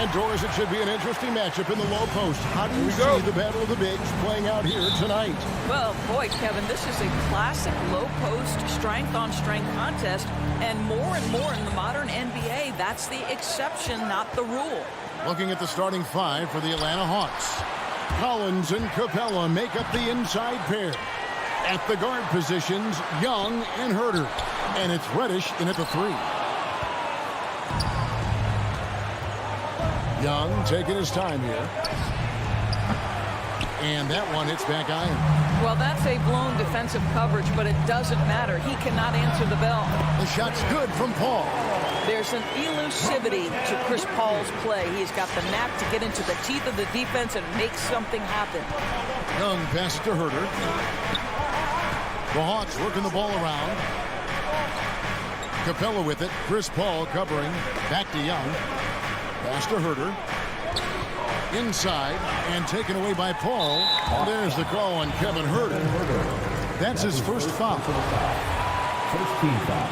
Outdoors, it should be an interesting matchup in the low post. How do you see the battle of the bigs playing out here tonight? Well, boy, Kevin, this is a classic low post strength-on-strength contest, and more in the modern NBA, that's the exception, not the rule. Looking at the starting five for the Atlanta Hawks. Collins and Capella make up the inside pair. At the guard positions, Young and Herter. And it's Reddish in at the three. Young taking his time here. And that one hits back iron. Well, that's a blown defensive coverage, but it doesn't matter. He cannot answer the bell. The shot's good from Paul. There's an elusivity to Chris Paul's play. He's got the knack to get into the teeth of the defense and make something happen. Young passes to Herter. The Hawks working the ball around. Capella with it. Chris Paul covering. Back to Young. Pass to Herter. Inside and taken away by Paul. There's the call on Kevin Herter. That's his first foul. First team foul.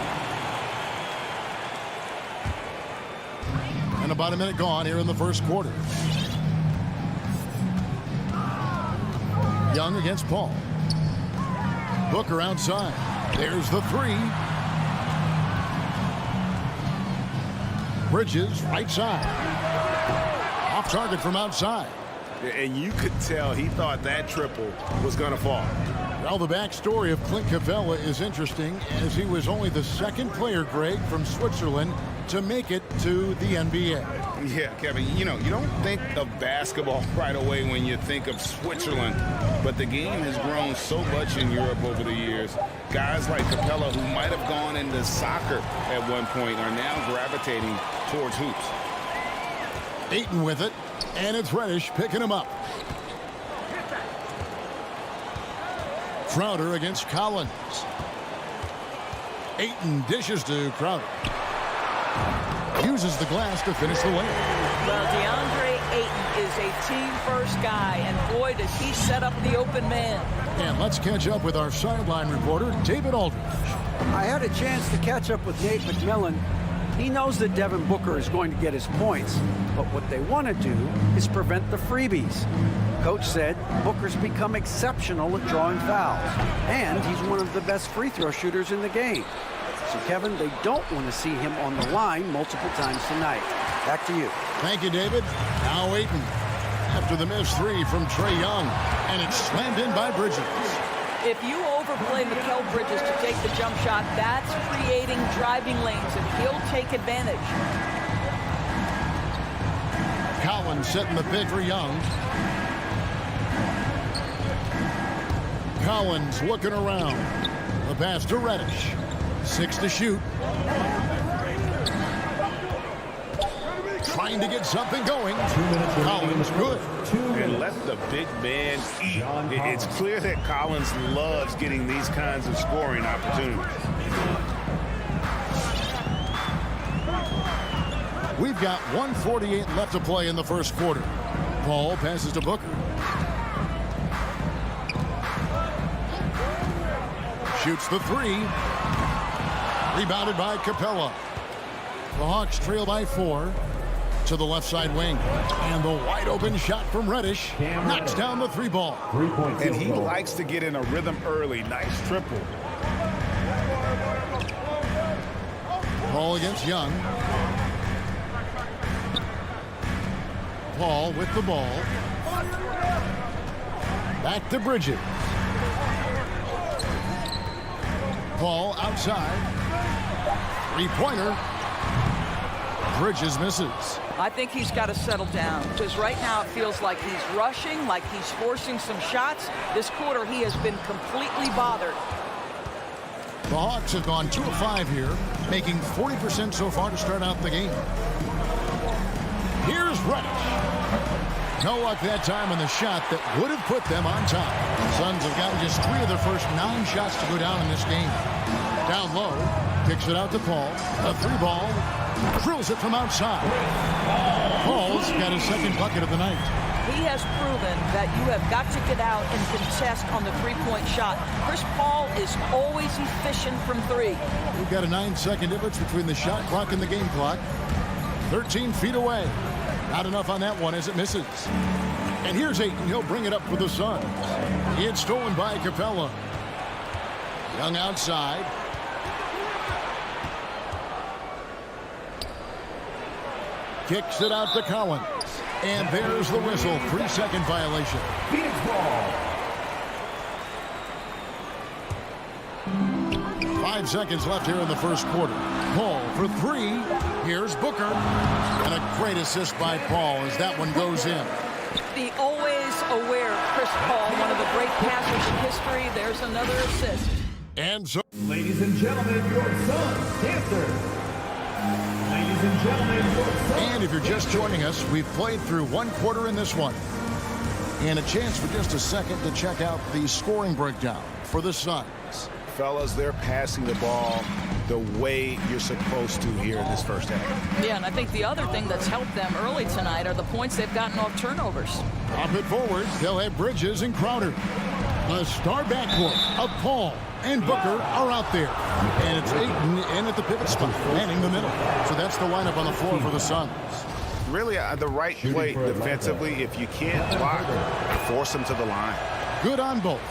And about a minute gone here in the first quarter. Young against Paul. Booker outside. There's the three. Bridges right side. Off target from outside. And you could tell he thought that triple was going to fall. Well, the backstory of Clint Capella is interesting, as he was only the second player, Greg, from Switzerland to make it to the NBA. Yeah, Kevin, you know, you don't think of basketball right away when you think of Switzerland, but the game has grown so much in Europe over the years. Guys like Capella, who might have gone into soccer at one point, are now gravitating towards hoops. Ayton with it, and it's Reddish picking him up. Crowder against Collins. Ayton dishes to Crowder. Uses the glass to finish the lane. Well, DeAndre Ayton is a team-first guy, and boy, does he set up the open man. And let's catch up with our sideline reporter, David Aldridge. I had a chance to catch up with Nate McMillan. He knows that Devin Booker is going to get his points, but what they want to do is prevent the freebies. Coach said Booker's become exceptional at drawing fouls, and he's one of the best free throw shooters in the game. So, Kevin, they don't want to see him on the line multiple times tonight. Back to you. Thank you, David. Now Ayton after the missed three from Trae Young, and it's slammed in by Bridges. If you overplay Mikal Bridges to take the jump shot, that's creating driving lanes, and he'll take advantage. Collins setting the pick for Young. Collins looking around. The pass to Reddish. 6 to shoot. Trying to get something going. Collins good. And let the big man eat. It's clear that Collins loves getting these kinds of scoring opportunities. We've got 1:48 left to play in the first quarter. Paul passes to Booker. Shoots the three. Rebounded by Capella. The Hawks trail by 4 to the left side wing. And the wide open shot from Reddish knocks down the three ball. And he likes to get in a rhythm early. Nice triple. Paul against Young. Paul with the ball. Back to Bridges. Paul outside. Three-pointer. Bridges misses. I think he's got to settle down, because right now it feels like he's rushing, like he's forcing some shots. This quarter he has been completely bothered. The Hawks have gone 2 of 5 here, making 40% so far to start out the game. Here's Reddish. No luck that time on the shot that would have put them on top. The Suns have gotten just 3 of their first 9 shots to go down in this game. Down low, kicks it out to Paul. A 3-ball, drills it from outside. Paul's got his second bucket of the night. He has proven that you have got to get out and contest on the three-point shot. Chris Paul is always efficient from 3. We've got a 9-second difference between the shot clock and the game clock. 13 feet away. Not enough on that one as it misses. And here's Ayton. He'll bring it up for the Suns. It's stolen by Capella. Young outside. Kicks it out to Collins. And there's the whistle. 3-second violation. Phoenix ball. 5 seconds left here in the first quarter. Paul for three. Here's Booker. And a great assist by Paul as that one goes in. The always aware Chris Paul, one of the great passers in history. There's another assist. And so, Ladies and gentlemen, your Suns Panthers. Ladies and gentlemen, your Suns. and if you're just joining us, we've played through one quarter in this one. And a chance for just a second to check out the scoring breakdown for the Suns. Fellas, they're passing the ball the way you're supposed to here in this first half. Yeah, and I think the other thing that's helped them early tonight are the points they've gotten off turnovers. Up it forward, they'll have Bridges and Crowder. The star backcourt of Paul and Booker are out there. And it's Ayton in at the pivot spot, manning the middle. So that's the lineup on the floor for the Suns. Really, the right play defensively. If you can't block, force them to the line. Good on both.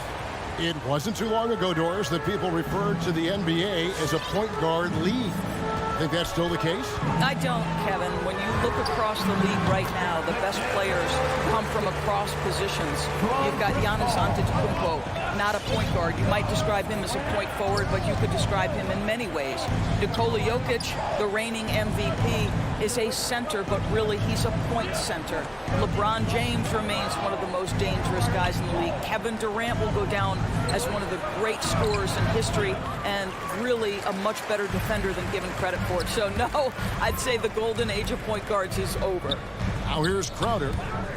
It wasn't too long ago, Doris, that people referred to the NBA as a point guard league. Think that's still the case? I don't, Kevin. When you look across the league right now, the best players come from across positions. You've got Giannis Antetokounmpo, not a point guard. You might describe him as a point forward, but you could describe him in many ways. Nikola Jokic, the reigning MVP, is a center, but really he's a point center. LeBron James remains one of the most dangerous guys in the league. Kevin Durant will go down as one of the great scorers in history and really a much better defender than given credit for. So no, I'd say the golden age of point guards is over. Now here's Crowder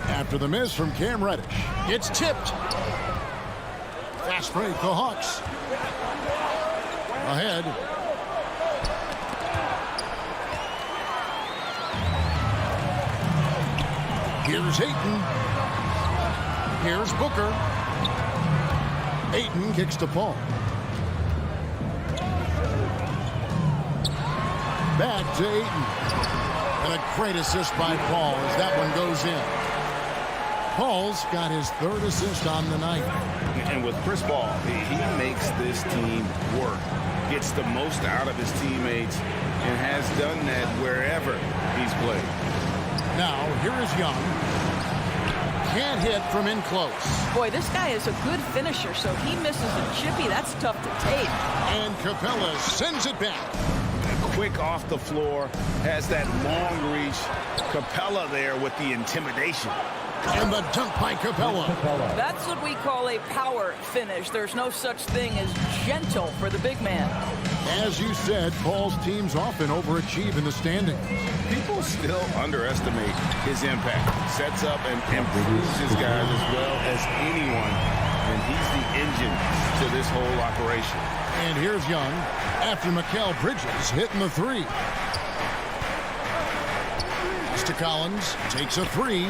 after the miss from Cam Reddish. It's tipped. Fast break, the Hawks. Ahead. Here's Ayton. Here's Booker. Ayton kicks to Paul. Back to Ayton. And a great assist by Paul as that one goes in. Paul's got his third assist on the night. And with Chris Paul, he makes this team work, gets the most out of his teammates, and has done that wherever he's played. Now, here is Young. Can't hit from in close. Boy, this guy is a good finisher, so he misses a chippy. That's tough to take. And Capella sends it back. Quick off the floor, has that long reach. Capella there with the intimidation. And the dunk by Capella. That's what we call a power finish. There's no such thing as gentle for the big man. As you said, Paul's teams often overachieve in the standings. People still underestimate his impact. Sets up and improves his guys as well as anyone. And he's the engine to this whole operation. And here's Young after Mikal Bridges hitting the three. Mr. Collins takes a three.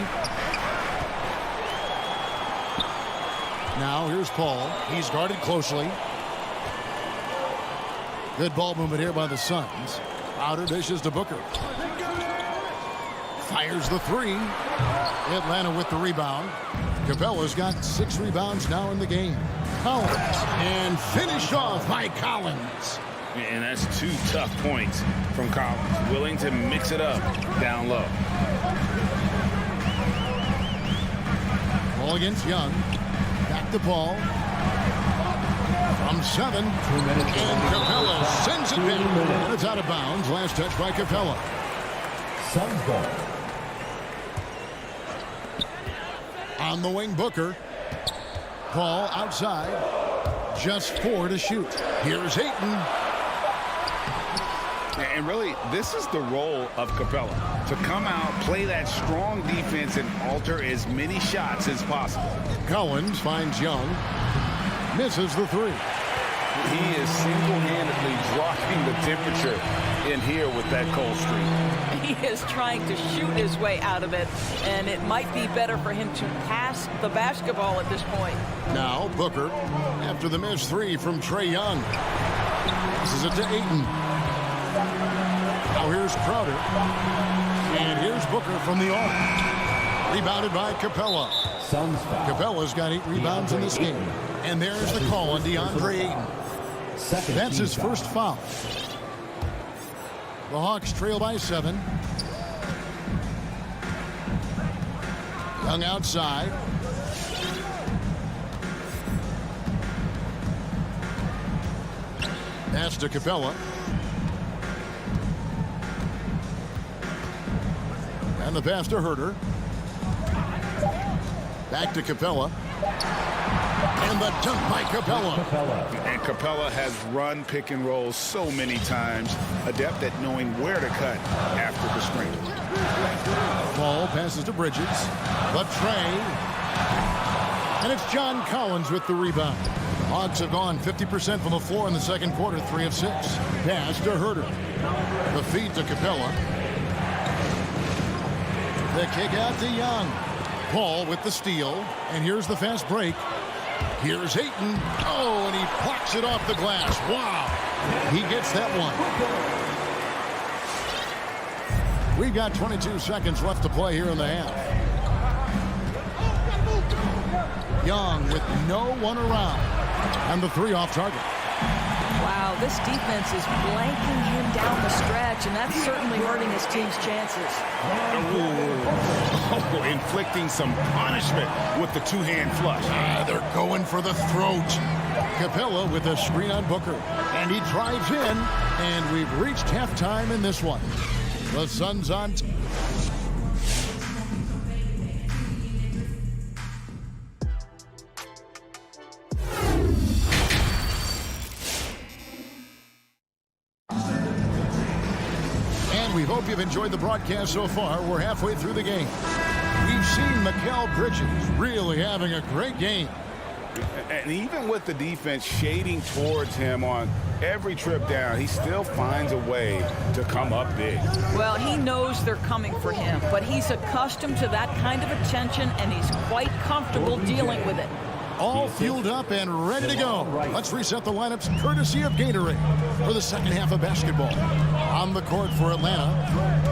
Now here's Paul. He's guarded closely. Good ball movement here by the Suns. Crowder dishes to Booker. Fires the three. Atlanta with the rebound. Capella's got 6 rebounds now in the game. Collins. And finished off by Collins. And that's 2 tough points from Collins. Willing to mix it up down low. Ball against Young. Back to Paul. From 7. 2 minutes. And Capella sends it back. And it's out of bounds. Last touch by Capella. Suns ball. On the wing, Booker. Paul outside. Just 4 to shoot. Here's Ayton. And really, this is the role of Capella. To come out, play that strong defense, and alter as many shots as possible. Collins finds Young. Misses the three. He is single-handedly dropping the temperature in here with that cold streak. He is trying to shoot his way out of it, and it might be better for him to pass the basketball at this point. Now Booker after the missed three from Trae Young. This is it to Ayton. Now here's Crowder. And here's Booker from the arc. Rebounded by Capella. Suns foul. Capella's got 8 rebounds in this game. And there's the call on DeAndre Ayton. That's his first foul. The Hawks trail by 7. Young outside. Pass to Capella. And the pass to Herter. Back to Capella. And the dunk by Capella. And Capella has run pick and rolls so many times, adept at knowing where to cut after the screen. Ball passes to Bridges. The tray. And it's John Collins with the rebound. Hawks have gone 50% from the floor in the second quarter, 3 of 6. Pass to Herter. The feed to Capella. The kick out to Young. Paul with the steal. And here's the fast break. Here's Ayton. Oh, and he blocks it off the glass. Wow. He gets that one. We've got 22 seconds left to play here in the half. Young with no one around. And the 3 off target. Wow, this defense is blanking him down the stretch, and that's certainly hurting his team's chances. Oh, inflicting some punishment with the 2-hand flush. They're going for the throat. Capella with a screen on Booker. And he drives in, and we've reached halftime in this one. The Suns on. We hope you've enjoyed the broadcast so far. We're halfway through the game. We've seen Mikal Bridges really having a great game. And even with the defense shading towards him on every trip down, he still finds a way to come up big. Well, he knows they're coming for him, but he's accustomed to that kind of attention, and he's quite comfortable dealing with it. All fueled up and ready to go. Let's reset the lineups courtesy of Gatorade for the second half of basketball. On the court for Atlanta,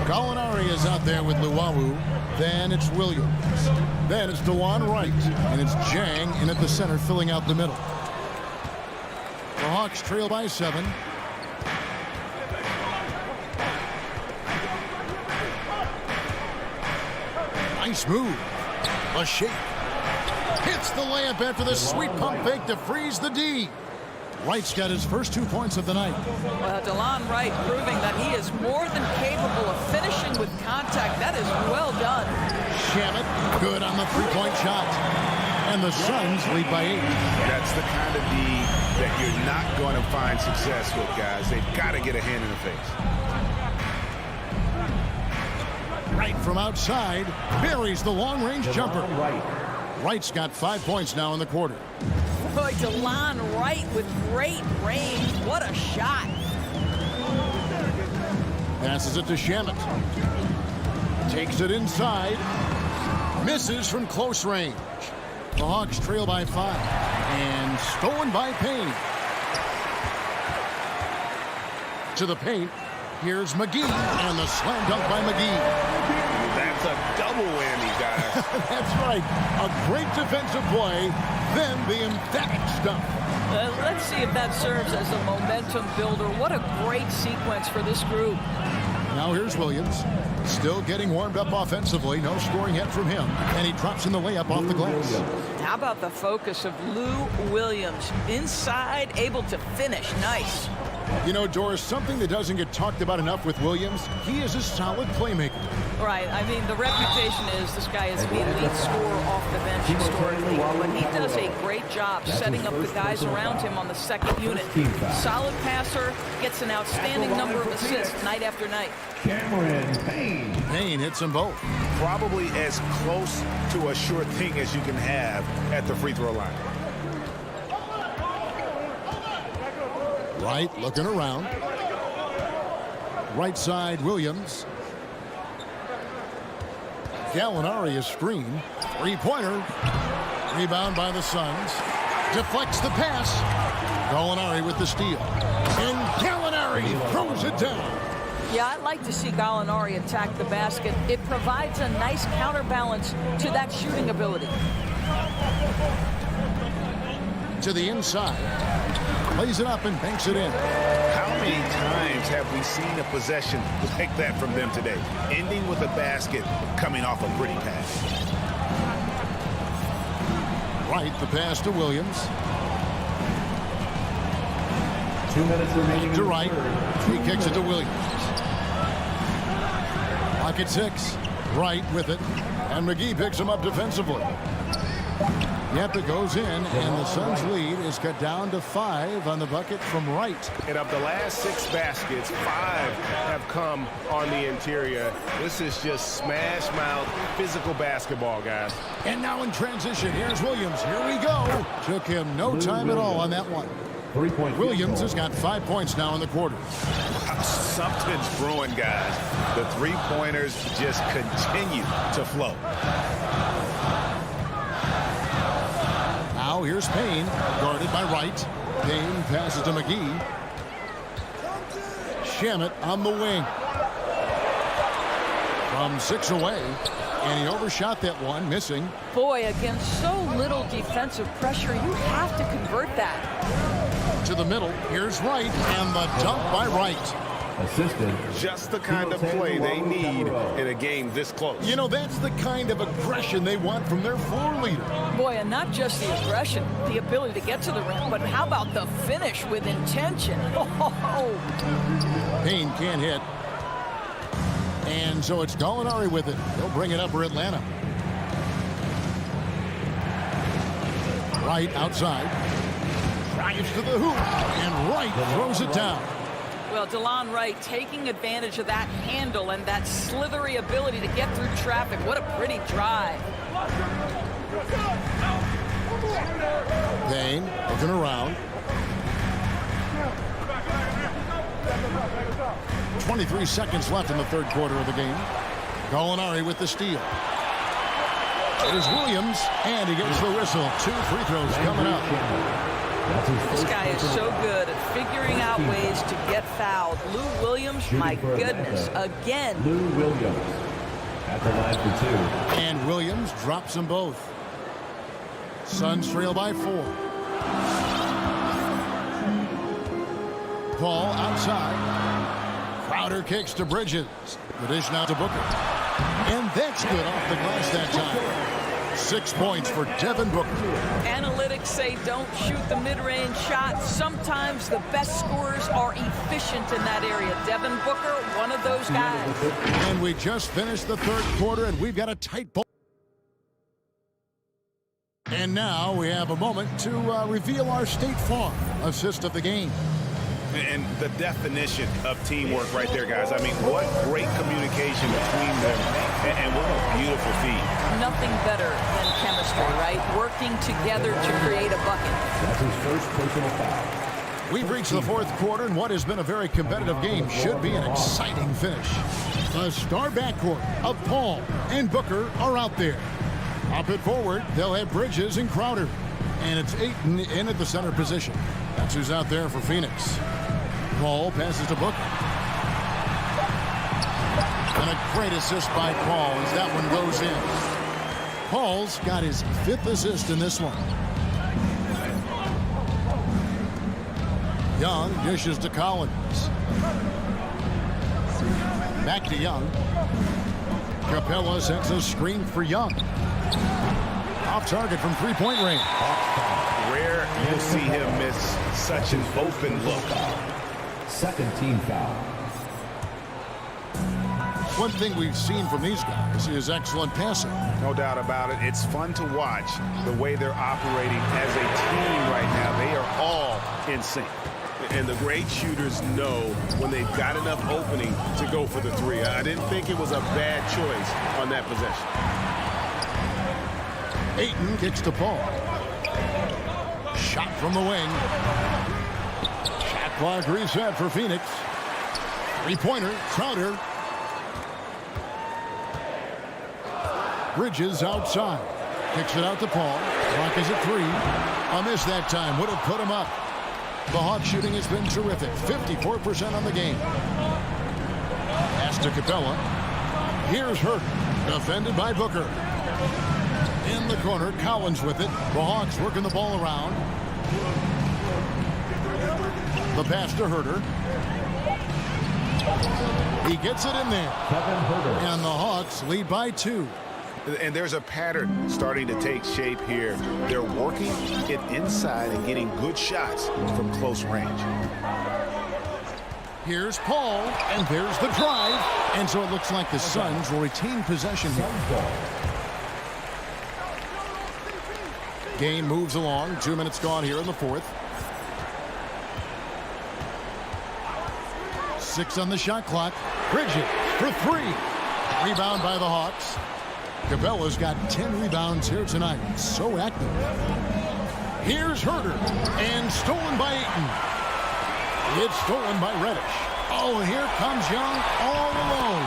Gallinari is out there with Luwawu. Then it's Williams. Then it's DeLon Wright. And it's Jang in at the center, filling out the middle. The Hawks trail by 7. Nice move. A shake. Hits the layup after the sweet pump fake to freeze the D. Wright's got his first 2 points of the night. Well, DeLon Wright proving that he is more than capable of finishing with contact. That is well done. Shamet, good on the 3-point shot. And the Suns lead by 8. That's the kind of D that you're not going to find success with, guys. They've got to get a hand in the face. Wright from outside buries the long-range jumper. Wright's got 5 points now in the quarter. Boy, DeLon Wright with great range. What a shot. Passes it to Shamet. Takes it inside. Misses from close range. The Hawks trail by 5. And stolen by Payne. To the paint. Here's McGee. And the slam dunk by McGee. That's a double whammy, guys. That's right. A great defensive play, then the emphatic stuff. Let's see if that serves as a momentum builder. What a great sequence for this group. Now here's Williams. Still getting warmed up offensively. No scoring yet from him. And he drops in the layup off the glass. How about the focus of Lou Williams? Inside, able to finish. Nice. You know, Doris, something that doesn't get talked about enough with Williams, he is a solid playmaker. Right. I mean, the reputation is this guy is the elite scorer off the bench historically, but he does a great job setting up the guys around him on the second unit. Solid passer, gets an outstanding number of assists night after night. Cameron Payne. Payne hits them both. Probably as close to a sure thing as you can have at the free throw line. Wright looking around. Right side, Williams. Gallinari is screened. 3-pointer. Rebound by the Suns. Deflects the pass. Gallinari with the steal. And Gallinari throws it down. Yeah, I like to see Gallinari attack the basket. It provides a nice counterbalance to that shooting ability. To the inside. Lays it up and banks it in. How many times have we seen a possession like that from them today? Ending with a basket, coming off a pretty pass. Right, the pass to Williams. 2 minutes remaining. To Wright. He kicks it to Williams. Pocket 6. Wright with it. And McGee picks him up defensively. Yep, it goes in, and the Suns' lead is cut down to 5 on the bucket from Wright. And of the last 6 baskets, 5 have come on the interior. This is just smash-mouth physical basketball, guys. And now in transition, here's Williams. Here we go. Took him no time at all on that one. 3-point. Williams has got 5 points now in the quarter. Something's brewing, guys. The three-pointers just continue to flow. Now here's Payne, guarded by Wright. Payne passes to McGee. Shamet on the wing. From 6 away, and he overshot that one, missing. Boy, against so little defensive pressure, you have to convert that. To the middle, here's Wright, and the dunk by Wright. Assisted. Just the kind of play they need in a game this close. You know, that's the kind of aggression they want from their floor leader. Boy, and not just the aggression, the ability to get to the rim, but how about the finish with intention? Oh. Payne can't hit. And so it's Gallinari with it. He'll bring it up for Atlanta. Wright outside. Drives to the hoop. And Wright throws it down. Well, DeLon Wright taking advantage of that handle and that slithery ability to get through traffic. What a pretty drive. Payne looking around. 23 seconds left in the third quarter of the game. Gallinari with the steal. It is Williams, and he gets the whistle. 2 free throws coming up. This guy is so good at figuring out ways to get fouled. Lou Williams, my goodness, again. Lou Williams at the line for 2. And Williams drops them both. Suns trail by 4. Paul outside. Crowder kicks to Bridges. The dish now to Booker. And that's good off the glass that time. 6 points for Devin Booker. Analytics say don't shoot the mid-range shot. Sometimes the best scorers are efficient in that area. Devin Booker, one of those guys. And we just finished the third quarter, and we've got a tight ball. And now we have a moment to reveal our State Farm assist of the game. And the definition of teamwork right there, guys. I mean, what great communication between them, and what a beautiful feat. Nothing better than chemistry, right? Working together to create a bucket. That's his first personal foul. We've reached the fourth quarter, and what has been a very competitive game should be an exciting finish. The star backcourt of Paul and Booker are out there. Up it forward, they'll have Bridges and Crowder. And it's Ayton in at the center position. That's who's out there for Phoenix. Paul passes to Booker. And a great assist by Paul as that one goes in. Paul's got his 5th assist in this one. Young dishes to Collins. Back to Young. Capella sends a screen for Young. Off target from three-point range. Rare you'll see him miss such an open look. Second team foul. One thing we've seen from these guys is excellent passing. No doubt about it. It's fun to watch the way they're operating as a team right now. They are all in sync. And the great shooters know when they've got enough opening to go for the 3. I didn't think it was a bad choice on that possession. Ayton kicks to Paul. Shot from the wing. Shot clock reset for Phoenix. Three-pointer, Crowder. Bridges outside. Kicks it out to Paul. Clock is at 3. A miss that time. Would have put him up. The Hawks shooting has been terrific. 54% on the game. Pass to Capella. Here's Hurt. Defended by Booker. In the corner, Collins with it. The Hawks working the ball around. The pass to Herter. He gets it in there. And the Hawks lead by 2. And there's a pattern starting to take shape here. They're working it inside and getting good shots from close range. Here's Paul, and there's the drive. And so it looks like the Suns will retain possession here. Game moves along. 2 minutes gone here in the fourth. 6 on the shot clock. Bridges for 3. Rebound by the Hawks. Capella's got 10 rebounds here tonight. So active. Here's Herter. And stolen by Ayton. It's stolen by Reddish. Oh, and here comes Young all alone.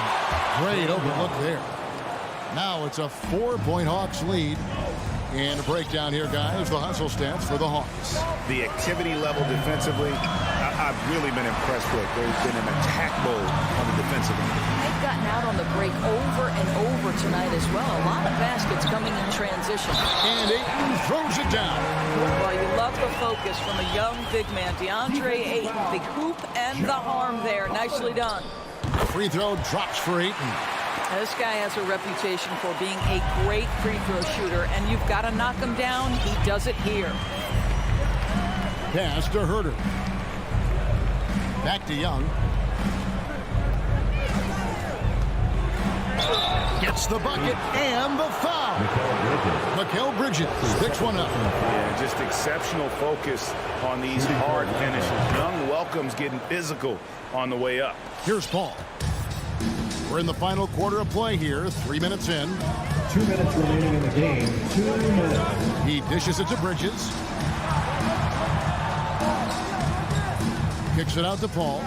Great overlook there. Now it's a 4-point Hawks lead. And a breakdown here, guys. The hustle stats for the Hawks. The activity level defensively, I've really been impressed with. There's been an attack mode on the defensive end. They've gotten out on the break over and over tonight as well. A lot of baskets coming in transition. And Ayton throws it down. Well, you love the focus from a young big man, DeAndre Ayton. The hoop and the harm there. Nicely done. Free throw drops for Ayton. This guy has a reputation for being a great free throw shooter, and you've got to knock him down. He does it here. Pass to Herter. Back to Young. Gets the bucket and the foul. Mikal Bridges picks one up. Yeah, just exceptional focus on these hard finishes. Young welcomes getting physical on the way up. Here's Paul. We're in the final quarter of play here. 3 minutes in. 2 minutes remaining in the game. 2 minutes. He dishes it to Bridges. Kicks it out to Paul.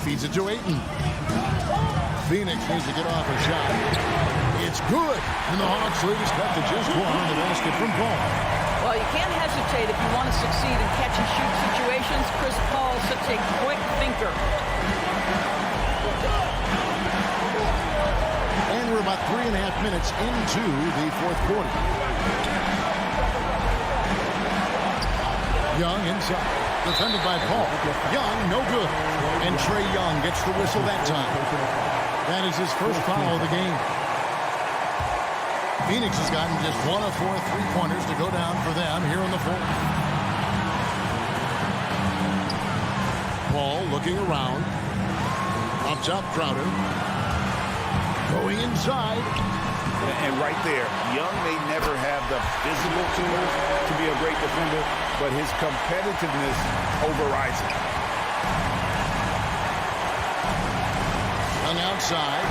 Feeds it to Ayton. Phoenix needs to get off a shot. It's good. And the Hawks lead is cut to just 1 on the basket from Paul. Well, you can't hesitate if you want to succeed in catch-and-shoot situations. Chris Paul is such a quick thinker. And we're about 3.5 minutes into the fourth quarter. Young inside. Defended by Paul. Young, no good. And Trae Young gets the whistle that time. That is his first foul of the game. Phoenix has gotten just 1 of 4 3-pointers to go down for them here in the fourth. Paul looking around. Up top, Crowder. Going inside. And right there, Young may never have the physical tools to be a great defender, but his competitiveness overrides it. Young outside.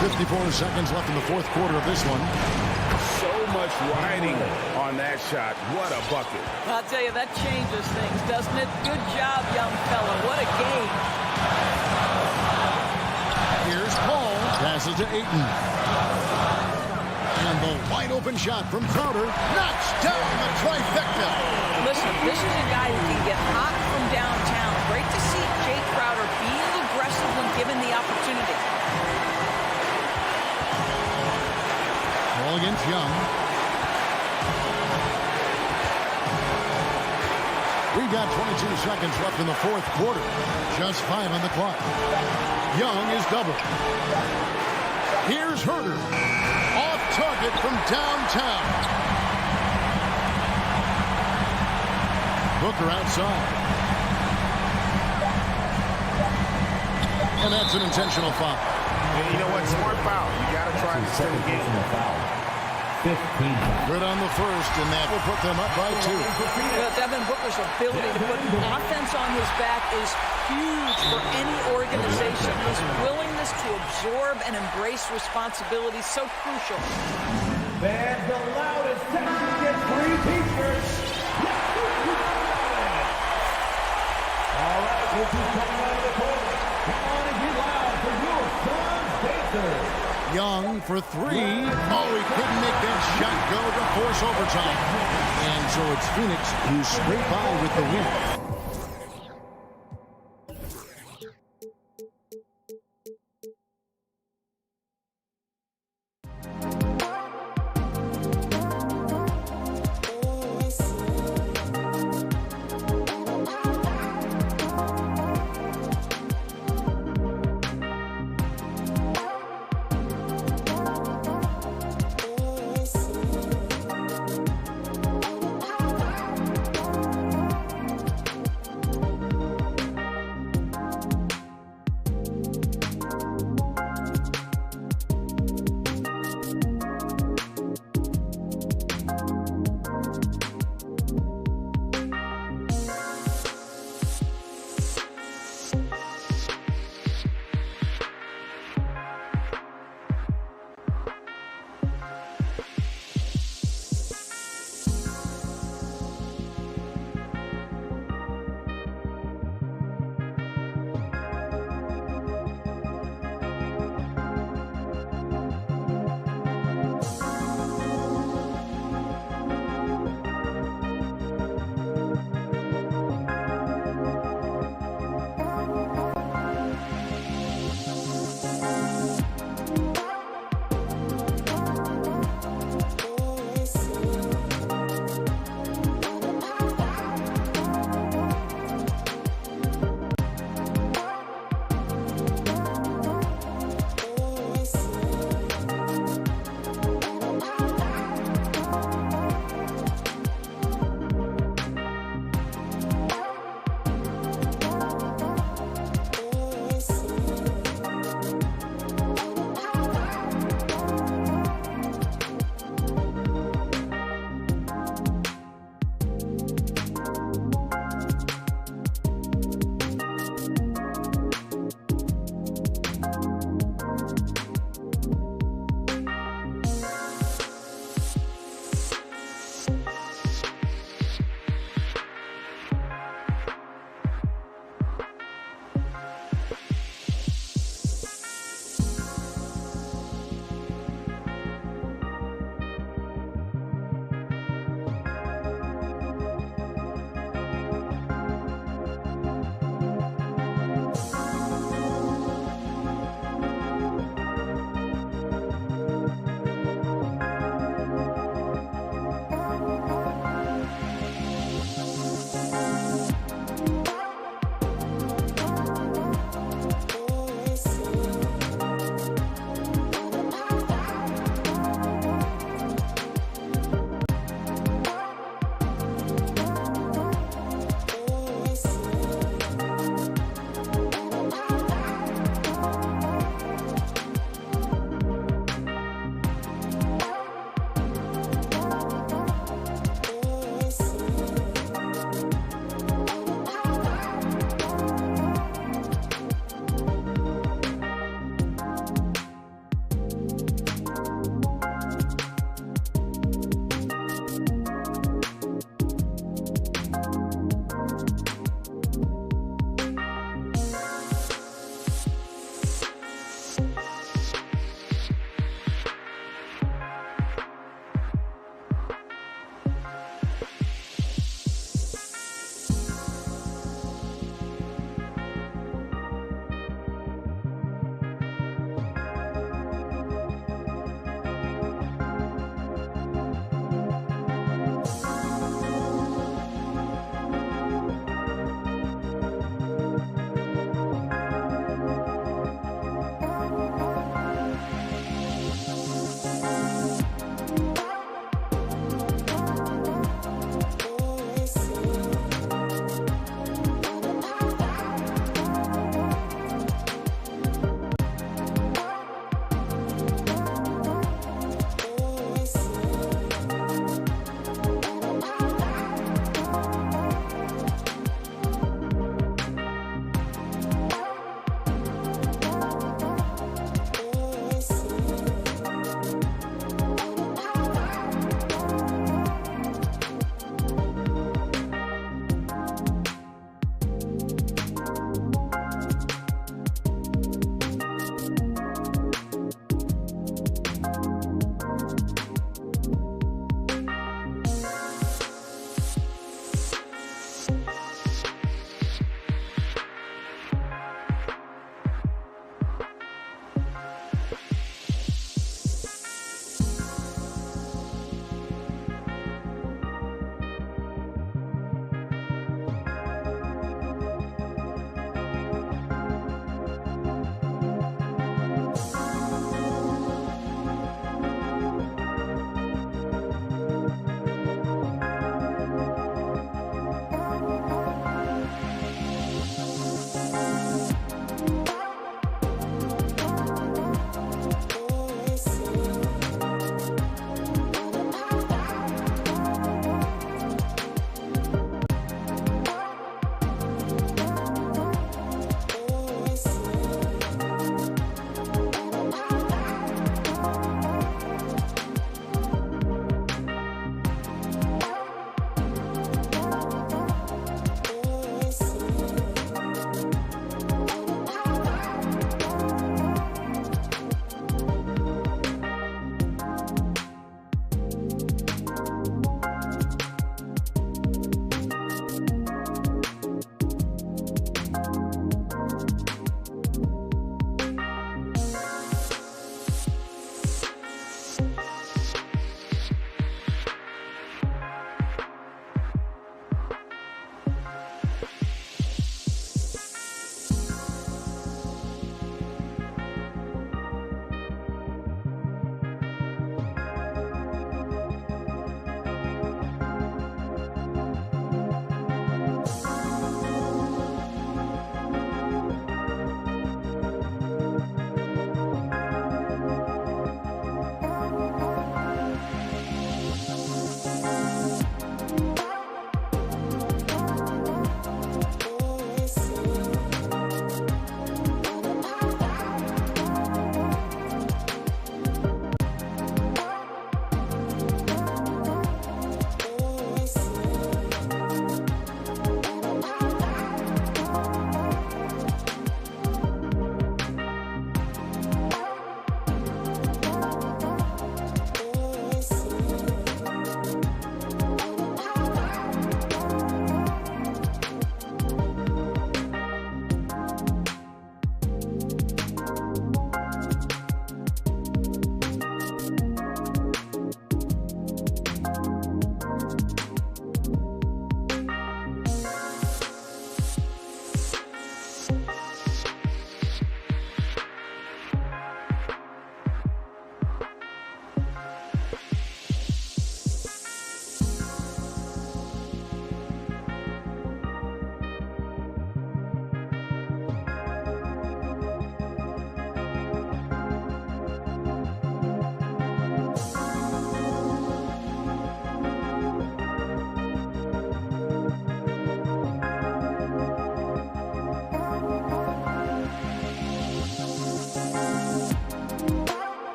54 seconds left in the fourth quarter of this one. So much riding on that shot. What a bucket. I'll tell you, that changes things, doesn't it? Good job, young fella. What a game. Here's Paul. Passes to Ayton. And the wide open shot from Crowder. Knocks down the trifecta. Listen, this is a guy who can get hot from downtown. Great to see Jay Crowder being aggressive when given the opportunity. Ball against Young. We've got 22 seconds left in the fourth quarter. Just 5 on the clock. Young is double. Here's Herter. Off target from downtown. Booker outside. And that's an intentional foul. And you know what? Smart foul. You got to try to extend the game. 15. Good on the first, and that will put them up by 2. Well, Devin Booker's ability to put offense on his back is huge for any organization. His willingness to absorb and embrace responsibility so crucial. Fans the loudest time to get free t-shirts. All right, this is coming out of the corner. Come on and get loud for your Suns Pacers. Young for for three. Oh, he couldn't make that shot go to force overtime. And so it's Phoenix who scrape by with the win.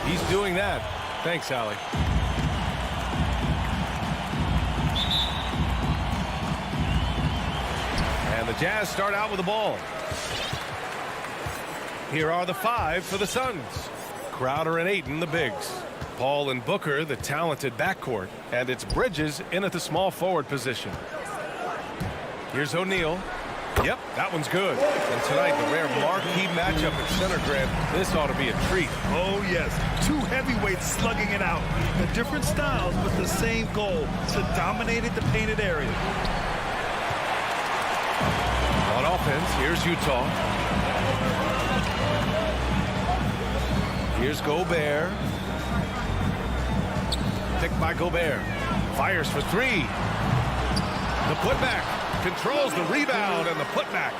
He's doing that. Thanks, Allie. And the Jazz start out with the ball. Here are the 5 for the Suns. Crowder and Ayton, the bigs. Paul and Booker, the talented backcourt. And it's Bridges in at the small forward position. Here's O'Neal. Yep, that one's good. And tonight, the rare marquee matchup at center, Grant. This ought to be a treat. Oh, yes. 2 heavyweights slugging it out. The different styles with the same goal, to dominate the painted area. On offense, here's Utah. Here's Gobert. Picked by Gobert. Fires for 3. The putback. Controls the rebound and the putback.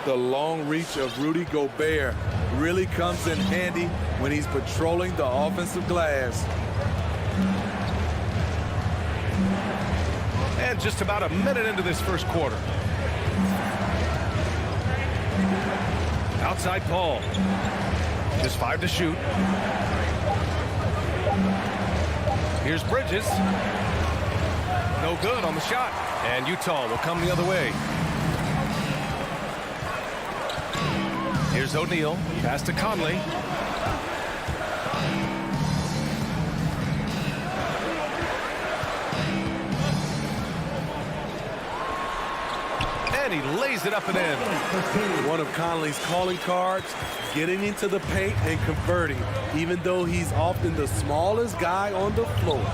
The long reach of Rudy Gobert really comes in handy when he's patrolling the offensive glass. And just about a minute into this first quarter. Outside Paul. Just 5 to shoot. Here's Bridges. No good on the shot. And Utah will come the other way. Here's O'Neal. Pass to Conley. And he lays it up and in. One of Conley's calling cards, getting into the paint and converting, even though he's often the smallest guy on the floor.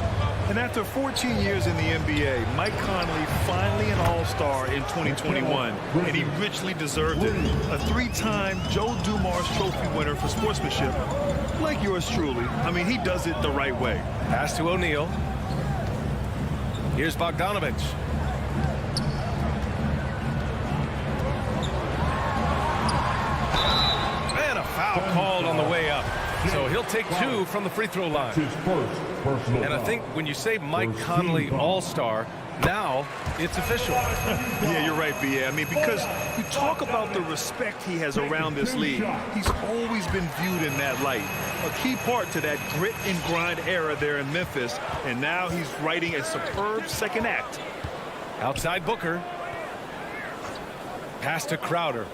And after 14 years in the NBA, Mike Conley finally an All-Star in 2021, and he richly deserved it. A 3-time Joe Dumars Trophy winner for sportsmanship, like yours truly. I mean, he does it the right way. Pass to O'Neal. Here's Bogdanovich. And a foul called on the way up. So he'll take 2 from the free throw line. And I think when you say Mike Conley All-Star, now it's official. Yeah, you're right, B.A. I mean, because you talk about the respect he has around this league. He's always been viewed in that light. A key part to that grit and grind era there in Memphis. And now he's writing a superb second act. Outside Booker. Pass to Crowder.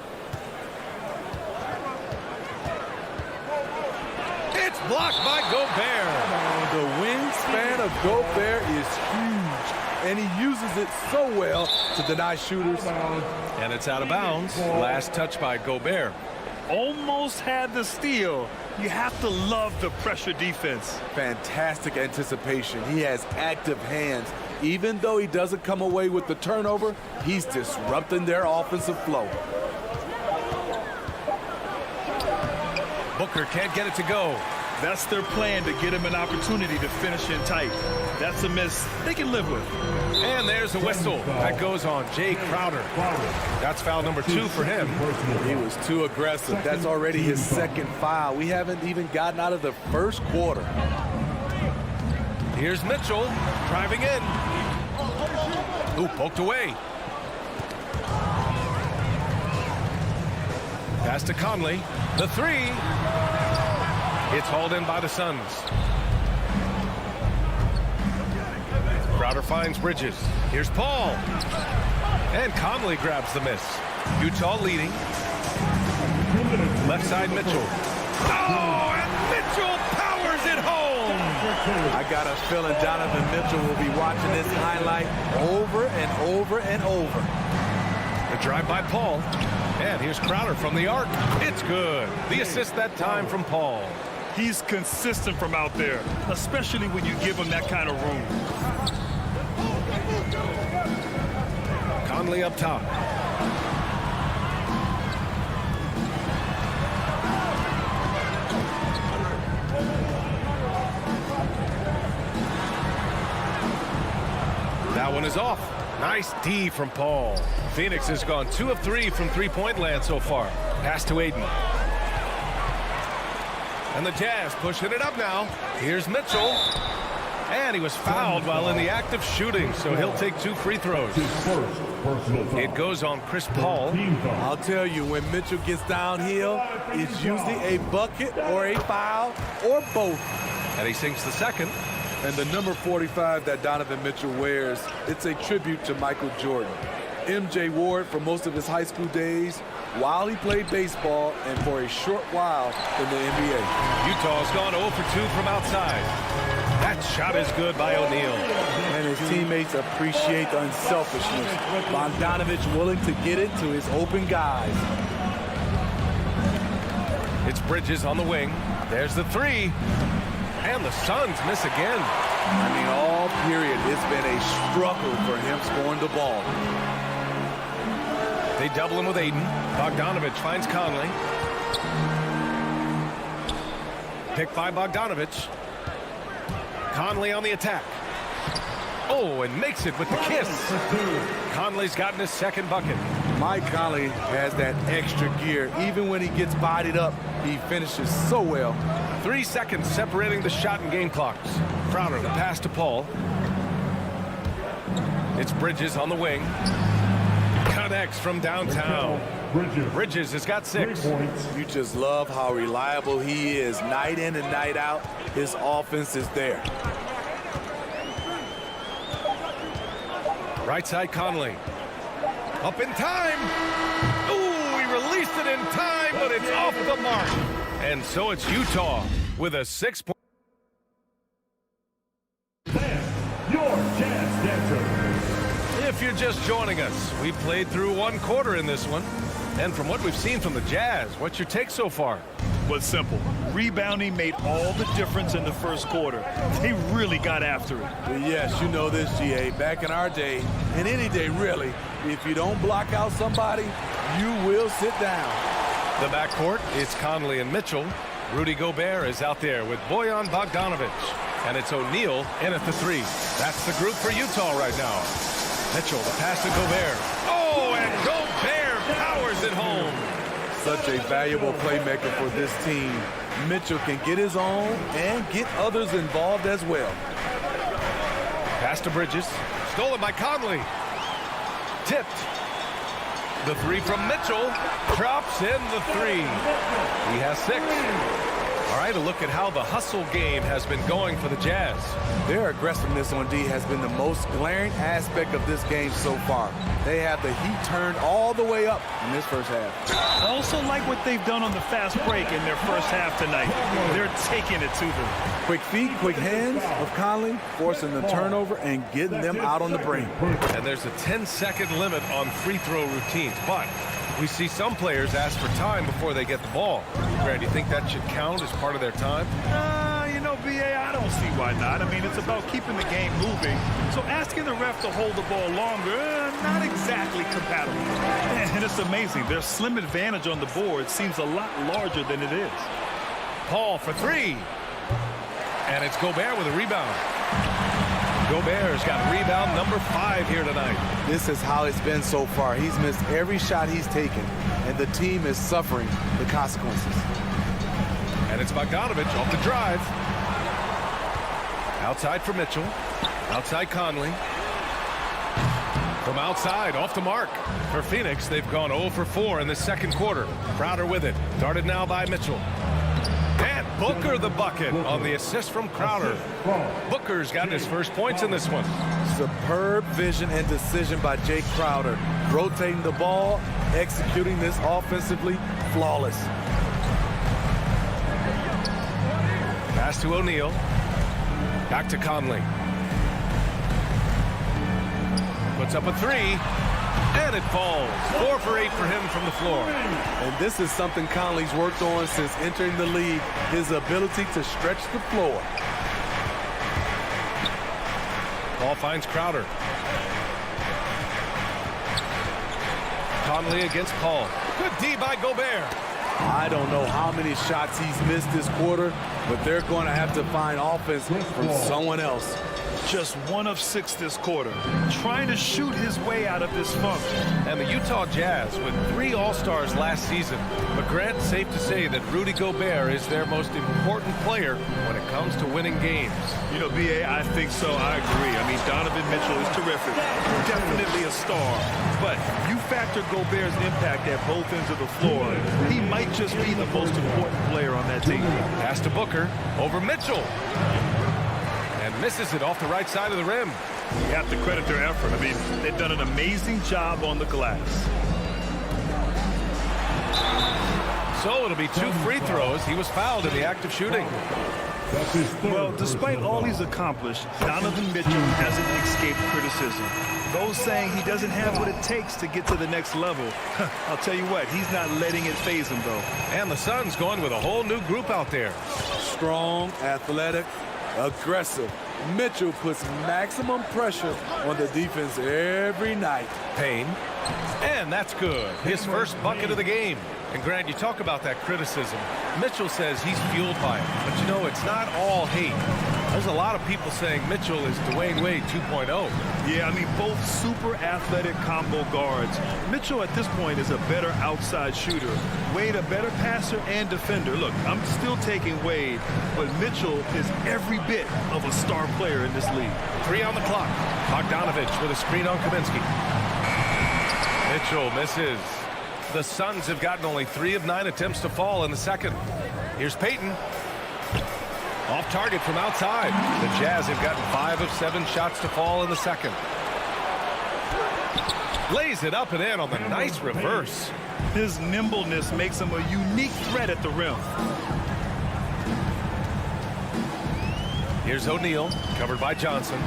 It's blocked by Gobert. The wingspan of Gobert is huge, and he uses it so well to deny shooters. And it's out of bounds. Last touch by Gobert. Almost had the steal. You have to love the pressure defense. Fantastic anticipation. He has active hands. Even though he doesn't come away with the turnover, he's disrupting their offensive flow. Booker can't get it to go. That's their plan, to get him an opportunity to finish in tight. That's a miss they can live with. And there's a whistle. That goes on Jay Crowder. That's foul number 2 for him. He was too aggressive. That's already his second foul. We haven't even gotten out of the first quarter. Here's Mitchell driving in. Ooh, poked away. Pass to Conley. The 3. It's hauled in by the Suns. Crowder finds Bridges. Here's Paul. And Conley grabs the miss. Utah leading. Left side Mitchell. Oh, and Mitchell powers it home. I got a feeling Donovan Mitchell will be watching this highlight over and over and over. The drive by Paul. And here's Crowder from the arc. It's good. The assist that time from Paul. He's consistent from out there, especially when you give him that kind of room. Conley up top. That one is off. Nice D from Paul. Phoenix has gone 2 of 3 from three-point land so far. Pass to Ayton. And the Jazz pushing it up now. Here's Mitchell. And he was fouled while in the act of shooting, so he'll take 2 free throws. It goes on Chris Paul. I'll tell you, when Mitchell gets downhill, it's usually a bucket or a foul or both. And he sinks the second. And the number 45 that Donovan Mitchell wears, it's a tribute to Michael Jordan. MJ wore it for most of his high school days while he played baseball and for a short while in the NBA. Utah's gone 0 for 2 from outside. That shot is good by O'Neal. And his teammates appreciate the unselfishness. Bogdanovich willing to get it to his open guys. It's Bridges on the wing. There's the 3. And the Suns miss again. I mean, all period, it's been a struggle for him scoring the ball. They double him with Aiden. Bogdanovich finds Conley. Picked by Bogdanovich. Conley on the attack. Oh, and makes it with the kiss. Conley's gotten his second bucket. Mike Conley has that extra gear. Even when he gets bodied up, he finishes so well. 3 seconds separating the shot and game clocks. Crowder, the pass to Paul. It's Bridges on the wing. Connects from downtown. Bridges has got 6. You just love how reliable he is. Night in and night out, his offense is there. Right side Conley. Up in time. Ooh, he released it in time, but it's off the mark. And so it's Utah with a 6-point. Your Jazz Dancer. If you're just joining us, we played through 1 quarter in this one. And from what we've seen from the Jazz, what's your take so far? Was simple. Rebounding made all the difference in the first quarter. They really got after it. But yes, you know this, GA. Back in our day, and any day really, if you don't block out somebody, you will sit down. The backcourt is Conley and Mitchell. Rudy Gobert is out there with Bojan Bogdanovich. And it's O'Neal in at the 3. That's the group for Utah right now. Mitchell, the pass to Gobert. Oh, and Gobert powers it home. Such a valuable playmaker for this team. Mitchell can get his own and get others involved as well. Pass to Bridges. Stolen by Conley. Tipped. The 3 from Mitchell. Drops in the 3. He has 6. All right, a look at how the hustle game has been going for the Jazz. Their aggressiveness on D has been the most glaring aspect of this game so far. They have the heat turned all the way up in this first half. I also like what they've done on the fast break in their first half tonight. They're taking it to them. Quick feet, quick hands of Conley, forcing the turnover and getting them out on the break. And there's a 10-second limit on free throw routines, but we see some players ask for time before they get the ball. Brad, do you think that should count as part of their time? You know, BA, I don't see why not. I mean, it's about keeping the game moving. So asking the ref to hold the ball longer, not exactly compatible. And it's amazing. Their slim advantage on the board seems a lot larger than it is. Paul for 3. And it's Gobert with a rebound. Gobert's got rebound number 5 here tonight. This is how it's been so far. He's missed every shot he's taken, and the team is suffering the consequences. And it's Bogdanovich off the drive. Outside for Mitchell. Outside Conley. From outside, off the mark. For Phoenix, they've gone 0 for 4 in the second quarter. Crowder with it. Darted now by Mitchell. And Booker the bucket on the assist from Crowder. Booker's gotten his first points in this one. Superb vision and decision by Jay Crowder. Rotating the ball, executing this offensively, flawless. Pass to O'Neal. Back to Conley. Puts up a 3. And it falls. 4 for 8 for him from the floor. And this is something Conley's worked on since entering the league, his ability to stretch the floor. Ball finds Crowder. Conley against Paul. Good D by Gobert. I don't know how many shots he's missed this quarter, but they're going to have to find offense from someone else. just 1 of 6 this quarter, trying to shoot his way out of this funk. And the Utah Jazz with 3 All-Stars last season. But Grant, safe to say that Rudy Gobert is their most important player when it comes to winning games. You know, B.A., I think so. I agree. I mean, Donovan Mitchell is terrific. Definitely a star. But you factor Gobert's impact at both ends of the floor, he might just be the most important player on that team. Pass to Booker over Mitchell. And misses it off the right side of the rim. You have to credit their effort. I mean, they've done an amazing job on the glass. So it'll be 2 free throws. He was fouled in the act of shooting. Well, despite all he's accomplished, Donovan Mitchell hasn't escaped criticism. Those saying he doesn't have what it takes to get to the next level. I'll tell you what, he's not letting it faze him, though. And the Suns going with a whole new group out there. Strong, athletic, aggressive. Mitchell puts maximum pressure on the defense every night. Payne. And that's good. His first bucket of the game. And Grant, you talk about that criticism. Mitchell says he's fueled by it. But you know, it's not all hate. There's a lot of people saying Mitchell is Dwayne Wade 2.0. Yeah, I mean, both super athletic combo guards. Mitchell at this point is a better outside shooter. Wade a better passer and defender. Look, I'm still taking Wade, but Mitchell is every bit of a star player in this league. 3 on the clock. Bogdanovich with a screen on Kaminsky. Mitchell misses. The Suns have gotten only 3 of 9 attempts to fall in the second. Here's Payton. Off target from outside. The Jazz have gotten 5 of 7 shots to fall in the second. Lays it up and in on the nice reverse. His nimbleness makes him a unique threat at the rim. Here's O'Neal, covered by Johnson.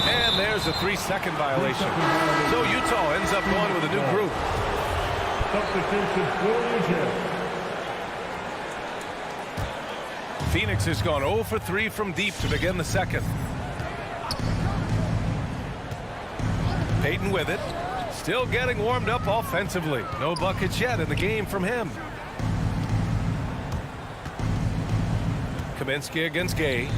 And there's a 3-second violation. So Utah ends up going with a new group. Phoenix has gone 0 for 3 from deep to begin the second. Payton with it. Still getting warmed up offensively. No buckets yet in the game from him. Kaminsky against Gay.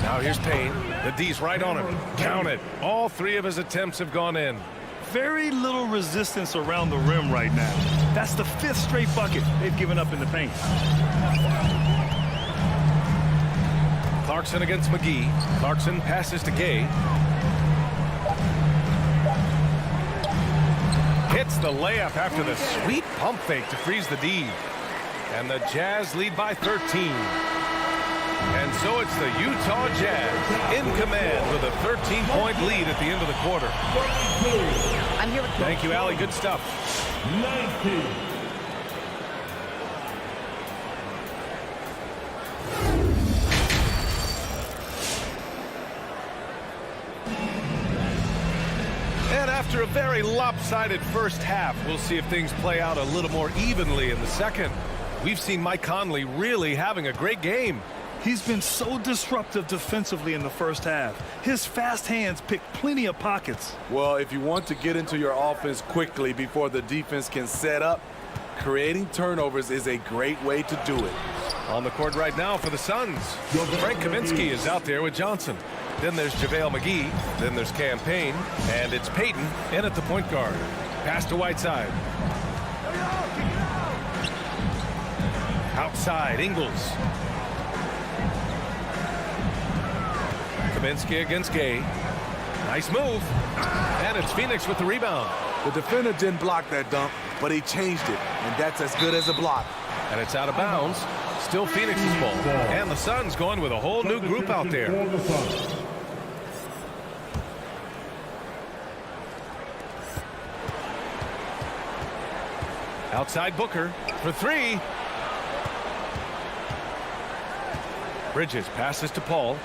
Now here's Payne. The D's right on him. Count it. All 3 of his attempts have gone in. Very little resistance around the rim right now. That's the 5th straight bucket they've given up in the paint. Clarkson against McGee. Clarkson passes to Gay. Hits the layup after the sweet pump fake to freeze the D. And the Jazz lead by 13. And so it's the Utah Jazz in command with a 13-point lead at the end of the quarter. I'm here with Thank you, Allie. Good stuff. 19. And after a very lopsided first half, we'll see if things play out a little more evenly in the second. We've seen Mike Conley really having a great game. He's been so disruptive defensively in the first half. His fast hands pick plenty of pockets. Well, if you want to get into your offense quickly before the defense can set up, creating turnovers is a great way to do it. On the court right now for the Suns, Frank Kaminsky is out there with Johnson. Then there's JaVale McGee. Then there's Cam Payne. And it's Payton in at the point guard. Pass to Whiteside. Outside, Ingles. Kaminsky against Gay. Nice move. And it's Phoenix with the rebound. The defender didn't block that dunk, but he changed it, and that's as good as a block. And it's out of bounds. Still Phoenix's ball. And the Suns going with a whole new group out there. Outside Booker for 3. Bridges passes to Paul.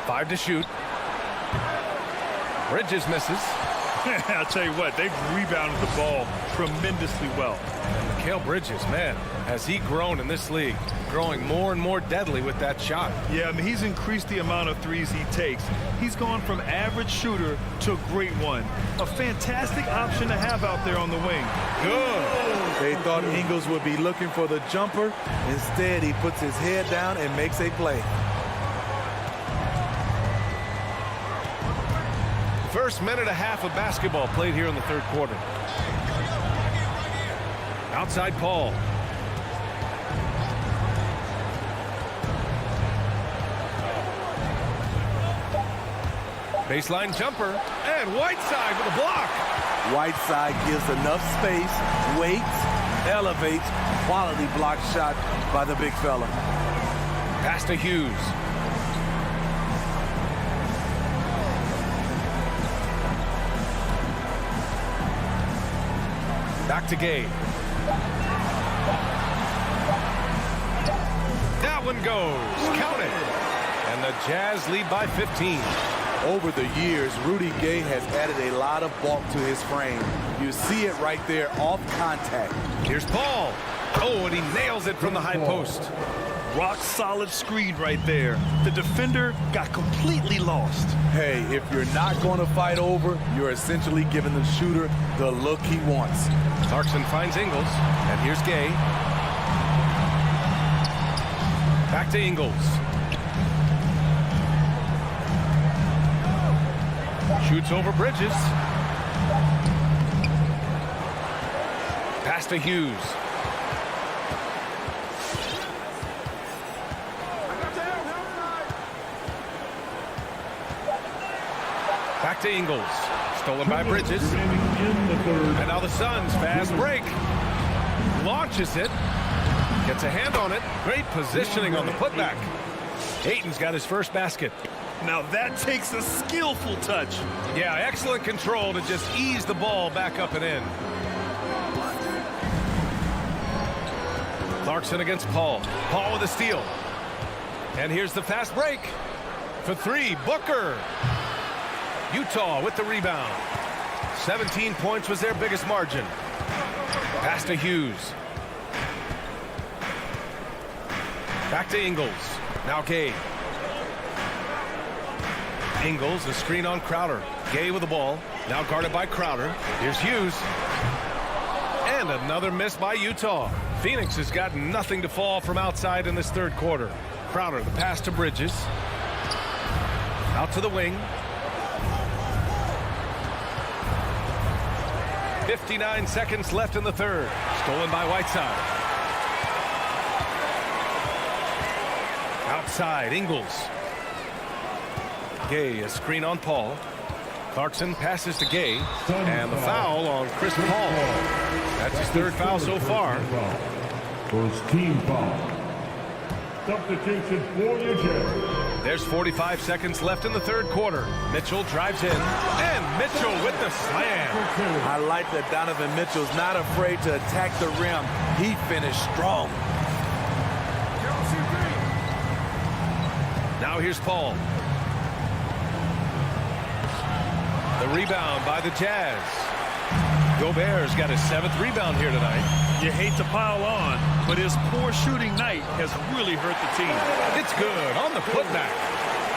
5 to shoot. Bridges misses. I'll tell you what, they've rebounded the ball tremendously well. Mikal Bridges, man, has he grown in this league, growing more and more deadly with that shot. Yeah, I mean, he's increased the amount of threes he takes. He's gone from average shooter to a great one. A fantastic option to have out there on the wing. Good. They thought Ingles would be looking for the jumper. Instead, he puts his head down and makes a play. First minute and a half of basketball played here in the third quarter. Outside Paul. Baseline jumper, and Whiteside with a block. Whiteside gives enough space, waits, elevates, quality block shot by the big fella. Pass to Hughes. Back to Gay. That one goes. Count it. And the Jazz lead by 15. Over the years, Rudy Gay has added a lot of bulk to his frame. You see it right there off contact. Here's Paul. Oh, and he nails it from the high post. Rock solid screen right there. The defender got completely lost. Hey, if you're not going to fight over, you're essentially giving the shooter the look he wants. Clarkson finds Ingles, and here's Gay. Back to Ingles. Shoots over Bridges. Pass to Hughes. Back to Ingles. Stolen by Bridges. And now the Suns fast break. Launches it. Gets a hand on it. Great positioning on the putback. Ayton's got his first basket. Now that takes a skillful touch. Yeah, excellent control to just ease the ball back up and in. Clarkson against Paul. Paul with a steal. And here's the fast break. For three, Booker. Utah with the rebound. 17 points was their biggest margin. Pass to Hughes. Back to Ingles. Now Gay. Ingles, a screen on Crowder. Gay with the ball. Now guarded by Crowder. Here's Hughes. And another miss by Utah. Phoenix has got nothing to fall from outside in this third quarter. Crowder, the pass to Bridges. Out to the wing. 59 seconds left in the third. Stolen by Whiteside. Outside, Ingles. Gay, a screen on Paul. Clarkson passes to Gay. And the foul on Chris Paul. That's his third foul so far. First team foul. Substitution for the Jazz. There's 45 seconds left in the third quarter. Mitchell drives in. And Mitchell with the slam. I like that Donovan Mitchell's not afraid to attack the rim. He finished strong. Now here's Paul. The rebound by the Jazz. Gobert's got his 7th rebound here tonight. You hate to pile on, but his poor shooting night has really hurt the team. It's good on the putback.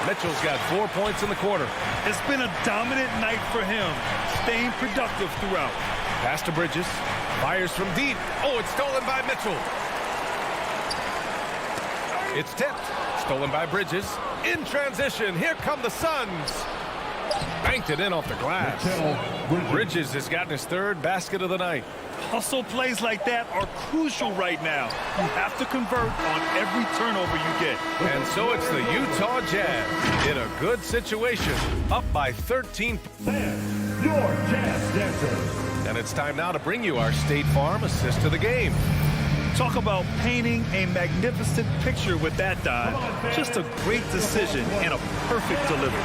Mitchell's got 4 points in the quarter. It's been a dominant night for him, staying productive throughout. Pass to Bridges. Fires from deep. Oh, it's stolen by Mitchell. It's tipped. Stolen by Bridges. In transition, here come the Suns. Banked it in off the glass. Bridges has gotten his 3rd basket of the night. Hustle plays like that are crucial right now. You have to convert on every turnover you get. And so it's the Utah Jazz in a good situation, up by 13. Your Jazz Dancers. And it's time now to bring you our State Farm assist to the game. Talk about painting a magnificent picture with that dive. Just a great decision and a perfect delivery.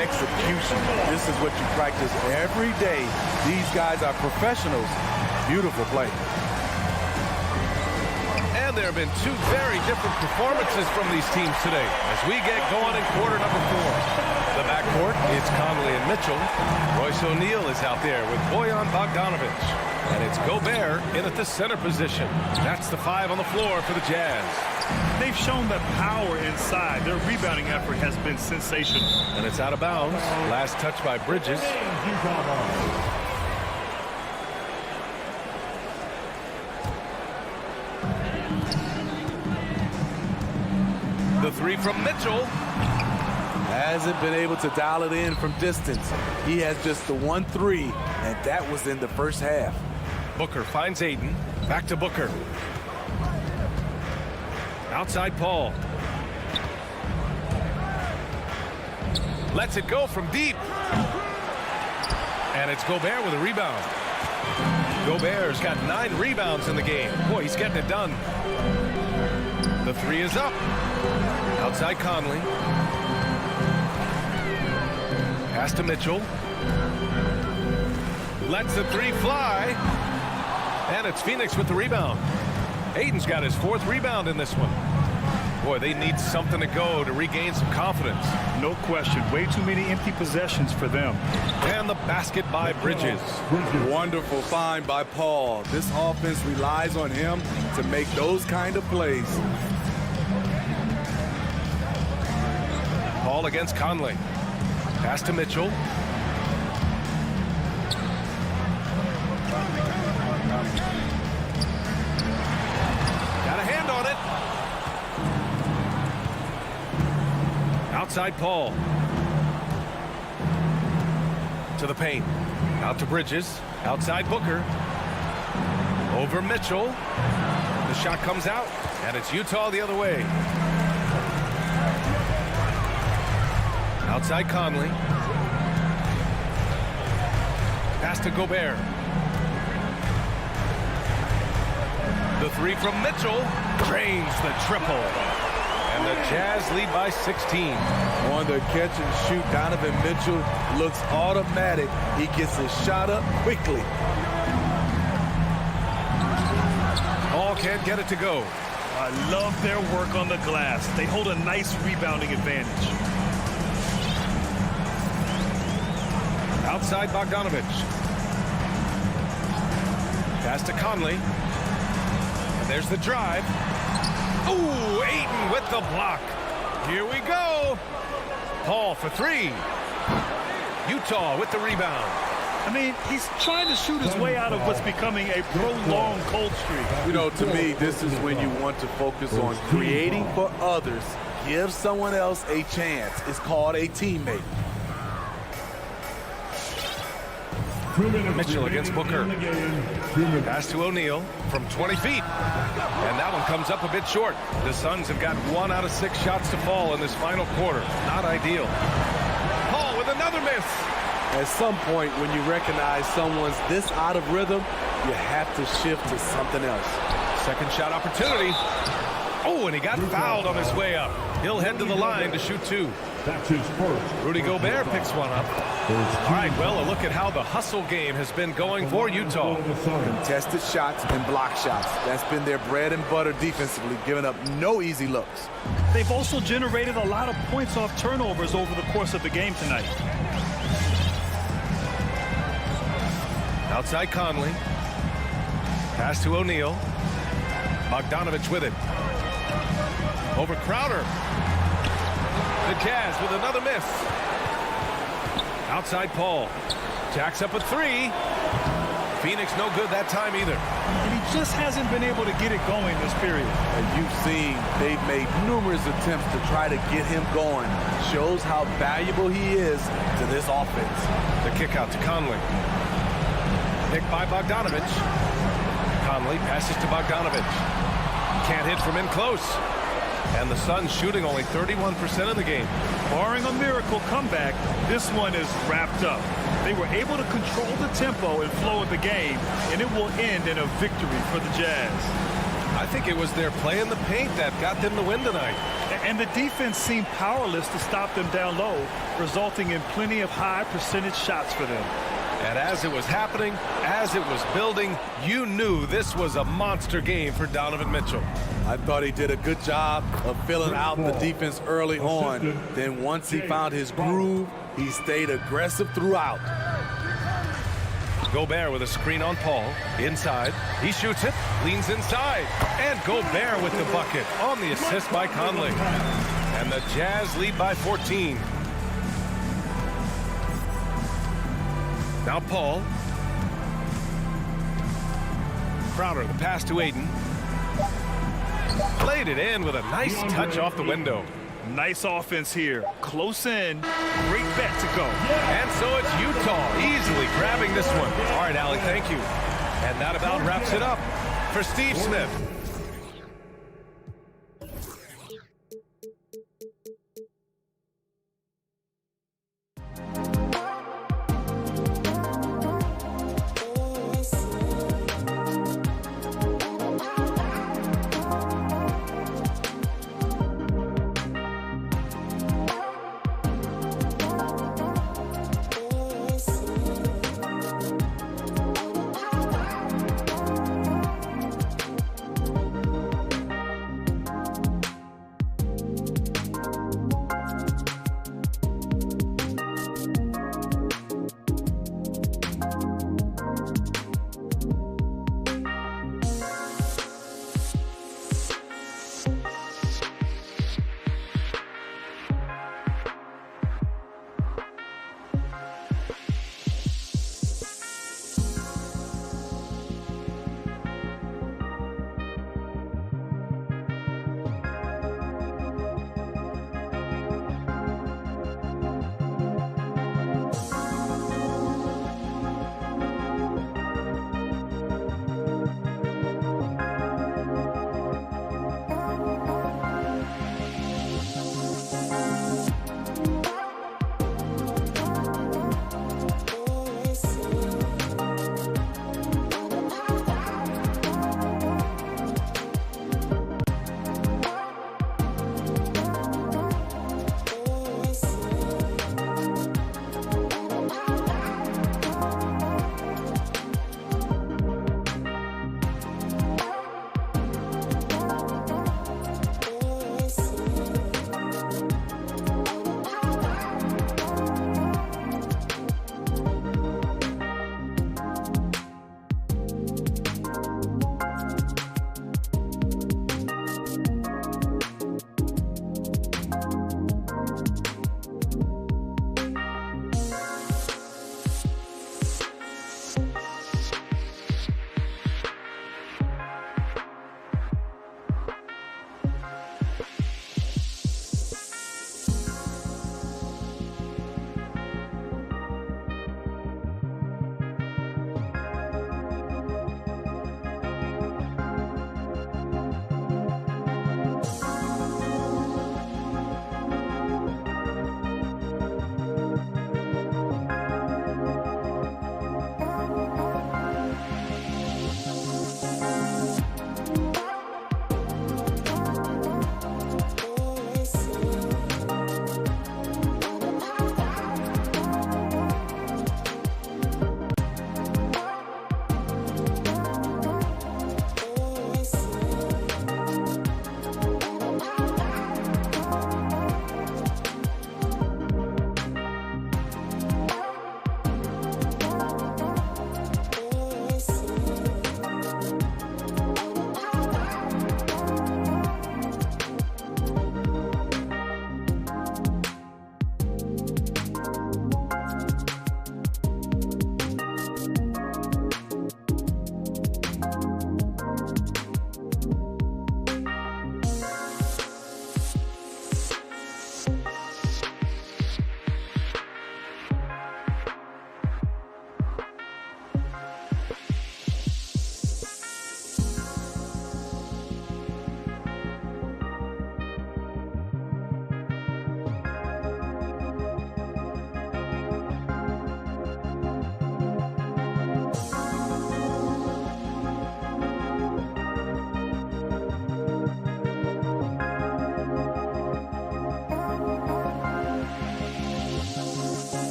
Execution. This is what you practice every day. These guys are professionals. Beautiful play. And there have been 2 very different performances from these teams today as we get going in quarter number 4. The backcourt, it's Conley and Mitchell. Royce O'Neal is out there with Bojan Bogdanovic. And it's Gobert in at the center position. That's the 5 on the floor for the Jazz. They've shown that power inside. Their rebounding effort has been sensational. And it's out of bounds. Last touch by Bridges. The 3 from Mitchell. Hasn't been able to dial it in from distance. He has just the 1-3, and that was in the first half. Booker finds Ayton. Back to Booker. Outside Paul. Lets it go from deep. And it's Gobert with a rebound. Gobert's got 9 rebounds in the game. Boy, he's getting it done. The 3 is up. Outside Conley. Pass to Mitchell. Lets the 3 fly. And it's Phoenix with the rebound. Ayton's got his 4th rebound in this one. Boy, they need something to go to regain some confidence. No question. Way too many empty possessions for them. And the basket by Bridges. Wonderful find by Paul. This offense relies on him to make those kind of plays. Paul against Conley. Pass to Mitchell. Got a hand on it. Outside Paul. To the paint. Out to Bridges. Outside Booker. Over Mitchell. The shot comes out, and it's Utah the other way. Outside Conley. Pass to Gobert. The 3 from Mitchell drains the triple. And the Jazz lead by 16. On the catch and shoot, Donovan Mitchell looks automatic. He gets his shot up quickly. All can't get it to go. I love their work on the glass. They hold a nice rebounding advantage. Outside Bogdanovic. Pass to Conley. And there's the drive. Ooh, Ayton with the block. Here we go. Paul for 3. Utah with the rebound. I mean, he's trying to shoot his way out of what's becoming a prolonged cold streak. You know, to me, this is when you want to focus on creating for others. Give someone else a chance. It's called a teammate. Mitchell against Booker. Pass to O'Neal from 20 feet. And that one comes up a bit short. The Suns have got 1 out of 6 shots to fall in this final quarter. Not ideal. Paul with another miss. At some point, when you recognize someone's this out of rhythm, you have to shift to something else. Second shot opportunity. Oh, and he got fouled on his way up. He'll head to the line to shoot 2. That's his first. Rudy Gobert picks one up. All right, well, a look at how the hustle game has been going for Utah. Contested shots and block shots. That's been their bread and butter defensively, giving up no easy looks. They've also generated a lot of points off turnovers over the course of the game tonight. Outside Conley. Pass to O'Neal. Bogdanovic with it. Over Crowder. The Jazz with another miss. Outside Paul. Jacks up a 3. Phoenix no good that time either. And he just hasn't been able to get it going this period. As you've seen, they've made numerous attempts to try to get him going. Shows how valuable he is to this offense. The kick out to Conley. Picked by Bogdanovic. Conley passes to Bogdanovic. Can't hit from in close. And the Suns shooting only 31% of the game. Barring a miracle comeback, this one is wrapped up. They were able to control the tempo and flow of the game, and it will end in a victory for the Jazz. I think it was their play in the paint that got them the win tonight. And the defense seemed powerless to stop them down low, resulting in plenty of high percentage shots for them. And as it was happening, as it was building, you knew this was a monster game for Donovan Mitchell. I thought he did a good job of filling out the defense early on. Then once he found his groove, he stayed aggressive throughout. Gobert with a screen on Paul. Inside. He shoots it. Leans inside. And Gobert with the bucket on the assist by Conley. And the Jazz lead by 14. Now Paul. Crowder, the pass to Ayton. Played it in with a nice touch off the window. Nice offense here. Close in. Great bet to go. And so it's Utah easily grabbing this one. All right, Allie, thank you. And that about wraps it up for Steve Smith.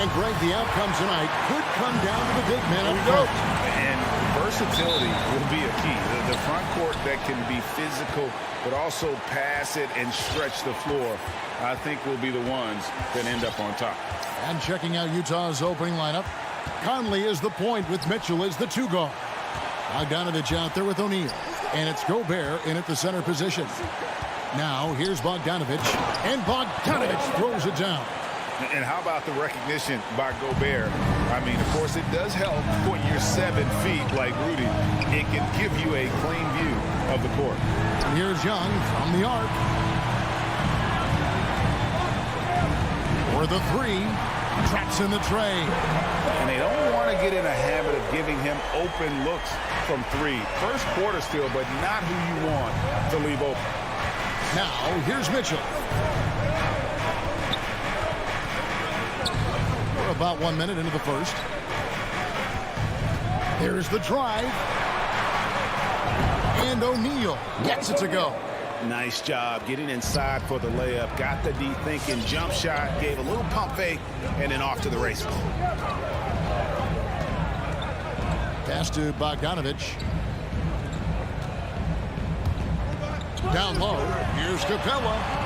And Greg, the outcome tonight could come down to the big man up front. And versatility will be a key. The front court that can be physical, but also pass it and stretch the floor, I think will be the ones that end up on top. And checking out Utah's opening lineup, Conley is the point with Mitchell as the 2 guard. Bogdanovich out there with O'Neal. And it's Gobert in at the center position. Now here's Bogdanovich. And Bogdanovich throws it down. And how about the recognition by Gobert? I mean, of course, it does help when you're 7 feet like Rudy. It can give you a clean view of the court. And here's Young from the arc. For the 3. Traps in the tray. And they don't want to get in a habit of giving him open looks from 3. First quarter still, but not who you want to leave open. Now, here's Mitchell. We're about 1 minute into the first. There's the drive. And O'Neal gets it to go. Nice job getting inside for the layup. Got the D thinking, jump shot, gave a little pump fake, and then off to the races. Pass to Bogdanovich. Down low. Here's Capella.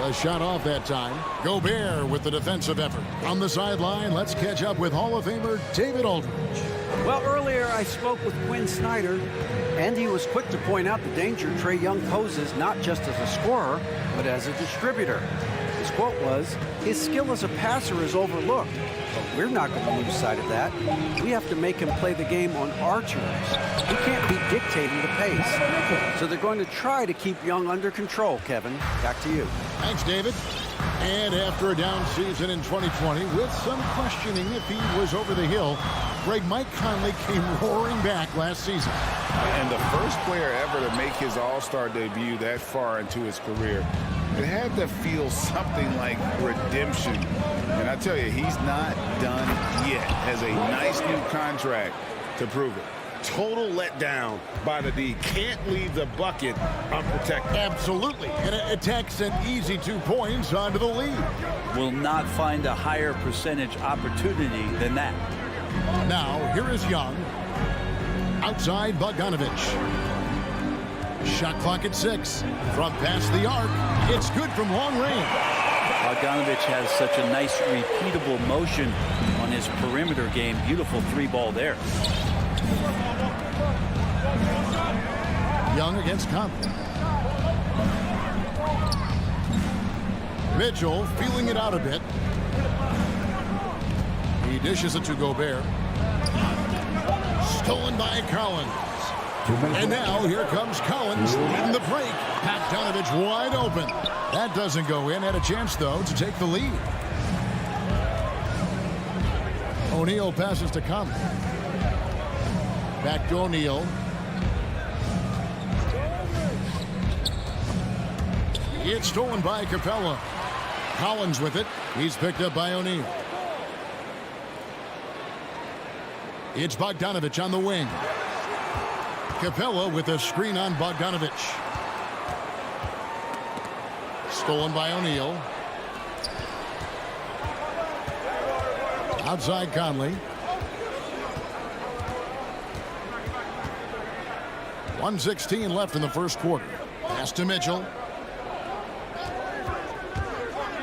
The shot off that time. Gobert with the defensive effort. On the sideline, let's catch up with Hall of Famer David Aldridge. Well, earlier I spoke with Quinn Snyder, and he was quick to point out the danger Trae Young poses not just as a scorer, but as a distributor. His quote was, "His skill as a passer is overlooked, but we're not going to lose sight of that. We have to make him play the game on our terms. He can't be dictating the pace." So they're going to try to keep Young under control, Kevin. Back to you. Thanks, David. And after a down season in 2020, with some questioning if he was over the hill, Mike Conley came roaring back last season. And the first player ever to make his All-Star debut that far into his career, it had to feel something like redemption. And I tell you, he's not done yet. Has a nice new contract to prove it. Total letdown by the D. Can't leave the bucket unprotected. Absolutely. And it takes an easy 2 points onto the lead. Will not find a higher percentage opportunity than that. Now, here is Young. Outside Bogdanovich. Shot clock at 6. From past the arc. It's good from long range. Bogdanovich has such a nice repeatable motion on his perimeter game. Beautiful 3-ball there. Young against Conley. Mitchell feeling it out a bit. He dishes it to Gobert. Stolen by Collins. And now here comes Collins leading the break. Bogdanovich wide open. That doesn't go in. Had a chance, though, to take the lead. O'Neal passes to Conley. Back to O'Neal. It's stolen by Capella. Collins with it. He's picked up by O'Neal. It's Bogdanovich on the wing. Capella with a screen on Bogdanovich. Stolen by O'Neal. Outside Conley. 1:16 left in the first quarter. Pass to Mitchell.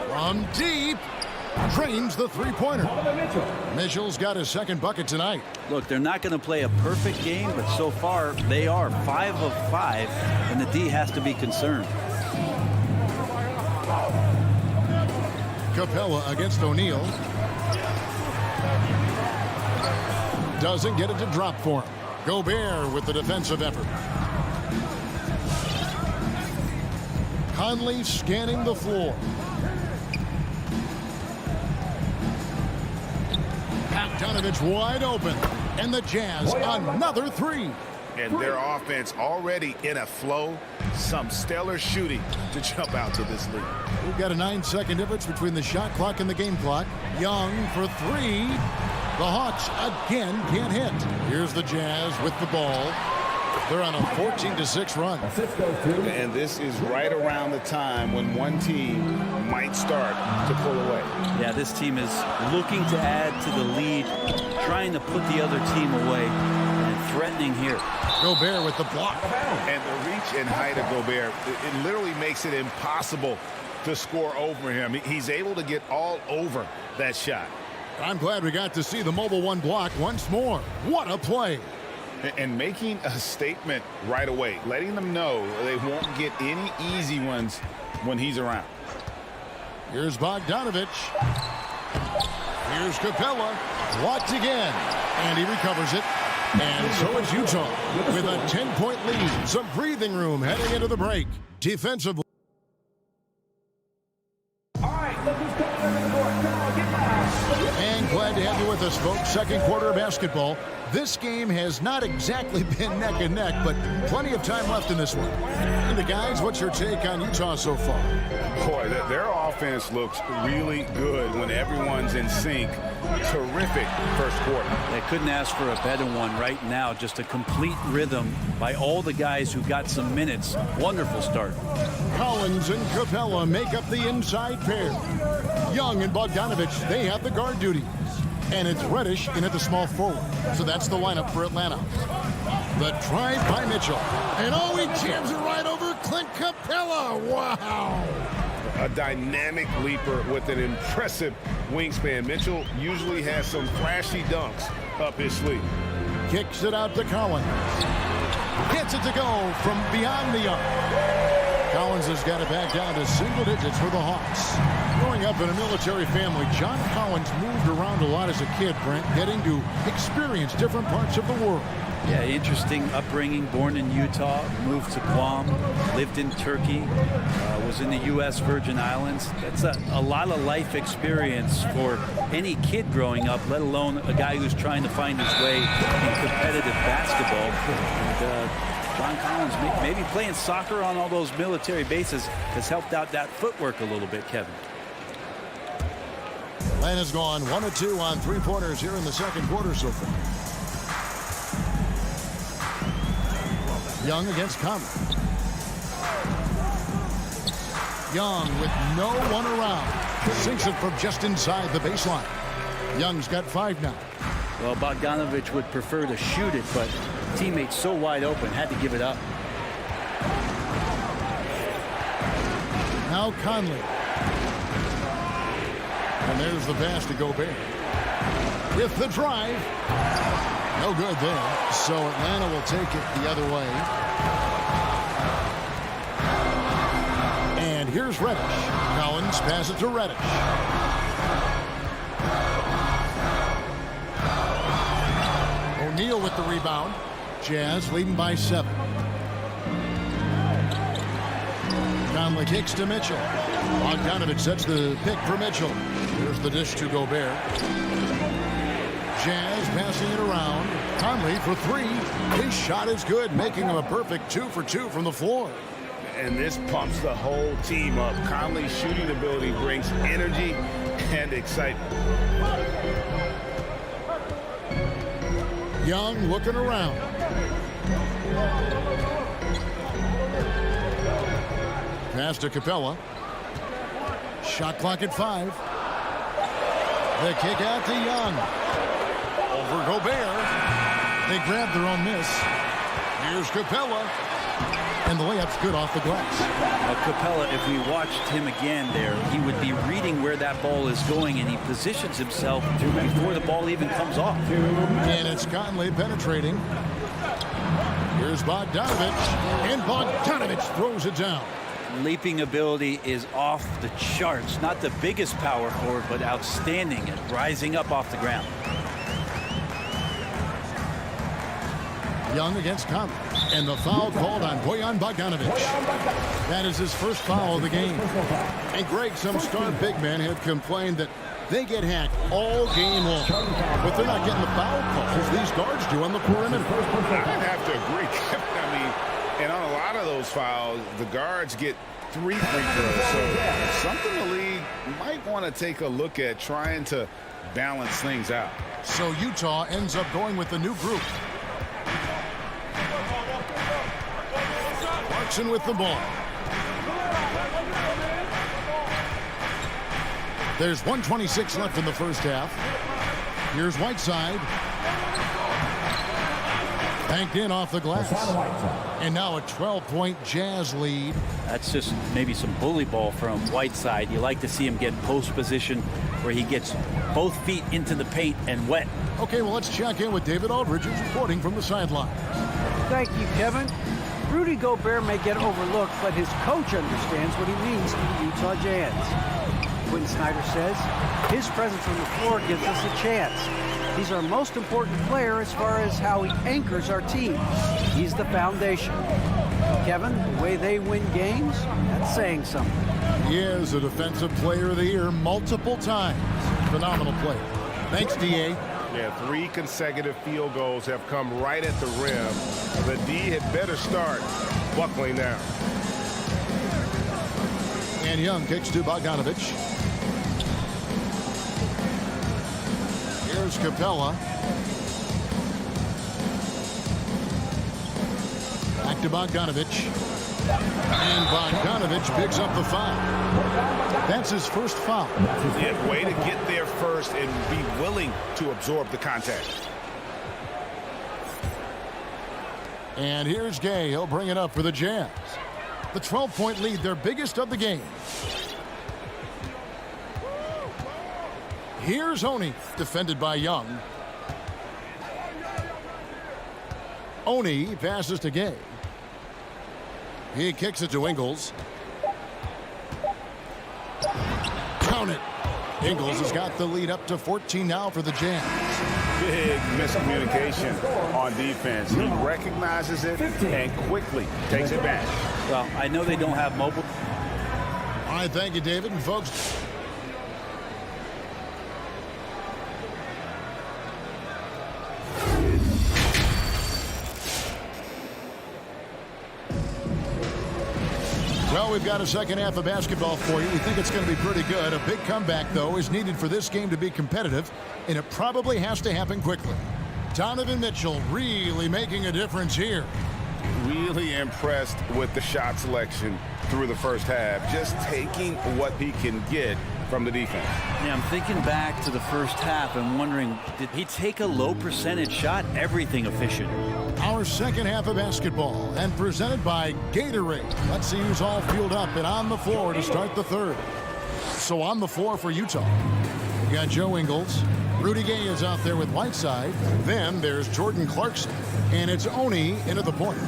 From deep. Drains the 3-pointer. Mitchell's got his second bucket tonight. Look, they're not going to play a perfect game, but so far they are 5 of 5, and the D has to be concerned. Capella against O'Neal. Doesn't get it to drop for him. Gobert with the defensive effort. Conley scanning the floor. Bogdanovich wide open. And the Jazz another 3. And their offense already in a flow. Some stellar shooting to jump out to this lead. We've got a 9-second difference between the shot clock and the game clock. Young for 3. The Hawks again can't hit. Here's the Jazz with the ball. They're on a 14-6 run. And this is right around the time when one team might start to pull away. Yeah, this team is looking to add to the lead, trying to put the other team away, and threatening here. Gobert with the block. And the reach and height of Gobert, it literally makes it impossible to score over him. He's able to get all over that shot. I'm glad we got to see the mobile one block once more. What a play. And making a statement right away, letting them know they won't get any easy ones when he's around. Here's Bogdanovich. Here's Capella. Blocked again. And he recovers it. And so is Utah with a 10-point lead. Some breathing room heading into the break. Defensively. And glad to have you with us, folks. Second quarter of basketball. This game has not exactly been neck and neck, but plenty of time left in this one. And the guys, what's your take on Utah so far? Boy, their offense looks really good when everyone's in sync. Terrific first quarter. They couldn't ask for a better one right now. Just a complete rhythm by all the guys who got some minutes. Wonderful start. Collins and Capella make up the inside pair. Young and Bogdanovich, they have the guard duties. And it's Reddish in at the small forward. So that's the lineup for Atlanta. The drive by Mitchell. And oh, he jams it right over Clint Capella. Wow. A dynamic leaper with an impressive wingspan. Mitchell usually has some flashy dunks up his sleeve. Kicks it out to Collins. Gets it to go from beyond the arc. Collins has got it back down to single digits for the Hawks. Growing up in a military family, John Collins moved around a lot as a kid, Brent, getting to experience different parts of the world. Yeah, interesting upbringing. Born in Utah, moved to Guam, lived in Turkey, was in the U.S. Virgin Islands. That's a lot of life experience for any kid growing up, let alone a guy who's trying to find his way in competitive basketball. And, John Collins, maybe playing soccer on all those military bases has helped out that footwork a little bit, Kevin. Atlanta's gone 1 of 2 on three-pointers here in the second quarter so far. Young against Conley. Young with no one around. Sinks it from just inside the baseline. Young's got 5 now. Well, Bogdanovich would prefer to shoot it, but teammates so wide open, had to give it up. Now Conley. And there's the pass to Gobert. With the drive. No good there. So Atlanta will take it the other way. And here's Reddish. Collins passes it to Reddish. O'Neal with the rebound. Jazz leading by 7. Conley kicks to Mitchell. Bogdanovich sets the pick for Mitchell. Here's the dish to Gobert. Jazz passing it around. Conley for 3. His shot is good, making him a perfect 2 for 2 from the floor. And this pumps the whole team up. Conley's shooting ability brings energy and excitement. Young looking around. Pass to Capella. Shot clock at 5. The kick out to Young. Over Gobert. They grab their own miss. Here's Capella. And the layup's good off the glass. Capella, if we watched him again there, he would be reading where that ball is going, and he positions himself before the ball even comes off. And it's Conley penetrating. Here's Bogdanovich. And Bogdanovich throws it down. Leaping ability is off the charts. Not the biggest power forward, but outstanding at rising up off the ground. Young against Conley. And the foul called on Bojan Bogdanovich. That is his first foul of the game. And Greg, some star big men have complained that they get hacked all game long. But they're not getting the foul calls these guards do on the perimeter. I'd have to agree. I mean, and on a lot of those fouls, the guards get 3 free throws. So something the league might want to take a look at, trying to balance things out. So Utah ends up going with the new group. Clarkson with the ball. There's 1:26 left in the first half. Here's Whiteside. Banked in off the glass. And now a 12-point Jazz lead. That's just maybe some bully ball from Whiteside. You like to see him get post position where he gets both feet into the paint and wet. Okay, well, let's check in with David Aldridge, who's reporting from the sideline. Thank you, Kevin. Rudy Gobert may get overlooked, but his coach understands what he means to the Utah Jazz. Quinn Snyder says his presence on the floor gives us a chance. He's our most important player as far as how he anchors our team. He's the foundation. Kevin, the way they win games, that's saying something. He is a Defensive Player of the Year multiple times. Phenomenal player. Thanks, D.A. Yeah, 3 consecutive field goals have come right at the rim. The D had better start buckling down. And Young kicks to Bogdanovich. Here's Capella. Back to Bogdanovich. And Bogdanovich picks up the foul. That's his first foul. Yeah, way to get there first and be willing to absorb the contact. And here's Gay. He'll bring it up for the Jazz. The 12-point lead, their biggest of the game. Here's Oni, defended by Young. Oni passes to Gay. He kicks it to Ingles. Count it. Ingles has got the lead up to 14 now for the Jazz. Big miscommunication on defense. He recognizes it and quickly takes it back. Well, I know they don't have mobile. All right, thank you, David. And folks, well, we've got a second half of basketball for you. We think it's going to be pretty good. A big comeback, though, is needed for this game to be competitive, and it probably has to happen quickly. Donovan Mitchell really making a difference here. Really impressed with the shot selection through the first half. Just taking what he can get from the defense. Yeah, I'm thinking back to the first half and wondering, did he take a low percentage shot? Everything efficient. Our second half of basketball, and presented by Gatorade. Let's see who's all fueled up and on the floor to start the third. So on the floor for Utah, we got Joe Ingles. Rudy Gay is out there with Whiteside. Then there's Jordan Clarkson, and it's Oni into the point.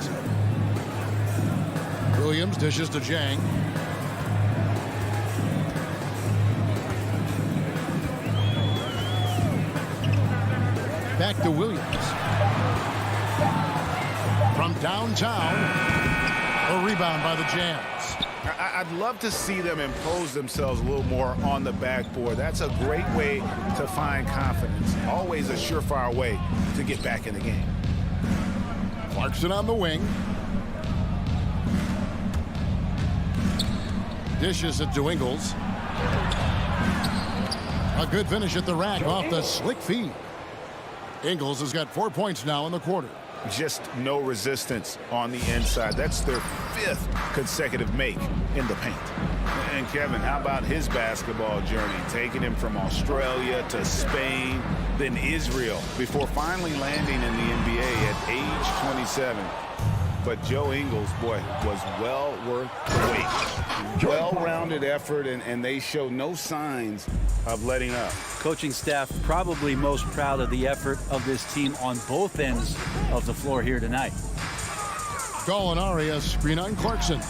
Williams dishes to Jang. Back to Williams. From downtown, a rebound by the Jazz. I'd love to see them impose themselves a little more on the backboard. That's a great way to find confidence. Always a surefire way to get back in the game. Clarkson on the wing. Dishes it to Ingles. A good finish at the rack off the slick feed. Ingles has got 4 points now in the quarter. Just no resistance on the inside. That's their 5th consecutive make in the paint. And Kevin, how about his basketball journey? Taking him from Australia to Spain, then Israel, before finally landing in the NBA at age 27. But Joe Ingles, boy, was well worth the wait. Well-rounded effort, and they show no signs of letting up. Coaching staff probably most proud of the effort of this team on both ends of the floor here tonight. Gallinari, a screen on Clarkson.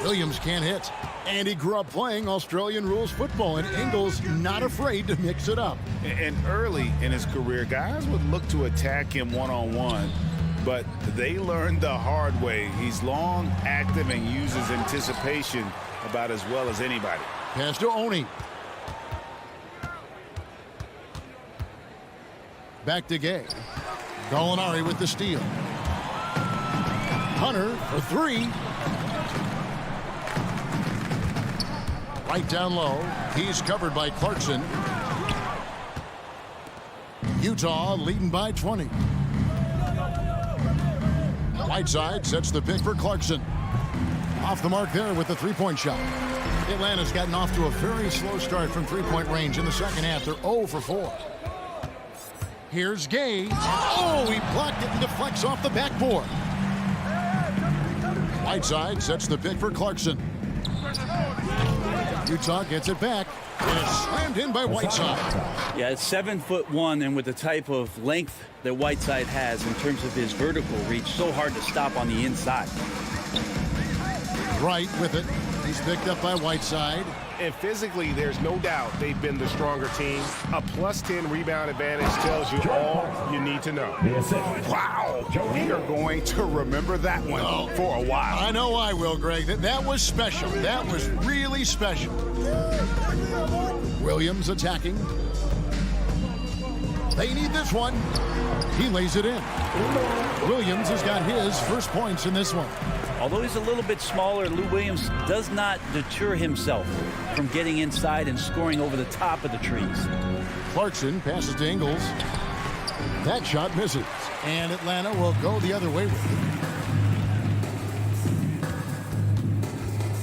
Williams can't hit. And he grew up playing Australian rules football, and Ingles not afraid to mix it up. And early in his career, guys would look to attack him one-on-one, but they learned the hard way. He's long, active, and uses anticipation about as well as anybody. Pass to Oni. Back to Gay. Gallinari with the steal. Hunter for 3. Right down low. He's covered by Clarkson. Utah leading by 20. Whiteside sets the pick for Clarkson. Off the mark there with the 3-point shot. Atlanta's gotten off to a very slow start from three-point range in the second half. They're 0 for 4. Here's Gay. Oh, he blocked it and deflects off the backboard. Whiteside sets the pick for Clarkson. Utah gets it back, and it's slammed in by Whiteside. Yeah, it's 7'1", and with the type of length that Whiteside has in terms of his vertical reach, so hard to stop on the inside. Right with it. He's picked up by Whiteside. And physically, there's no doubt they've been the stronger team. A +10 rebound advantage tells you all you need to know. Wow. We are going to remember that one for a while. I know I will, Greg. That was special. That was really special. Williams attacking. They need this one. He lays it in. Williams has got his first points in this one. Although he's a little bit smaller, Lou Williams does not deter himself from getting inside and scoring over the top of the trees. Clarkson passes to Ingles. That shot misses. And Atlanta will go the other way with it.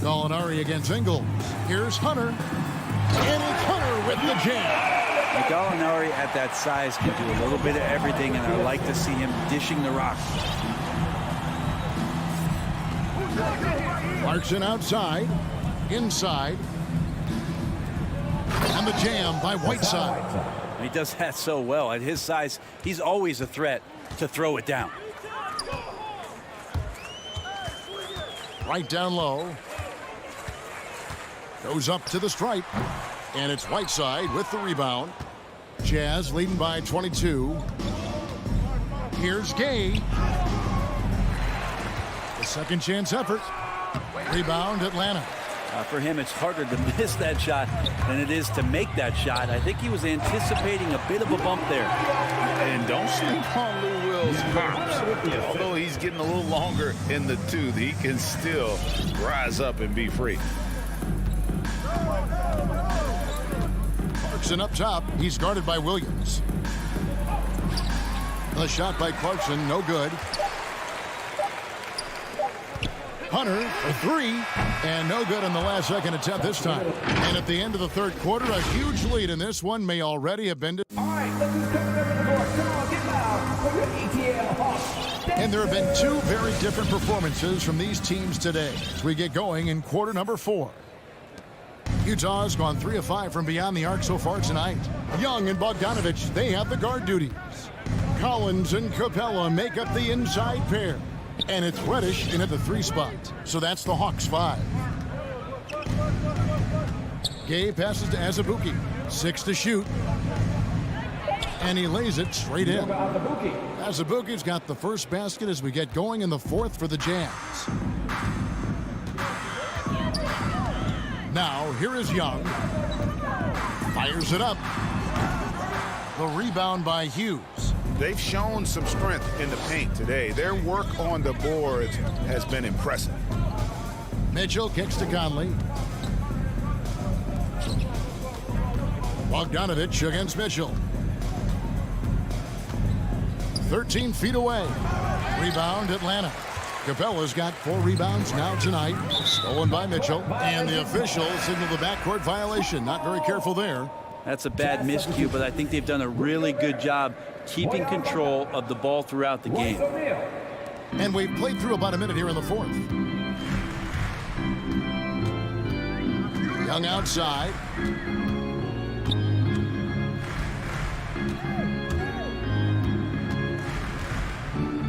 Gallinari against Ingles. Here's Hunter. And it's Hunter with the jam. Gallinari at that size can do a little bit of everything, and I like to see him dishing the rock. Clarkson outside, inside, and the jam by Whiteside. He does that so well. At his size, he's always a threat to throw it down. Right down low. Goes up to the stripe, and it's Whiteside with the rebound. Jazz leading by 22. Here's Gay. The second chance effort. Rebound Atlanta. For him, it's harder to miss that shot than it is to make that shot. I think he was anticipating a bit of a bump there. And don't sleep on Lou Will's pops. Although he's getting a little longer in the tooth, he can still rise up and be free. Clarkson up top. He's guarded by Williams. The shot by Clarkson, no good. Hunter, a three, and no good in the last second attempt this time. And at the end of the third quarter, a huge lead in this one may already have been. And there have been two very different performances from these teams today as we get going in quarter number 4. Utah has gone 3 of 5 from beyond the arc so far tonight. Young and Bogdanovich, they have the guard duties. Collins and Capella make up the inside pair. And it's Reddish in at the 3 spot. So that's the Hawks 5. Gay passes to Azubuike. 6 to shoot. And he lays it straight in. Azubuike's got the first basket as we get going in the 4th for the Jazz. Now, here is Young. Fires it up. The rebound by Hughes. They've shown some strength in the paint today. Their work on the boards has been impressive. Mitchell kicks to Conley. Bogdanovich against Mitchell. 13 feet away. Rebound Atlanta. Capella's got 4 rebounds now tonight. Stolen by Mitchell. And the officials signal the backcourt violation. Not very careful there. That's a bad miscue, but I think they've done a really good job keeping control of the ball throughout the game. And we've played through about a minute here in the 4th. Young outside.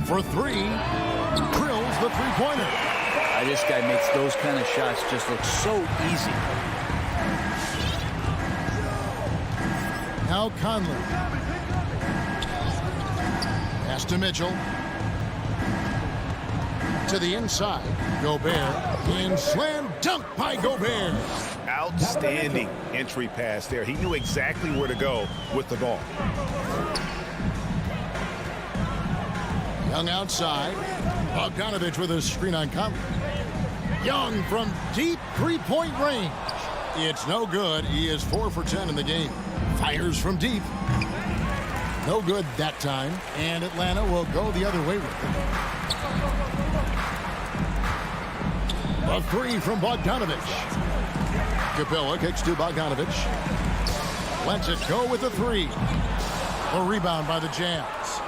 For 3. Drills the three-pointer. This guy makes those kind of shots just look so easy. Now Conley. Pass to Mitchell. To the inside. Gobert. And slam dunk by Gobert. Outstanding entry pass there. He knew exactly where to go with the ball. Young outside. Bogdanovich with a screen on Conley. Young from deep three-point range. It's no good. He is 4 for 10 in the game. Fires from deep. No good that time. And Atlanta will go the other way with it. A 3 from Bogdanovich. Capella kicks to Bogdanovich. Lets it go with the three. A rebound by the Jazz.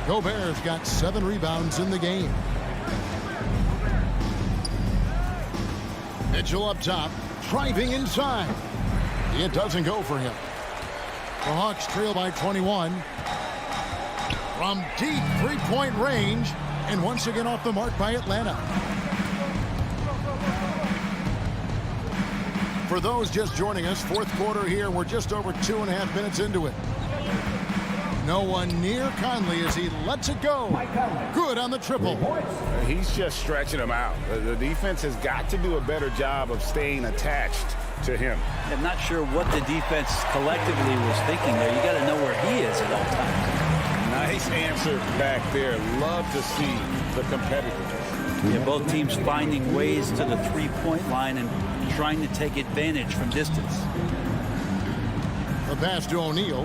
Gobert's got 7 rebounds in the game. Mitchell up top, driving inside. It doesn't go for him. The Hawks trail by 21. From deep three-point range, and once again off the mark by Atlanta. For those just joining us, fourth quarter here. We're just over 2.5 minutes into it. No one near Conley as he lets it go. Good on the triple. He's just stretching him out. The defense has got to do a better job of staying attached to him. I'm not sure what the defense collectively was thinking there. You got to know where he is at all times. Nice answer back there. Love to see the competitiveness. Yeah, both teams finding ways to the three-point line and trying to take advantage from distance. The pass to O'Neal.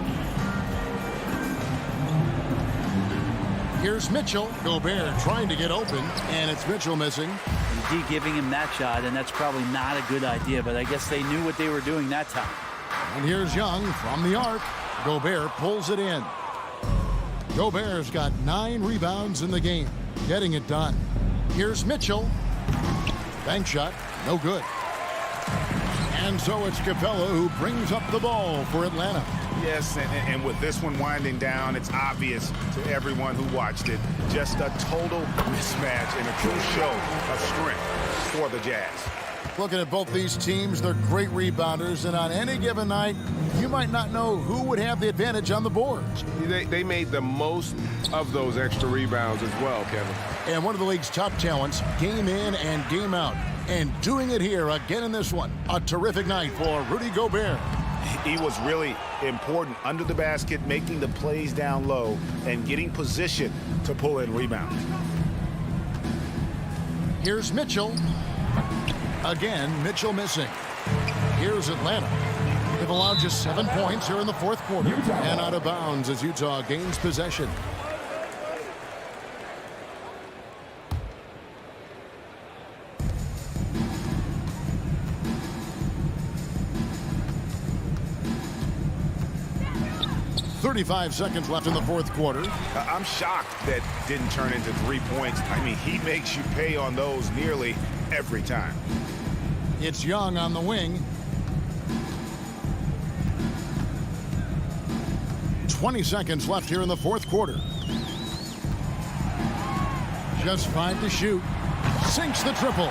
Here's Mitchell. Gobert trying to get open, and it's Mitchell missing. D giving him that shot, and that's probably not a good idea, but I guess they knew what they were doing that time. And here's Young from the arc. Gobert pulls it in. Gobert's got 9 rebounds in the game, getting it done. Here's Mitchell. Bank shot, no good. And so it's Capella who brings up the ball for Atlanta. Yes, and with this one winding down, it's obvious to everyone who watched it. Just a total mismatch and a true show of strength for the Jazz. Looking at both these teams, they're great rebounders, and on any given night, you might not know who would have the advantage on the boards. They made the most of those extra rebounds as well, Kevin. And one of the league's top talents, game in and game out. And doing it here again in this one. A terrific night for Rudy Gobert. He was really important under the basket, making the plays down low and getting position to pull in rebounds. Here's Mitchell. Again, Mitchell missing. Here's Atlanta. They've allowed just 7 points here in the fourth quarter. And out of bounds as Utah gains possession. .35 seconds left in the fourth quarter. I'm shocked that didn't turn into 3 points. I mean, he makes you pay on those nearly every time. It's Young on the wing. 20 seconds left here in the fourth quarter. Just 5 to shoot. Sinks the triple.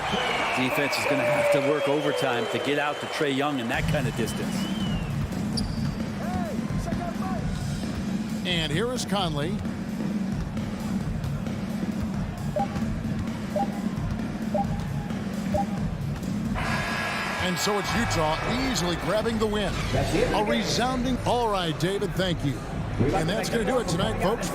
Defense is going to have to work overtime to get out to Trae Young in that kind of distance. And here is Conley. And so it's Utah easily grabbing the win. A resounding. All right, David, thank you. And that's going to do it tonight, folks.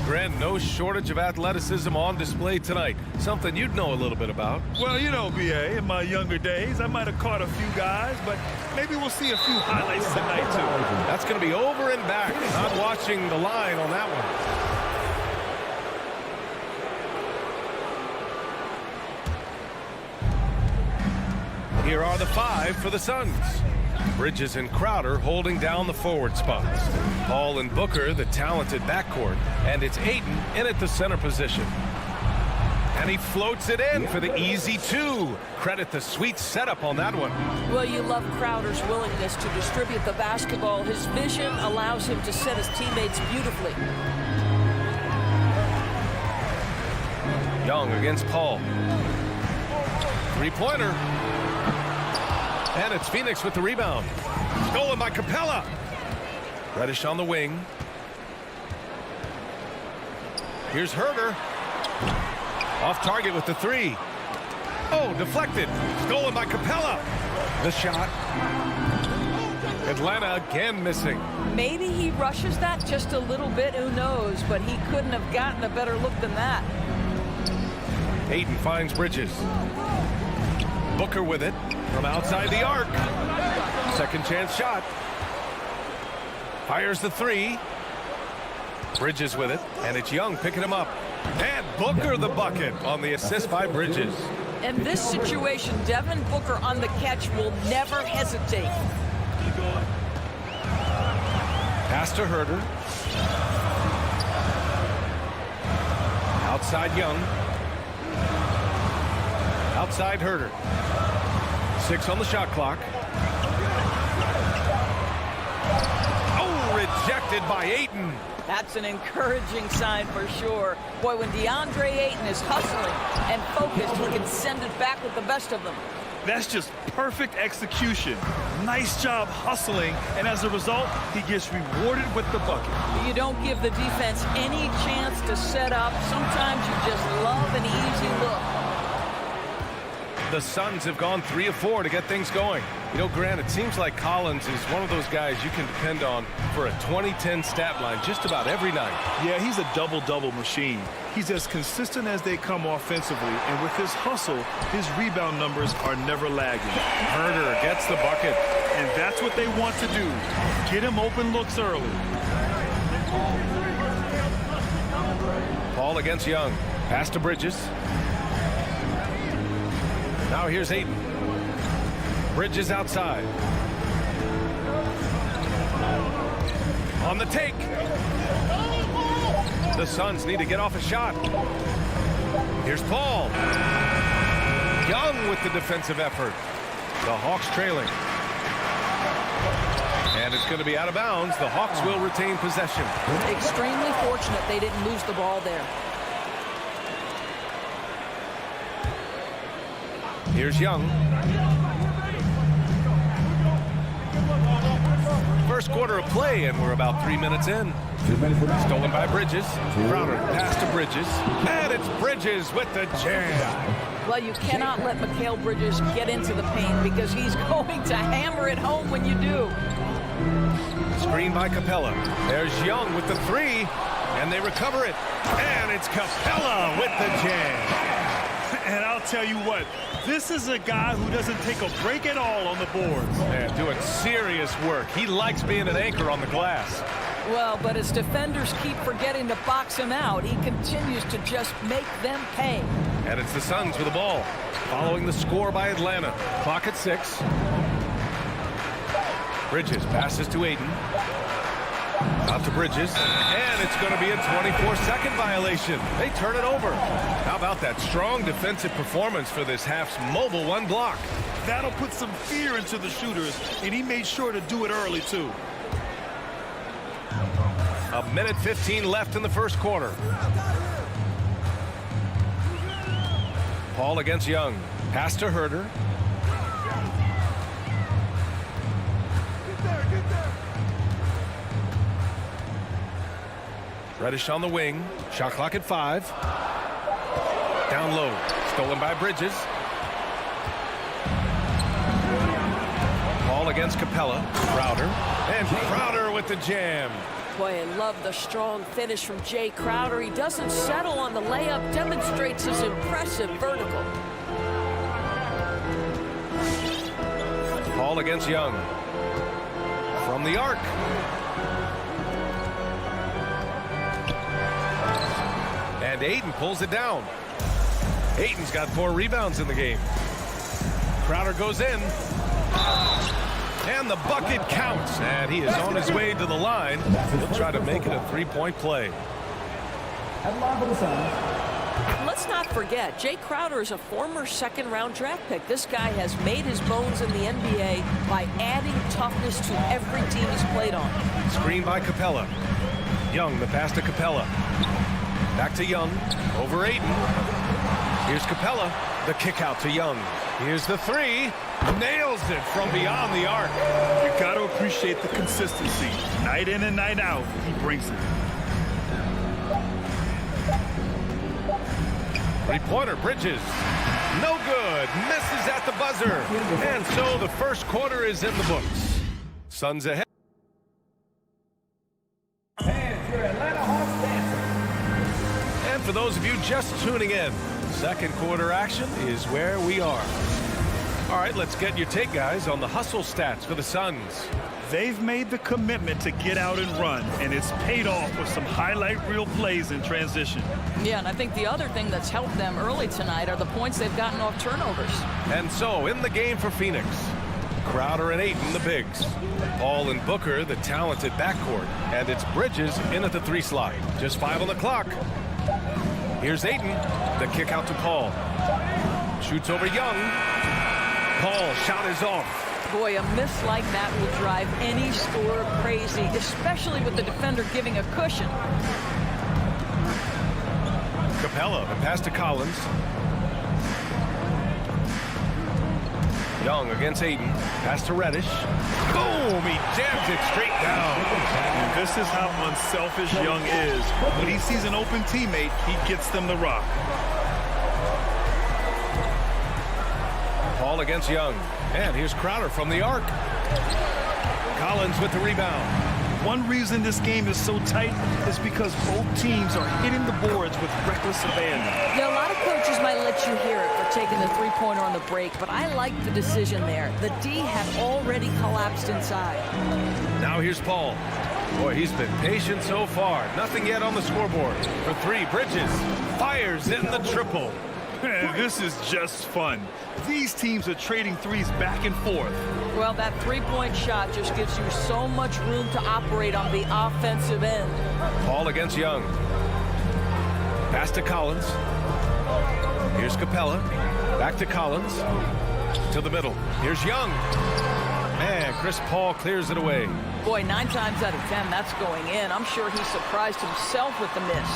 Grant, no shortage of athleticism on display tonight. Something you'd know a little bit about. Well, you know, B.A., in my younger days, I might have caught a few guys, but maybe we'll see a few highlights tonight, too. That's going to be over and back. Not watching the line on that one. Here are the 5 for the Suns. Bridges and Crowder holding down the forward spots. Paul and Booker, the talented backcourt. And it's Ayton in at the center position. And he floats it in for the easy 2. Credit the sweet setup on that one. Well, you love Crowder's willingness to distribute the basketball. His vision allows him to set his teammates beautifully. Young against Paul. Three-pointer. And it's Phoenix with the rebound. Stolen by Capella. Reddish on the wing. Here's Herder. Off target with the 3. Oh, deflected. Stolen by Capella. The shot. Atlanta again missing. Maybe he rushes that just a little bit. Who knows? But he couldn't have gotten a better look than that. Ayton finds Bridges. Booker with it from outside the arc. Second chance shot. Fires the 3. Bridges with it, and it's Young picking him up. And Booker the bucket on the assist by Bridges. In this situation, Devin Booker on the catch will never hesitate. Pass to Herder. Outside Young. Outside Herder. 6 on the shot clock. Oh, rejected by Ayton. That's an encouraging sign for sure. Boy, when DeAndre Ayton is hustling and focused, he can send it back with the best of them. That's just perfect execution. Nice job hustling, and as a result, he gets rewarded with the bucket. You don't give the defense any chance to set up. Sometimes you just love an easy look. The Suns have gone 3 of 4 to get things going. You know, Grant, it seems like Collins is one of those guys you can depend on for a 2010 stat line just about every night. Yeah, he's a double-double machine. He's as consistent as they come offensively, and with his hustle, his rebound numbers are never lagging. Herder gets the bucket. And that's what they want to do. Get him open looks early. Paul against Young. Pass to Bridges. Now here's Ayton. Bridges outside. On the take. The Suns need to get off a shot. Here's Paul. Young with the defensive effort. The Hawks trailing. And it's going to be out of bounds. The Hawks will retain possession. Extremely fortunate they didn't lose the ball there. Here's Young. First quarter of play, and we're about 3 minutes in. Stolen by Bridges. Crowder pass to Bridges. And it's Bridges with the jam. Well, you cannot let Mikal Bridges get into the paint because he's going to hammer it home when you do. Screen by Capella. There's Young with the 3. And they recover it. And it's Capella with the jam. And I'll tell you what, this is a guy who doesn't take a break at all on the boards. And doing serious work. He likes being an anchor on the glass. Well, but as defenders keep forgetting to box him out, he continues to just make them pay. And it's the Suns with the ball. Following the score by Atlanta. Clock at 6. Bridges passes to Ayton. Out to Bridges. And it's going to be a 24-second violation. They turn it over. How about that strong defensive performance for this half's mobile 1 block? That'll put some fear into the shooters, and he made sure to do it early, too. A minute 15 left in the first quarter. Paul against Young. Pass to Herder. Reddish on the wing. Shot clock at 5. Down low. Stolen by Bridges. Paul against Capella. Crowder. And Crowder with the jam. Boy, I love the strong finish from Jay Crowder. He doesn't settle on the layup, demonstrates his impressive vertical. Paul against Young. From the arc. And Ayton pulls it down. Ayton's got 4 rebounds in the game. Crowder goes in. And the bucket counts. And he is on his way to the line. He'll try to make it a 3-point play. Let's not forget, Jay Crowder is a former second-round draft pick. This guy has made his bones in the NBA by adding toughness to every team he's played on. Screen by Capella. Young, the pass to Capella. Back to Young. Over Ayton. Here's Capella. The kick out to Young. Here's the 3. Nails it from beyond the arc. You got to appreciate the consistency. Night in and night out, he brings it. 3-pointer, Bridges. No good. Misses at the buzzer. And so the first quarter is in the books. Suns ahead. And your Atlanta Hawks dancer. And for those of you just tuning in, second quarter action is where we are. All right, let's get your take, guys, on the hustle stats for the Suns. They've made the commitment to get out and run, and it's paid off with some highlight reel plays in transition. Yeah, and I think the other thing that's helped them early tonight are the points they've gotten off turnovers. And so, in the game for Phoenix, Crowder and Ayton, the bigs. Paul and Booker, the talented backcourt. And it's Bridges in at the 3 slot. Just 5 on the clock. Here's Ayton. The kick out to Paul. Shoots over Young. Paul, shot is off. Boy, a miss like that will drive any scorer crazy, especially with the defender giving a cushion. Capella, the pass to Collins. Young against Ayton. Pass to Reddish. Boom! He jams it straight down. And this is how unselfish Young is. When he sees an open teammate, he gets them the rock. Paul against Young. And here's Crowder from the arc. Collins with the rebound. One reason this game is so tight is because both teams are hitting the boards with reckless abandon. Yeah, a lot of coaches might let you hear it for taking the three-pointer on the break, but I like the decision there. The D had already collapsed inside. Now here's Paul. Boy, he's been patient so far. Nothing yet on the scoreboard. For 3, Bridges fires in the triple. This is just fun. These teams are trading threes back and forth. Well, that three-point shot just gives you so much room to operate on the offensive end. Paul against Young. Pass to Collins. Here's Capella. Back to Collins. To the middle. Here's Young. And Chris Paul clears it away. Boy, 9 times out of 10, that's going in. I'm sure he surprised himself with the miss.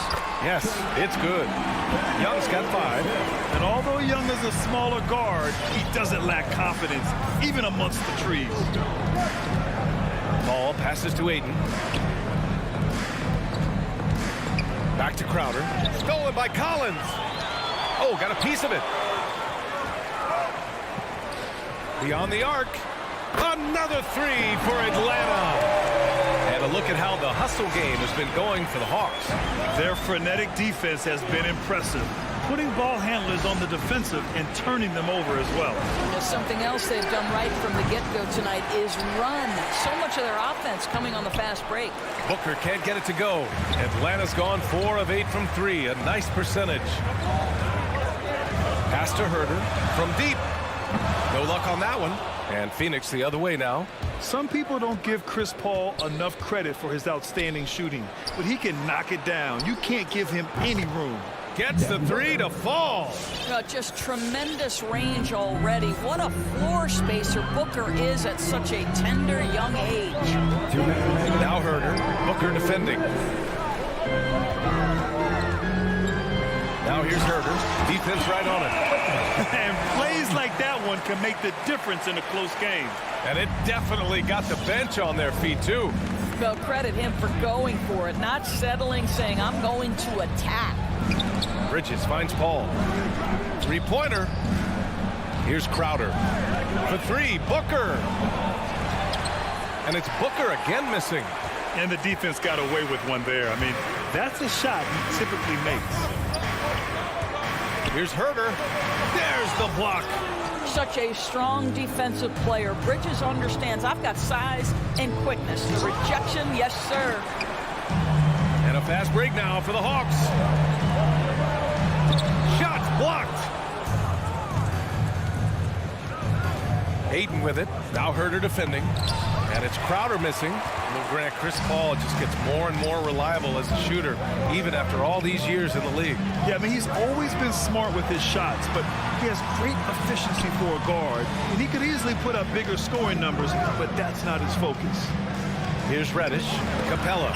Yes, it's good. Young's got 5. And although Young is a smaller guard, he doesn't lack confidence, even amongst the trees. Paul passes to Ayton. Back to Crowder. Stolen by Collins. Oh, got a piece of it. Beyond the arc. Another 3 for Atlanta. And a look at how the hustle game has been going for the Hawks. Their frenetic defense has been impressive, putting ball handlers on the defensive and turning them over as well. And something else they've done right from the get-go tonight is run. So much of their offense coming on the fast break. Booker can't get it to go. Atlanta's gone 4 of 8 from 3. A nice percentage. Pass to Herter from deep. No luck on that one. And Phoenix the other way now. Some people don't give Chris Paul enough credit for his outstanding shooting, but he can knock it down. You can't give him any room. Gets the 3 to fall. Just tremendous range already. What a floor spacer Booker is at such a tender young age. Now Herter. Booker defending. Now here's Herter. Defense right on it. And plays like that one can make the difference in a close game. And it definitely got the bench on their feet, too. Well, credit him for going for it, not settling, saying, I'm going to attack. Bridges finds Paul. 3-pointer. Here's Crowder. For 3, Booker. And it's Booker again missing. And the defense got away with one there. I mean, that's a shot he typically makes. Here's Herder. There's the block. Such a strong defensive player. Bridges understands I've got size and quickness. The rejection, yes, sir. And a fast break now for the Hawks. Shots blocked. Aiden with it. Now Herder defending. And it's Crowder missing. Well, Grant, Chris Paul just gets more and more reliable as a shooter, even after all these years in the league. Yeah, I mean, he's always been smart with his shots, but he has great efficiency for a guard, and he could easily put up bigger scoring numbers, but that's not his focus. Here's Reddish. Capella.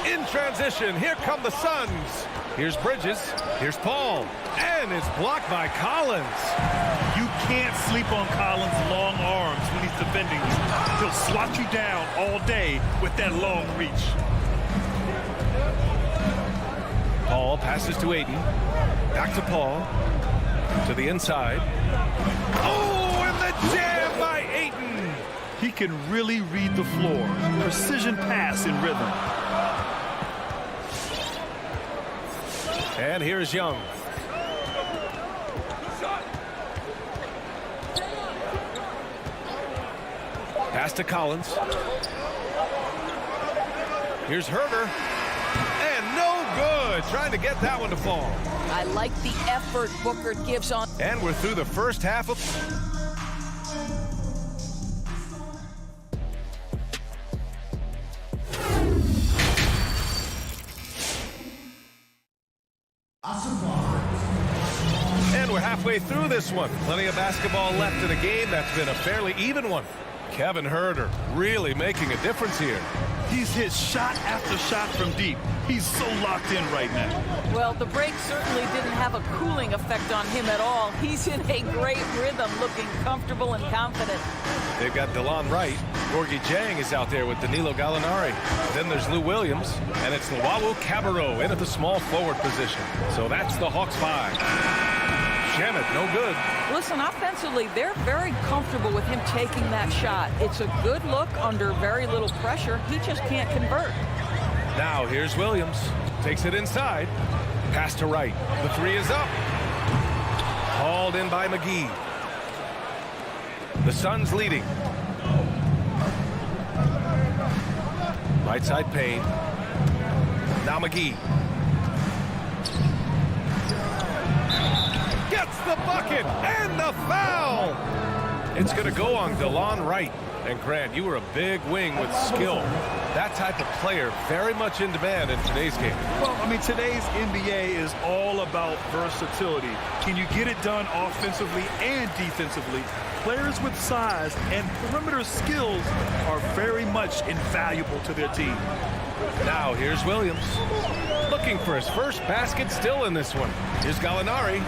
In transition, here come the Suns. Here's Bridges. Here's Paul. And it's blocked by Collins. You can't sleep on Collins' long arms when he's defending you. He'll swat you down all day with that long reach. Paul passes to Aiden. Back to Paul. To the inside. Oh, and the jam by Aiden. He can really read the floor. Precision pass in rhythm. And here's Young. Pass to Collins. Here's Herder. And no good. Trying to get that one to fall. I like the effort Booker gives on. And we're through the first half of... And we're halfway through this one. Plenty of basketball left in a game that's been a fairly even one. Kevin Herder really making a difference here. He's hit shot after shot from deep. He's so locked in right now. Well, the break certainly didn't have a cooling effect on him at all. He's in a great rhythm, looking comfortable and confident. They've got DeLon Wright. Gorgie Jang is out there with Danilo Gallinari. Then there's Lou Williams. And it's Luau Cabarro in at the small forward position. So that's the Hawks 5. Shamet, no good. Listen, offensively, they're very comfortable with him taking that shot. It's a good look under very little pressure. He just can't convert. Now here's Williams. Takes it inside. Pass to Wright. The three is up. Hauled in by McGee. The Suns leading. Right side Payne. Now McGee. Gets the bucket and the foul. It's going to go on DeLon Wright. And Grant, you were a big wing with skill. That type of player very much in demand in today's game. Well, I mean, today's NBA is all about versatility. Can you get it done offensively and defensively? Players with size and perimeter skills are very much invaluable to their team. Now here's Williams. Looking for his first basket still in this one. Here's Gallinari.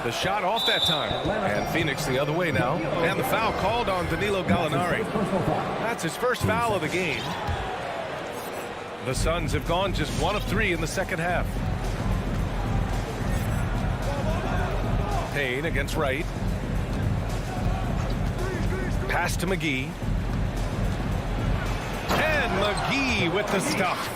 The shot off that time. And Phoenix the other way now. And the foul called on Danilo Gallinari. That's his first foul of the game. The Suns have gone just 1 of 3 in the second half. Payne against Wright. Pass to McGee. And McGee with the stuff.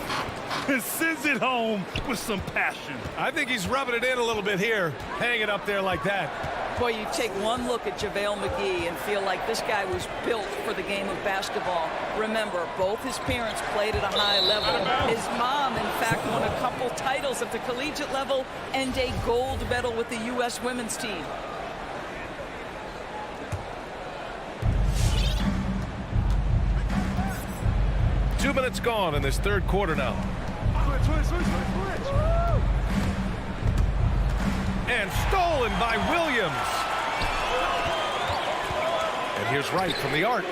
Sends it home with some passion. I think he's rubbing it in a little bit here. Hang it up there like that. Boy, you take one look at JaVale McGee and feel like this guy was built for the game of basketball. Remember, both his parents played at a high level. His mom, in fact, won a couple titles at the collegiate level and a gold medal with the U.S. women's team. Two minutes gone in this third quarter now. And stolen by Williams. And here's Wright from the arc.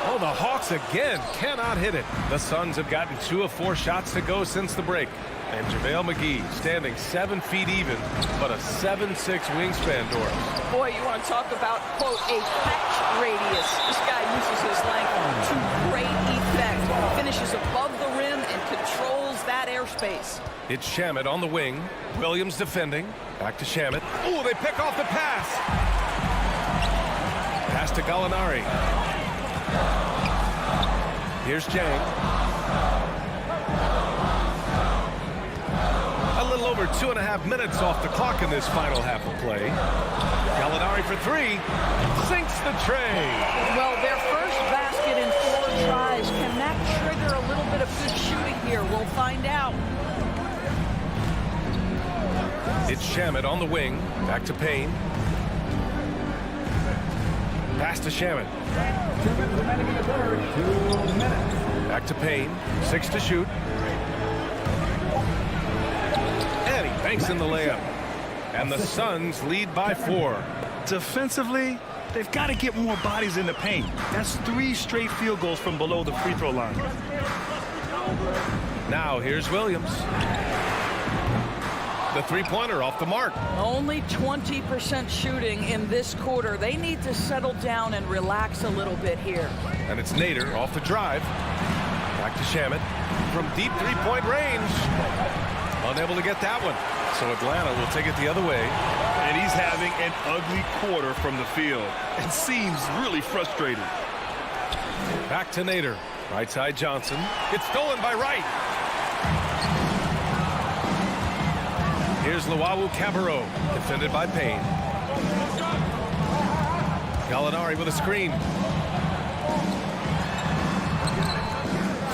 Oh, the Hawks again cannot hit it. The Suns have gotten 2 of 4 shots to go since the break. And JaVale McGee standing 7 feet even, but a 7'6" wingspan, Doris. Boy, you want to talk about, quote, a catch radius. This guy uses his length to great effect. Finishes above the rim and controls that airspace. It's Shamet on the wing. Williams defending. Back to Shamet. Oh, they pick off the pass. Pass to Gallinari. Here's Jang. A little over 2.5 minutes off the clock in this final half of play. Gallinari for three. Sinks the tray. Well, their first basket in 4 tries. Can that trigger a little bit of good shooting here? We'll find out. It's Shamet on the wing. Back to Payne. Pass to Shamet. 2 minutes remaining in the third. 2 minutes. Back to Payne. 6 to shoot. And he banks in the layup. And the Suns lead by 4. Defensively, they've got to get more bodies in the paint. That's 3 straight field goals from below the free throw line. Now here's Williams. The three-pointer off the mark. Only 20% shooting in this quarter. They need to settle down and relax a little bit here. And it's Nader off the drive. Back to Shamet from deep three-point range. Unable to get that one. So Atlanta will take it the other way. And he's having an ugly quarter from the field. It seems really frustrated. Back to Nader. Right side Johnson. It's stolen by Wright. Here's Luau Cabarro, defended by Payne. Gallinari with a screen.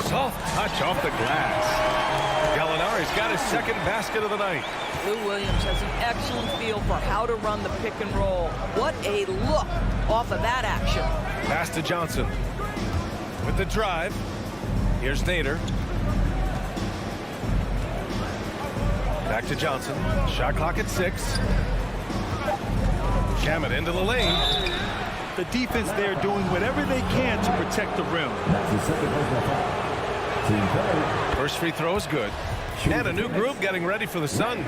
Soft touch off the glass. Gallinari's got his second basket of the night. Lou Williams has an excellent feel for how to run the pick and roll. What a look off of that action. Pass to Johnson. With the drive. Here's Nader. Back to Johnson. Shot clock at 6. Shamet into the lane. The defense there doing whatever they can to protect the rim. First free throw is good. And a new group getting ready for the Suns.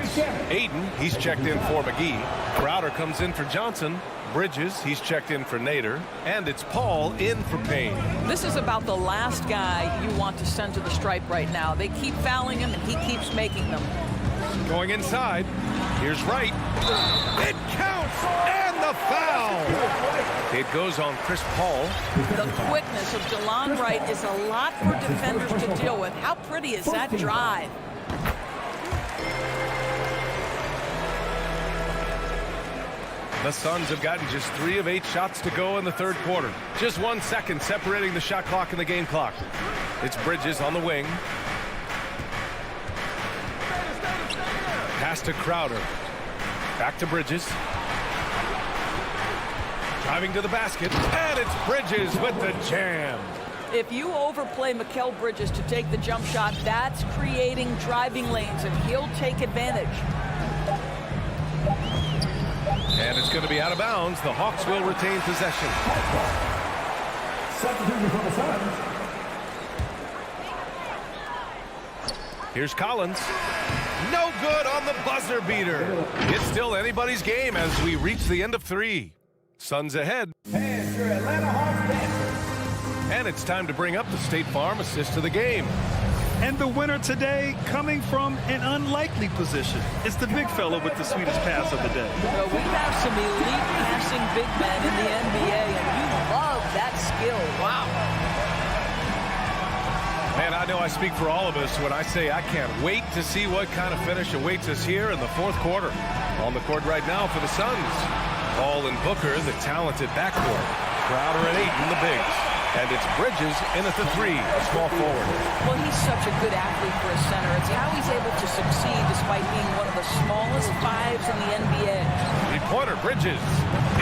Aiden, he's checked in for McGee. Crowder comes in for Johnson. Bridges, he's checked in for Nader. And it's Paul in for Payne. This is about the last guy you want to send to the stripe right now. They keep fouling him, and he keeps making them. Going inside. Here's Wright. It counts! And the foul! It goes on Chris Paul. The quickness of DeLon Wright is a lot for defenders to deal with. How pretty is that drive? The Suns have gotten just 3 of 8 shots to go in the third quarter. Just 1 second separating the shot clock and the game clock. It's Bridges on the wing. Pass to Crowder. Back to Bridges. Driving to the basket. And it's Bridges with the jam. If you overplay Mikal Bridges to take the jump shot, that's creating driving lanes, and he'll take advantage. And it's going to be out of bounds. The Hawks will retain possession. Substitution for the Suns. Here's Collins. No good on the buzzer beater. It's still anybody's game as we reach the end of 3. Suns ahead. And your Atlanta Hawks dancers. And it's time to bring up the State Farm assist of the game. And the winner today coming from an unlikely position. It's the big fella with the sweetest pass of the day. Well, we have some elite passing big men in the NBA, and you love that skill. Wow. Man, I know I speak for all of us when I say I can't wait to see what kind of finish awaits us here in the fourth quarter. On the court right now for the Suns. Paul and Booker, the talented backcourt. Crowder and Ayton, the bigs. And it's Bridges in at the 3, a small forward. Well, he's such a good athlete for a center. It's how he's able to succeed despite being one of the smallest 5s in the NBA. Three-pointer, Bridges.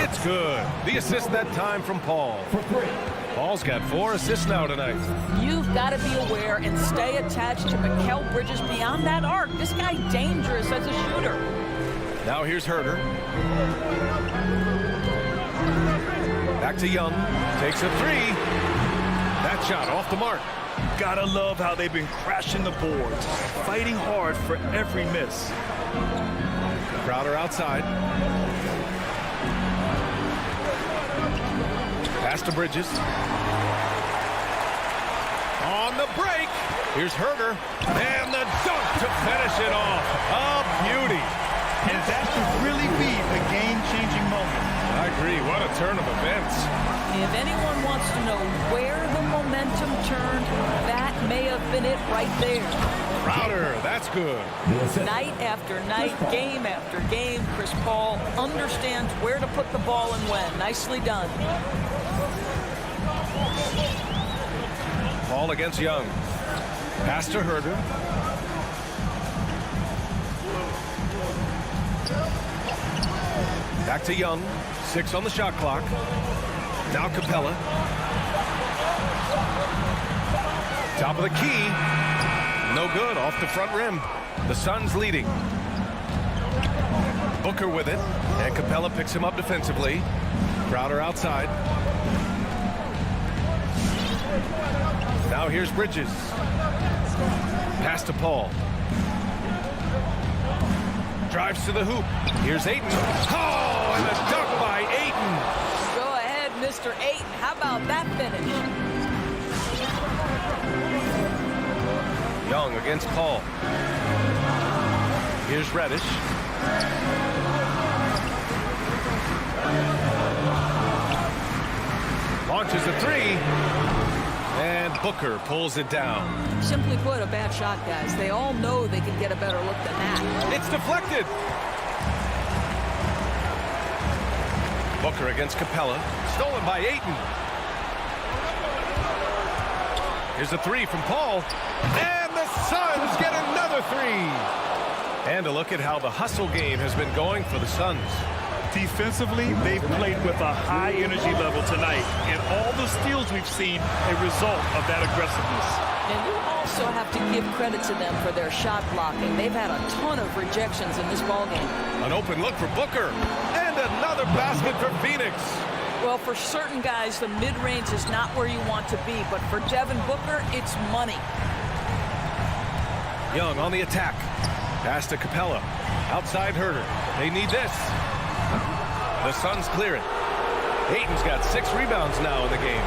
It's good. The assist that time from Paul. Paul's got 4 assists now tonight. You've got to be aware and stay attached to Mikal Bridges beyond that arc. This guy's dangerous as a shooter. Now here's Herter. Back to Young. Takes a 3. That shot off the mark. Gotta love how they've been crashing the boards, fighting hard for every miss. Crowder outside. Pass to Bridges. On the break. Here's Herter. And the dunk to finish it off. A beauty. And that could really be a game-changing moment. I agree. What a turn of events. If anyone wants to know where the momentum turned, that may have been it right there. Crowder, that's good. Night after night, game after game, Chris Paul understands where to put the ball and when. Nicely done. Paul against Young. Pass to Herder. Back to Young. 6 on the shot clock. Now Capella. Top of the key. No good. Off the front rim. The Suns leading. Booker with it. And Capella picks him up defensively. Crowder outside. Now here's Bridges. Pass to Paul. Drives to the hoop. Here's Ayton. Oh, and a dunk by Ayton. Go ahead, Mr. Ayton. How about that finish? Young against Paul. Here's Reddish. Launches a three. And Booker pulls it down. Simply put, a bad shot, guys. They all know they can get a better look than that. It's deflected. Booker against Capella. Stolen by Ayton. Here's a three from Paul. And the Suns get another three. And a look at how the hustle game has been going for the Suns. Defensively, they've played with a high energy level tonight, and all the steals we've seen a result of that aggressiveness. And you also have to give credit to them for their shot blocking. They've had a ton of rejections in this ballgame. An open look for Booker, and another basket for Phoenix. Well, for certain guys, the mid-range is not where you want to be, but for Devin Booker, it's money. Young on the attack. Pass to Capella. Outside Herder. They need this. The Suns clear it. Ayton's got 6 rebounds now in the game.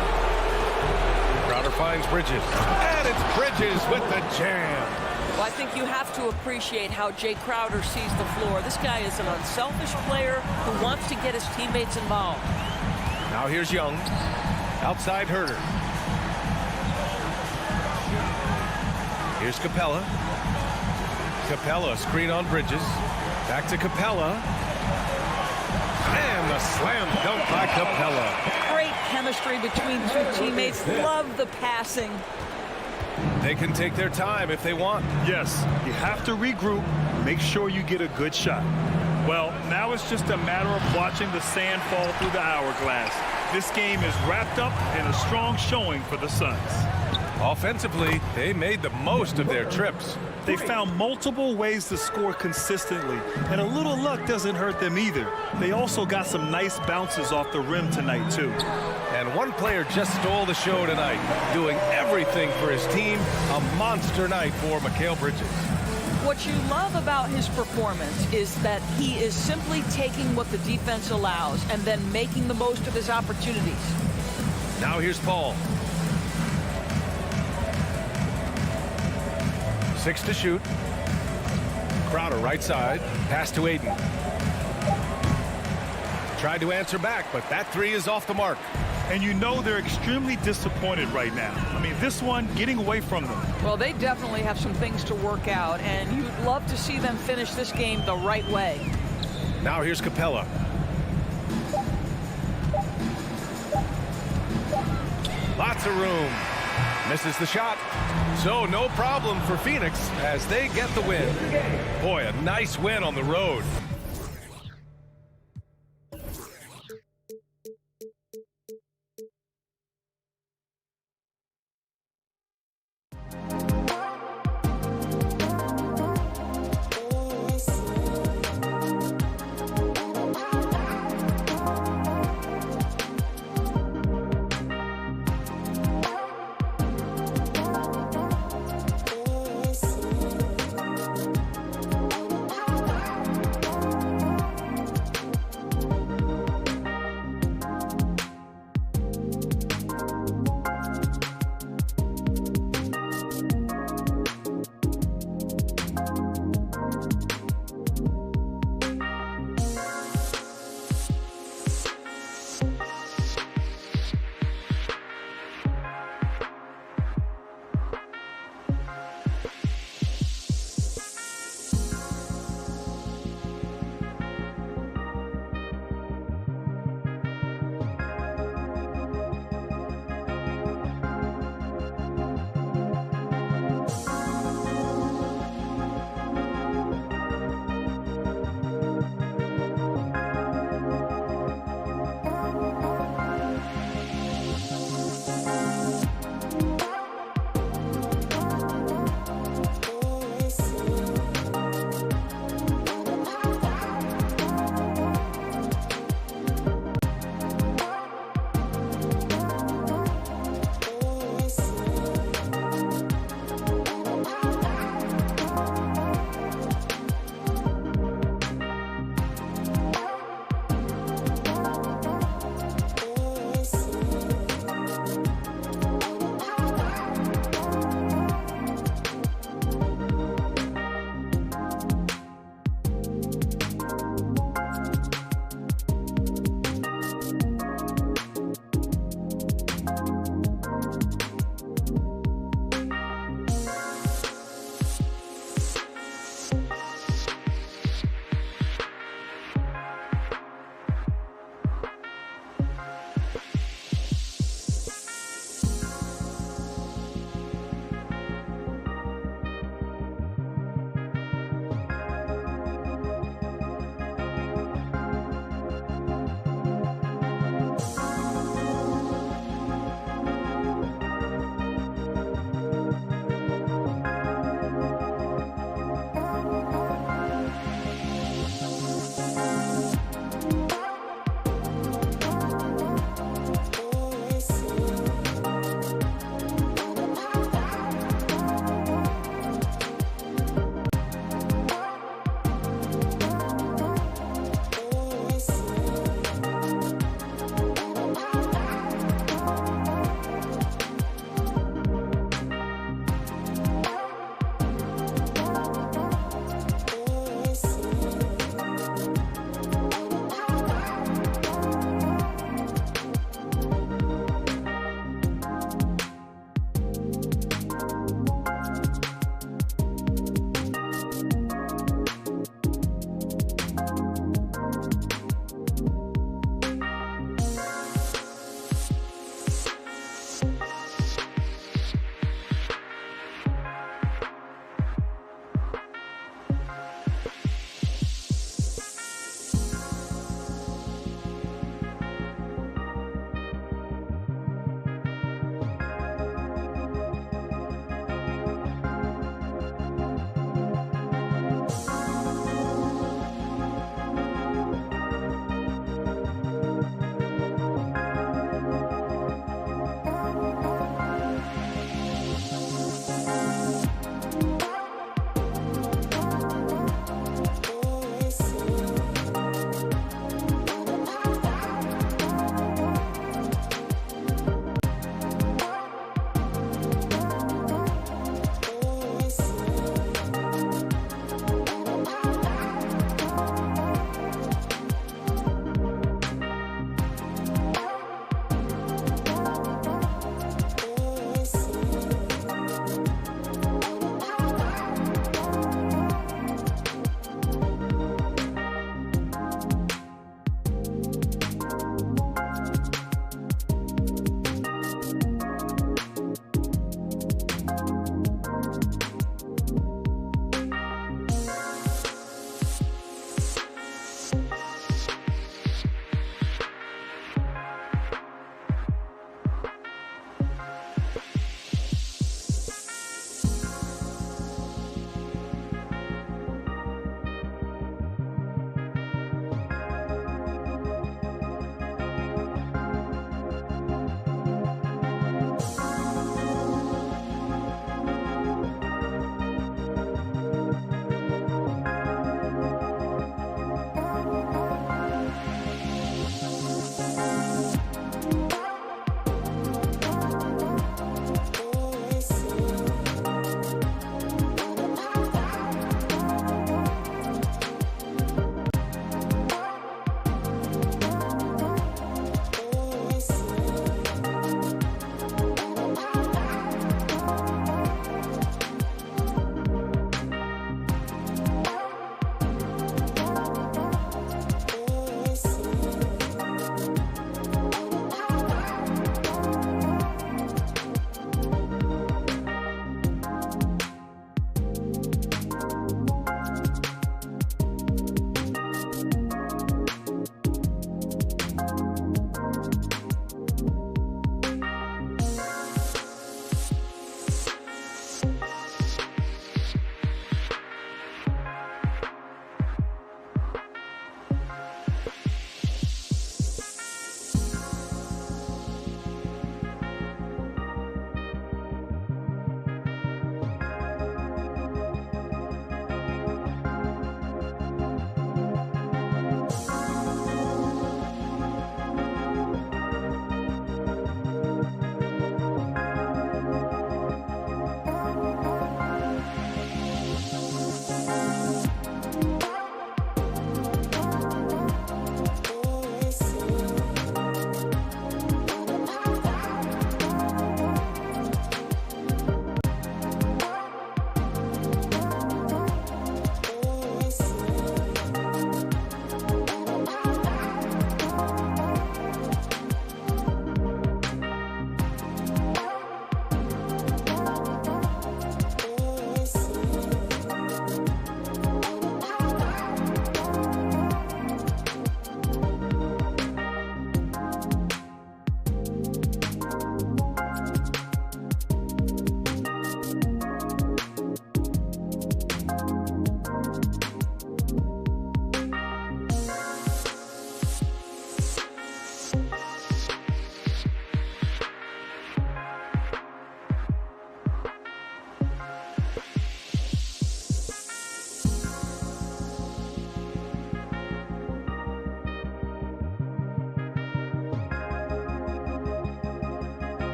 Crowder finds Bridges. And it's Bridges with the jam. Well, I think you have to appreciate how Jay Crowder sees the floor. This guy is an unselfish player who wants to get his teammates involved. Now here's Young. Outside Herder. Here's Capella. Capella, screen on Bridges. Back to Capella. And the slam dunk by Capella. Great chemistry between two teammates. Love the passing. They can take their time if they want. Yes, you have to regroup, make sure you get a good shot. Well, now it's just a matter of watching the sand fall through the hourglass. This game is wrapped up in a strong showing for the Suns. Offensively, they made the most of their trips. They found multiple ways to score consistently, and a little luck doesn't hurt them either. They also got some nice bounces off the rim tonight, too. And one player just stole the show tonight, doing everything for his team. A monster night for Mikal Bridges. What you love about his performance is that he is simply taking what the defense allows and then making the most of his opportunities. Now here's Paul. 6 to shoot. Crowder right side. Pass to Ayton. Tried to answer back, but that three is off the mark. And you know they're extremely disappointed right now. I mean, this one getting away from them. Well, they definitely have some things to work out, and you'd love to see them finish this game the right way. Now here's Capella. Lots of room. Misses the shot. So no problem for Phoenix as they get the win. Boy, a nice win on the road.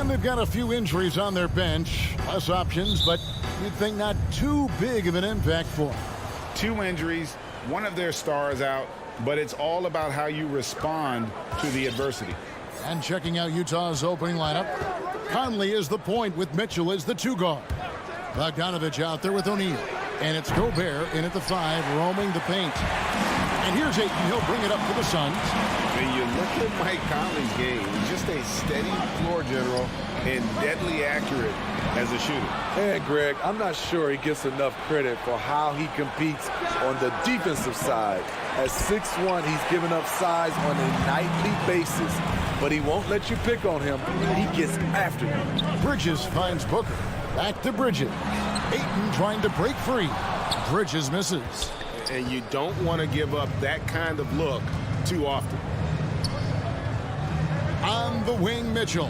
And they've got a few injuries on their bench. Less options, but you'd think not too big of an impact for them. 2 injuries, one of their stars out, but it's all about how you respond to the adversity. And checking out Utah's opening lineup, Conley is the point with Mitchell as the 2 guard. Bogdanovich out there with O'Neal. And it's Gobert in at the 5, roaming the paint. And here's Ayton. He'll bring it up for the Suns. When you look at Mike Conley's game, he's just a steady floor general and deadly accurate as a shooter. And Greg, I'm not sure he gets enough credit for how he competes on the defensive side. At 6'1", he's giving up size on a nightly basis, but he won't let you pick on him. He gets after you. Bridges finds Booker. Back to Bridges. Ayton trying to break free. Bridges misses. And you don't want to give up that kind of look too often. On the wing, Mitchell.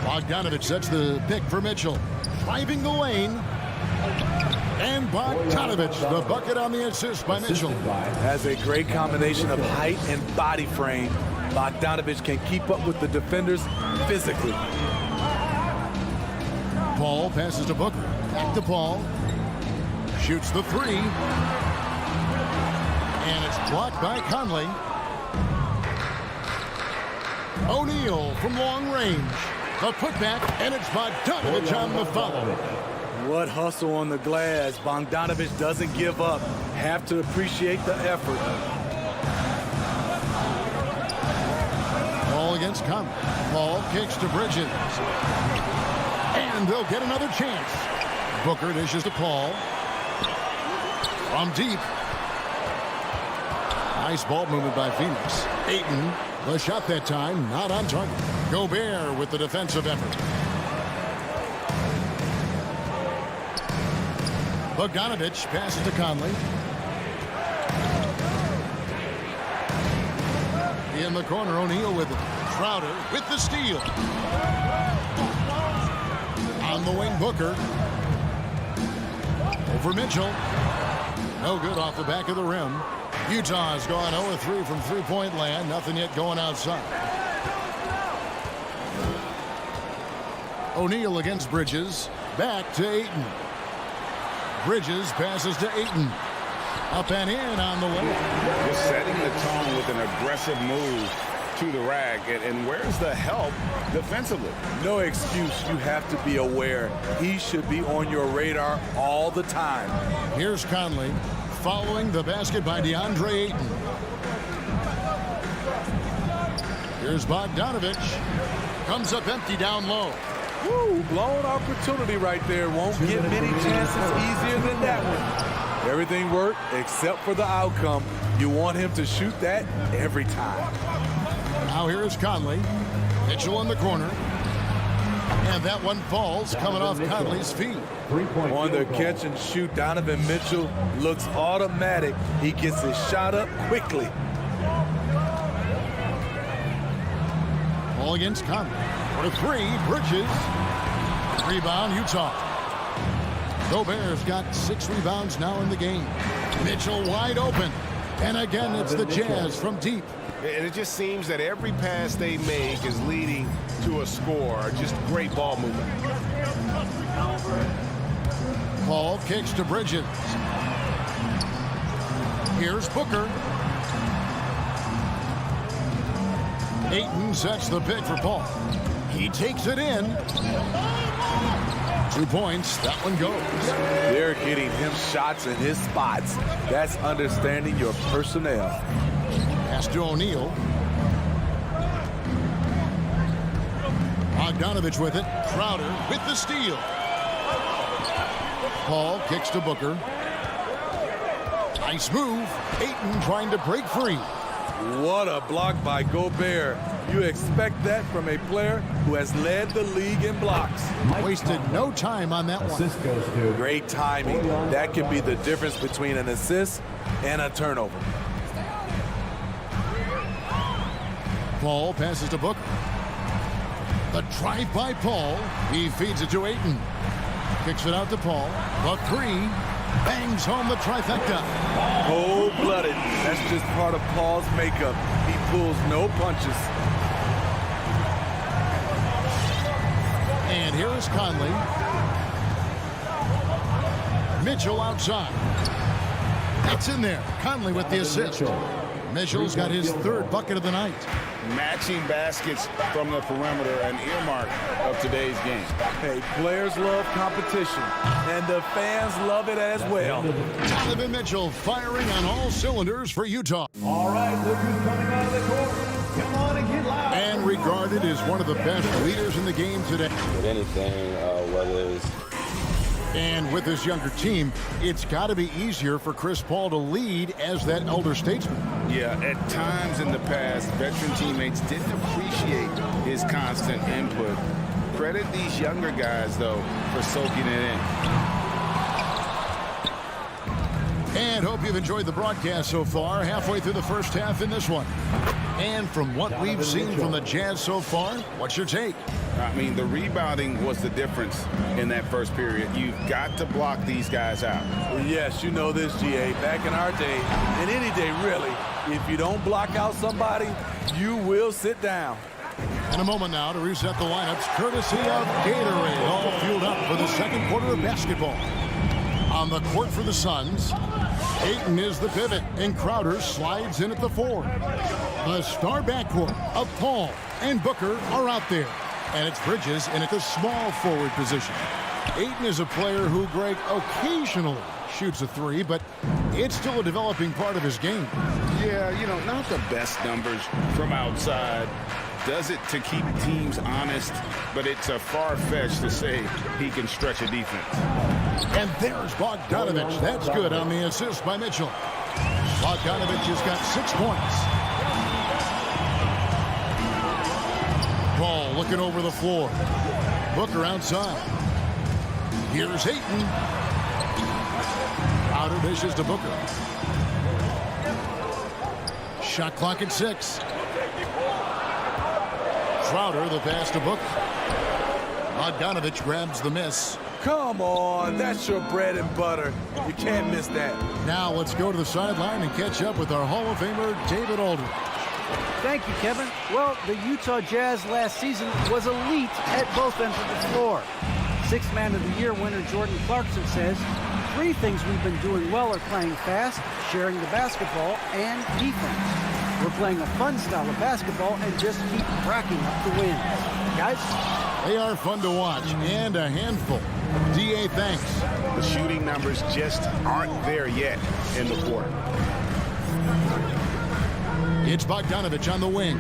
Bogdanovich sets the pick for Mitchell. Driving the lane. And Bogdanovich, the bucket on the assist by Mitchell. Has a great combination of height and body frame. Bogdanovich can keep up with the defenders physically. Paul passes to Booker. Back to Paul. Shoots the 3. And it's blocked by Conley. O'Neal from long range. The putback, and it's Bogdanovich on the follow. What hustle on the glass. Bogdanovich doesn't give up. Have to appreciate the effort. Ball against Conley. Paul kicks to Bridges. And they'll get another chance. Booker dishes to Paul. From deep. Nice ball movement by Phoenix. Ayton, the shot that time, not on target. Gobert with the defensive effort. Bogdanovich passes to Conley. In the corner, O'Neal with it. Crowder with the steal. On the wing, Booker. Over Mitchell. No good off the back of the rim. Utah's gone 0-3 from three-point land. Nothing yet going outside. O'Neal against Bridges. Back to Ayton. Bridges passes to Ayton. Up and in on the way. Just setting the tone with an aggressive move to the rack. And where's the help defensively? No excuse. You have to be aware. He should be on your radar all the time. Here's Conley following the basket by DeAndre Ayton. Here's Bogdanovich. Comes up empty down low. Woo, blown opportunity right there. Won't get many chances easier than that one. Everything worked except for the outcome. You want him to shoot that every time. Now here is Conley. Mitchell in the corner. And that one falls, coming off Conley's feet. On the catch and shoot, Donovan Mitchell looks automatic. He gets his shot up quickly. Ball against Conley. For 3, Bridges. Rebound, Utah. Gobert's got 6 rebounds now in the game. Mitchell wide open. And again, it's the Jazz from deep. And it just seems that every pass they make is leading to a score. Just great ball movement. Paul kicks to Bridges. Here's Booker. Ayton sets the pick for Paul. He takes it in. 2 points. That one goes. They're getting him shots in his spots. That's understanding your personnel. Pass to O'Neal. Bogdanovich with it. Crowder with the steal. Paul kicks to Booker. Nice move. Ayton trying to break free. What a block by Gobert. You expect that from a player who has led the league in blocks. Wasted no time on that one. Great timing. That can be the difference between an assist and a turnover. Paul passes to Booker. The drive by Paul. He feeds it to Ayton. Kicks it out to Paul. The 3. Bangs home the trifecta. Cold-blooded. That's just part of Paul's makeup. He pulls no punches. And here is Conley. Mitchell outside. That's in there. Conley with the assist. Mitchell's got his third bucket of the night. Matching baskets from the perimeter, an earmark of today's game. Hey, players love competition, and the fans love it as well. Donovan Mitchell firing on all cylinders for Utah. All right, look who's coming out of the court. Come on and get loud. And regarded as one of the best leaders in the game today. With anything, whether it's... And with this younger team, it's got to be easier for Chris Paul to lead as that elder statesman. Yeah, at times in the past, veteran teammates didn't appreciate his constant input. Credit these younger guys, though, for soaking it in. And hope you've enjoyed the broadcast so far, halfway through the first half in this one. And from what we've seen from the Jazz so far, what's your take? I mean, the rebounding was the difference in that first period. You've got to block these guys out. Well, yes, you know this, GA. Back in our day, and any day really, if you don't block out somebody, you will sit down. In a moment now to reset the lineups, courtesy of Gatorade, all fueled up for the second quarter of basketball. On the court for the Suns, Ayton is the pivot, and Crowder slides in at the 4. The star backcourt of Paul and Booker are out there. And it's Bridges in at the small forward position. Ayton is a player who, Greg, occasionally shoots a 3, but it's still a developing part of his game. Yeah, you know, not the best numbers from outside. Does it to keep teams honest, but it's a far-fetched to say he can stretch a defense. And there's Bogdanovich. That's good on the assist by Mitchell. Bogdanovich has got 6 points. Paul looking over the floor. Booker outside. Here's Ayton. Outer dishes to Booker. Shot clock at 6. Crowder, the pass to Booker. Bogdanovich grabs the miss. Come on, that's your bread and butter. You can't miss that. Now let's go to the sideline and catch up with our Hall of Famer, David Aldridge. Thank you, Kevin. Well, the Utah Jazz last season was elite at both ends of the floor. Sixth Man of the Year winner Jordan Clarkson says, 3 things we've been doing well are playing fast, sharing the basketball, and defense. We're playing a fun style of basketball and just keep racking up the wins. Guys? They are fun to watch and a handful. D.A., thanks. The shooting numbers just aren't there yet in the court. It's Bogdanovich on the wing.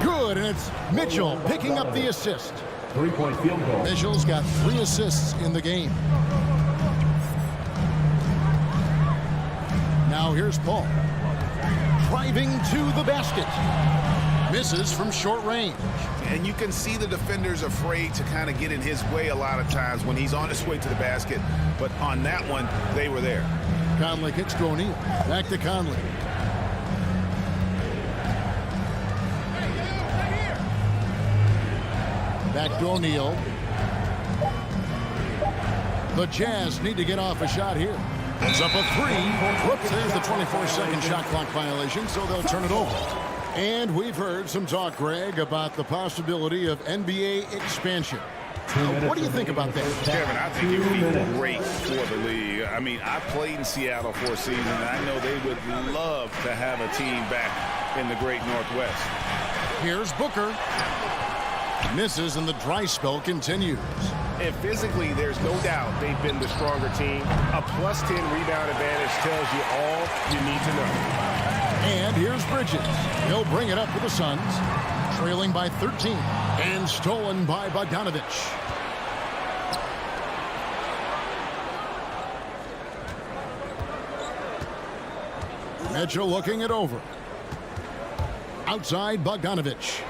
Good, and it's Mitchell picking up the assist. 3-point field goal. Mitchell's got 3 assists in the game. Now here's Paul. Driving to the basket. Misses from short range. And you can see the defenders afraid to kind of get in his way a lot of times when he's on his way to the basket. But on that one, they were there. Conley kicks to O'Neal. Back to Conley. Back to O'Neal. The Jazz need to get off a shot here. It's up a 3. Whoops, there's the 24-second shot clock violation, so they'll turn it over. And we've heard some talk, Greg, about the possibility of NBA expansion. What do you think about that? Kevin, I think it would be great for the league. I mean, I played in Seattle for a season, and I know they would love to have a team back in the great Northwest. Here's Booker. Misses, and the dry spell continues. And physically, there's no doubt they've been the stronger team. A +10 rebound advantage tells you all you need to know. And here's Bridges. He'll bring it up for the Suns. Trailing by 13. And stolen by Bogdanovich. Mitchell looking it over. Outside Bogdanovich.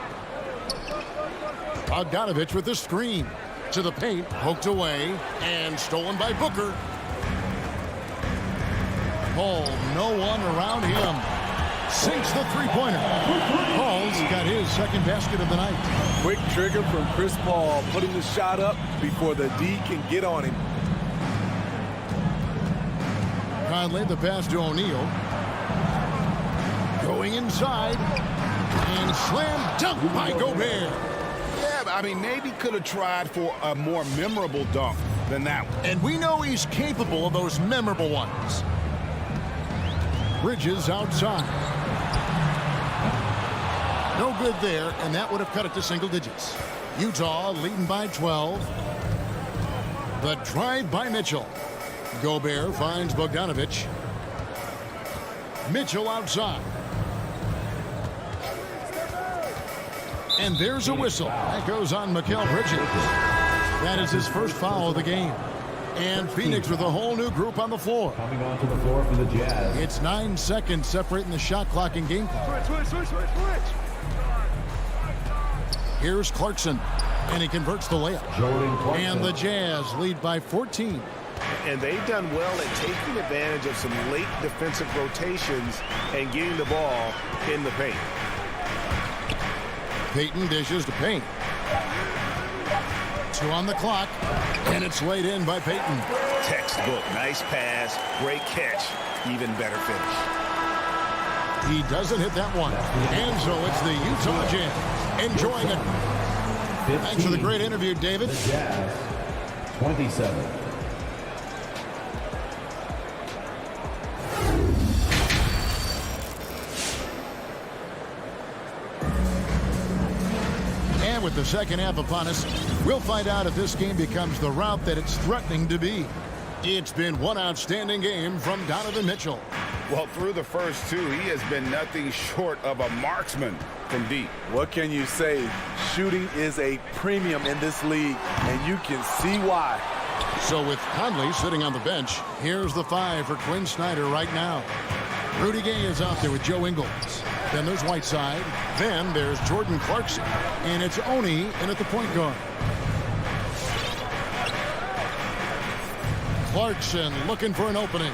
Bogdanovich with the screen. To the paint, poked away, and stolen by Booker. Paul, no one around him. Sinks the three-pointer. Paul's got his second basket of the night. Quick trigger from Chris Paul, putting the shot up before the D can get on him. Conley, the pass to O'Neal. Going inside. And slam dunk by Gobert. Yeah, I mean, maybe could have tried for a more memorable dunk than that one. And we know he's capable of those memorable ones. Bridges outside. No good there, and that would have cut it to single digits. Utah leading by 12. The drive by Mitchell. Gobert finds Bogdanovic. Mitchell outside. And there's a whistle. That goes on Mikal Bridges. That is his first foul of the game. And Phoenix with a whole new group on the floor. Coming onto the floor for the Jazz. It's 9 seconds separating the shot clock and game clock. Switch. Here's Clarkson, and he converts the layup. And the Jazz lead by 14. And they've done well at taking advantage of some late defensive rotations and getting the ball in the paint. Payton dishes to Payne. 2 on the clock, and it's laid in by Payton. Textbook. Nice pass. Great catch. Even better finish. He doesn't hit that one. And so it's the Utah Jazz enjoying it. 15, Thanks for the great interview, David. The Jazz, 27. And with the second half upon us, we'll find out if this game becomes the rout that it's threatening to be. It's been one outstanding game from Donovan Mitchell. Well, through the first 2, he has been nothing short of a marksman from deep. What can you say? Shooting is a premium in this league, and you can see why. So with Conley sitting on the bench, here's the 5 for Quinn Snyder right now. Rudy Gay is out there with Joe Ingles. Then there's Whiteside. Then there's Jordan Clarkson. And it's Oni in at the point guard. Clarkson looking for an opening.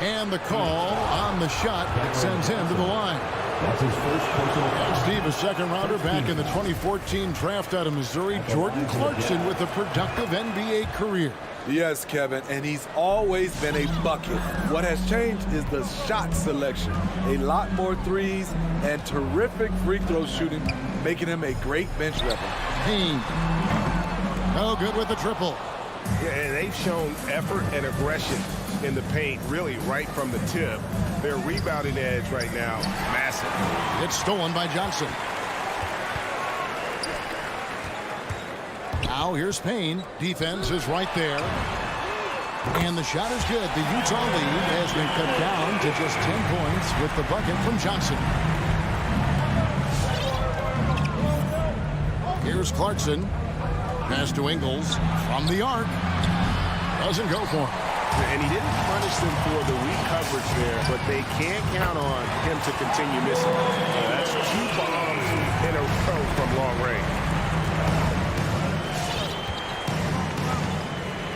And the call on the shot that sends him to the line. That's his first personal foul. Steve, a second rounder back in the 2014 draft out of Missouri. Jordan Clarkson with a productive NBA career. Yes, Kevin, and he's always been a bucket. What has changed is the shot selection. A lot more threes and terrific free throw shooting, making him a great bench weapon. Payne. No good with the triple. Yeah, and they've shown effort and aggression in the paint, really right from the tip. Their rebounding edge right now, massive. It's stolen by Johnson. Now here's Payne. Defense is right there. And the shot is good. The Utah lead has been cut down to just 10 points with the bucket from Johnson. Here's Clarkson. Pass to Ingles from the arc. Doesn't go for him. And he didn't punish them for the weak coverage there, but they can't count on him to continue missing. That's 2 bombs in a row from long range.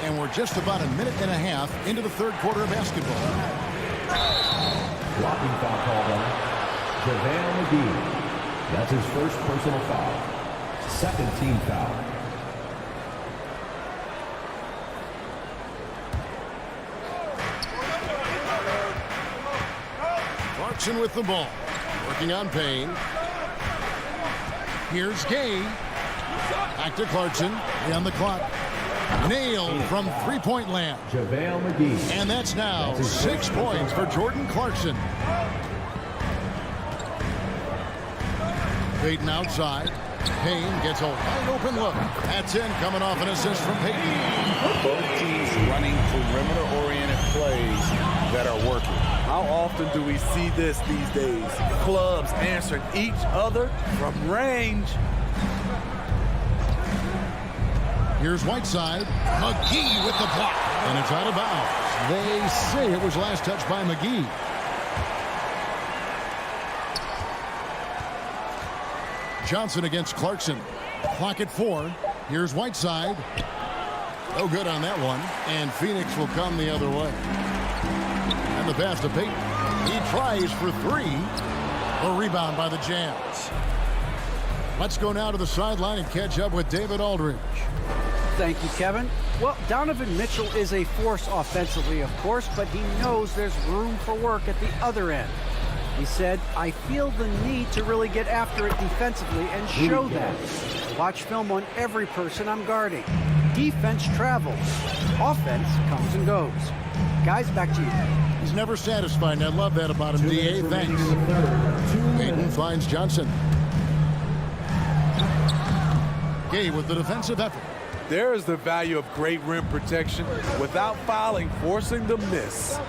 And we're just about a minute and a half into the third quarter of basketball. Blocking foul called on JaVale McGee. That's his first personal foul. Second team foul. Clarkson with the ball. Working on Payne. Here's Gay. Back to Clarkson. On the clock. Nailed from three-point land. JaVale McGee. And that's now 6 points for Jordan Clarkson. Payton outside. Payne gets a wide open look. That's in, coming off an assist from Payton. Both teams running perimeter-oriented plays that are working. How often do we see this these days? Clubs answering each other from range. Here's Whiteside. McGee with the block. And it's out of bounds. They say it was last touched by McGee. Johnson against Clarkson. Clock at 4. Here's Whiteside. No good on that one. And Phoenix will come the other way. And the pass to Payton. He tries for 3. A rebound by the Jazz. Let's go now to the sideline and catch up with David Aldridge. Thank you, Kevin. Well, Donovan Mitchell is a force offensively, of course, but he knows there's room for work at the other end. He said, I feel the need to really get after it defensively and show that. Watch film on every person I'm guarding. Defense travels. Offense comes and goes. Guys, back to you. He's never satisfied, and I love that about him, D.A. Thanks. Ayton finds Johnson. Gay with the defensive effort. There is the value of great rim protection without fouling, forcing the miss.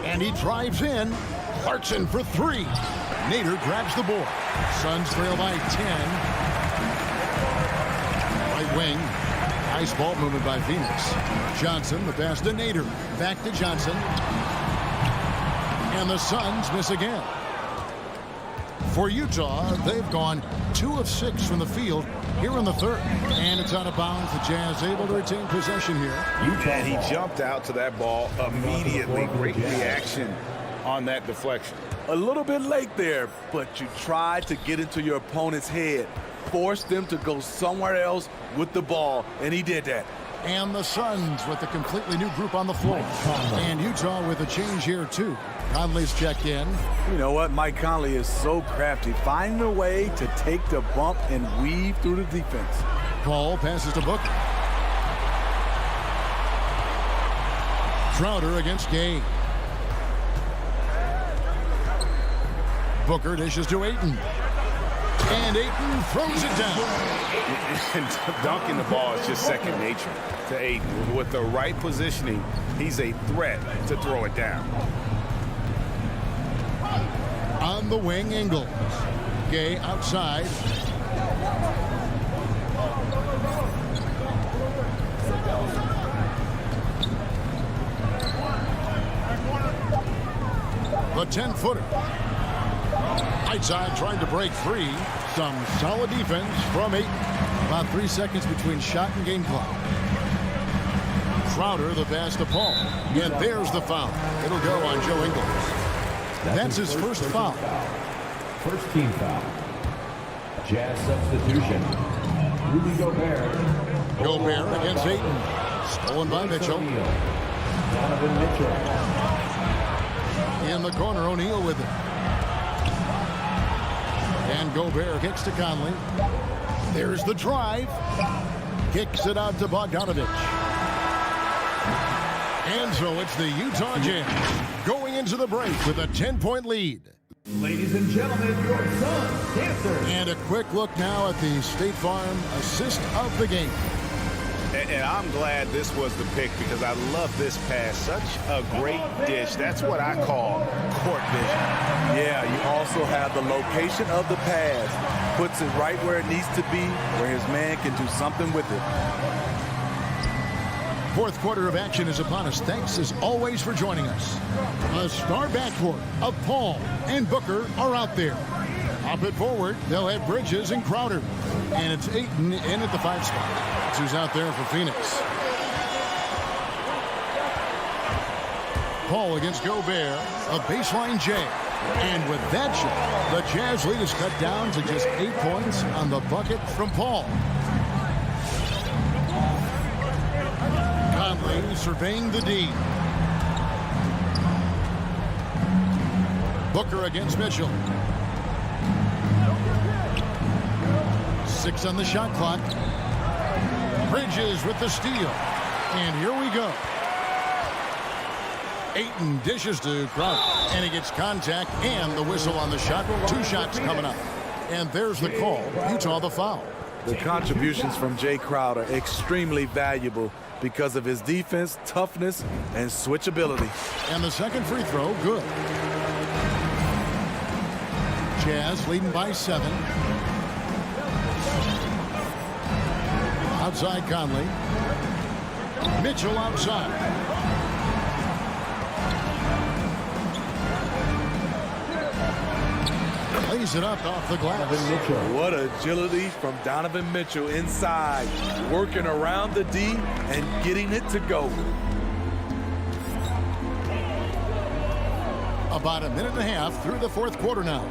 And he drives in. Clarkson for three. Nader grabs the board. Suns trail by 10. Right wing. Nice ball movement by Phoenix. Johnson, the pass to Nader. Back to Johnson. And the Suns miss again. For Utah, they've gone 2 of 6 from the field here in the third. And it's out of bounds. The Jazz able to retain possession here. And he jumped out to that ball immediately. Great reaction on that deflection. A little bit late there, but you tried to get into your opponent's head. Force them to go somewhere else with the ball, and he did that. And the Suns with a completely new group on the floor. And Utah with a change here, too. Conley's checked in. You know what? Mike Conley is so crafty, finding a way to take the bump and weave through the defense. Paul passes to Booker. Crowder against Gay. Booker dishes to Ayton. And Ayton throws it down. And dunking the ball is just second nature to Ayton. With the right positioning, he's a threat to throw it down. On the wing, Ingles. Gay outside. The 10-footer. Outside trying to break free. Some solid defense from Ayton. About 3 seconds between shot and game clock. Crowder the pass to Paul. And there's the foul. It'll go on Joe Ingles. That's his first foul. First team foul. Jazz substitution. Rudy Gobert. Gobert against Ayton. Stolen by Mitchell. Donovan Mitchell. In the corner, O'Neal with it. And Gobert kicks to Conley. There's the drive. Kicks it out to Bogdanovich. And so it's the Utah Jazz going into the break with a 10-point lead. Ladies and gentlemen, your Suns dancers. And a quick look now at the State Farm assist of the game. And I'm glad this was the pick because I love this pass. Such a great dish. That's what I call court vision. Yeah, you also have the location of the pass. Puts it right where it needs to be, where his man can do something with it. Fourth quarter of action is upon us. Thanks as always for joining us. A star backcourt of Paul and Booker are out there. Up it forward, they'll have Bridges and Crowder. And it's Ayton in at the 5 spot. That's who's out there for Phoenix. Paul against Gobert, a baseline J. And with that shot, the Jazz lead is cut down to just 8 points on the bucket from Paul. Conley surveying the D. Booker against Mitchell. 6 on the shot clock. Bridges with the steal. And here we go. Ayton dishes to Crowder. And he gets contact and the whistle on the shot. 2 shots coming up. And there's the call. Utah the foul. The contributions from Jay Crowder extremely valuable because of his defense, toughness, and switchability. And the second free throw, good. Jazz leading by 7. Outside Conley. Mitchell outside. Lays it up off the glass. What agility from Donovan Mitchell inside, working around the D and getting it to go. About a minute and a half through the fourth quarter now.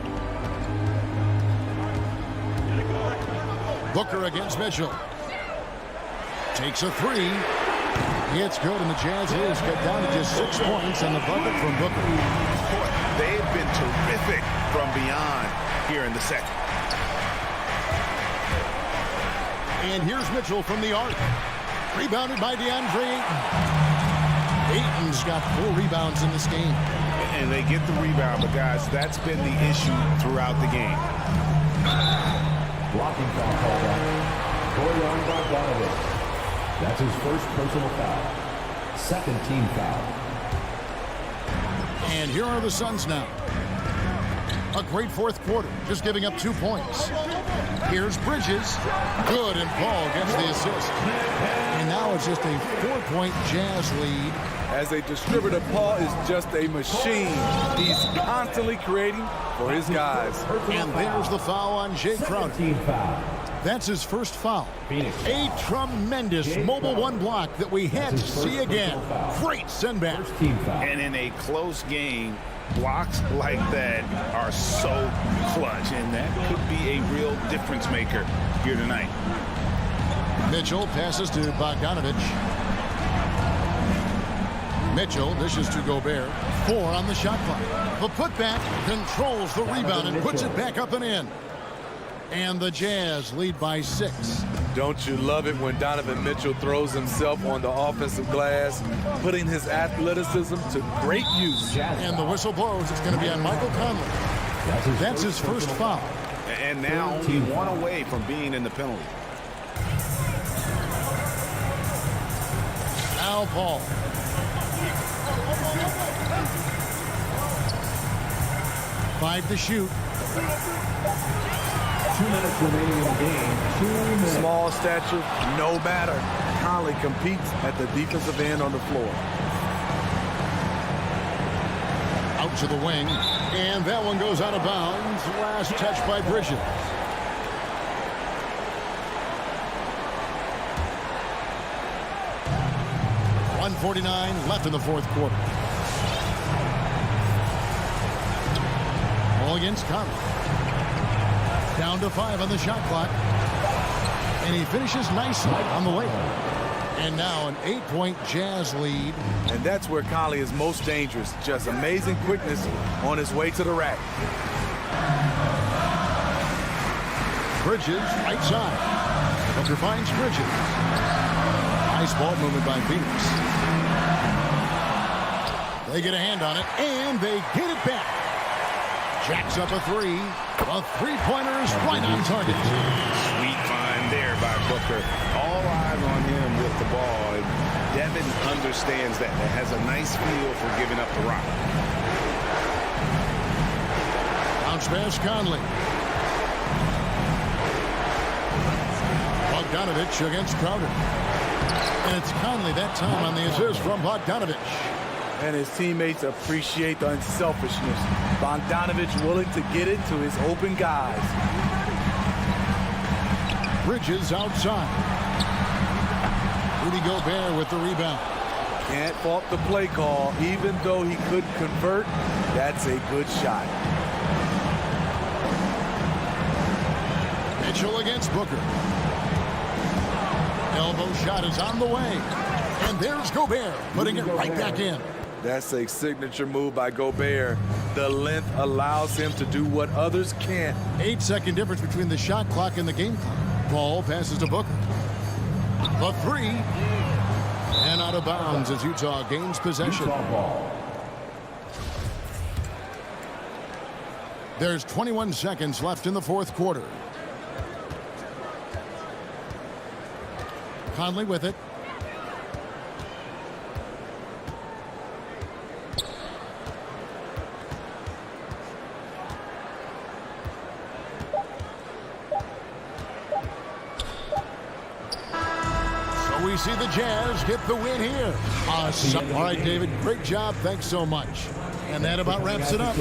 Booker against Mitchell. Takes a 3. It's good, and the Jazz is cut down to just 6 points on the bucket from Booker. They've terrific from beyond here in the second. And here's Mitchell from the arc. Rebounded by DeAndre Ayton. Ayton's got 4 rebounds in this game. And they get the rebound, but guys, that's been the issue throughout the game. Blocking foul called on Bojan Bogdanovic. That's his first personal foul. Second team foul. And here are the Suns now. A great fourth quarter, just giving up 2 points. Here's Bridges. Good, and Paul gets the assist. And now it's just a 4-point Jazz lead. As a distributor, Paul is just a machine. He's constantly creating for his guys. And there's the foul on Jay Crowder. That's his first foul. A tremendous mobile 1 block that we had to see again. Great send back. And in a close game, blocks like that are so clutch, and that could be a real difference maker here tonight. Mitchell passes to Bogdanovic. Mitchell dishes to Gobert. 4 on the shot clock. The putback controls the rebound and puts it back up and in. And the Jazz lead by 6. Don't you love it when Donovan Mitchell throws himself on the offensive glass, putting his athleticism to great use. And the whistle blows. It's going to be on Michael Conley. That's his first foul. And now only 1 away from being in the penalty. Now Paul. Five to shoot. 2 minutes remaining in the game. 2 minutes. Small stature, no matter. Conley competes at the defensive end on the floor. Out to the wing. And that one goes out of bounds. Last touch by Bridges. .149 left in the fourth quarter. All against Conley. Down to 5 on the shot clock. And he finishes nicely on the layup. And now an 8-point Jazz lead. And that's where Conley is most dangerous. Just amazing quickness on his way to the rack. Bridges, right side. Booker finds Bridges. Nice ball movement by Phoenix. They get a hand on it, and they get it back. Jacks up a 3. A 3-pointer is right on target. Sweet find there by Booker. All eyes on him with the ball. And Devin understands that. It has a nice feel for giving up the rock. Bounce pass Conley. Bogdanovic against Crowder. And it's Conley that time on the assist from Bogdanovic. And his teammates appreciate the unselfishness. Bogdanovic willing to get it to his open guys. Bridges outside. Rudy Gobert with the rebound. Can't fault the play call. Even though he couldn't convert, that's a good shot. Mitchell against Booker. Elbow shot is on the way. And there's Gobert putting it right back in. That's a signature move by Gobert. The length allows him to do what others can't. 8-second difference between the shot clock and the game clock. Ball passes to Booker. The 3. And out of bounds as Utah gains possession. There's 21 seconds left in the fourth quarter. Conley with it. So we see the Jazz get the win here. Awesome. All right, David, great job. Thanks so much. And that about wraps it up.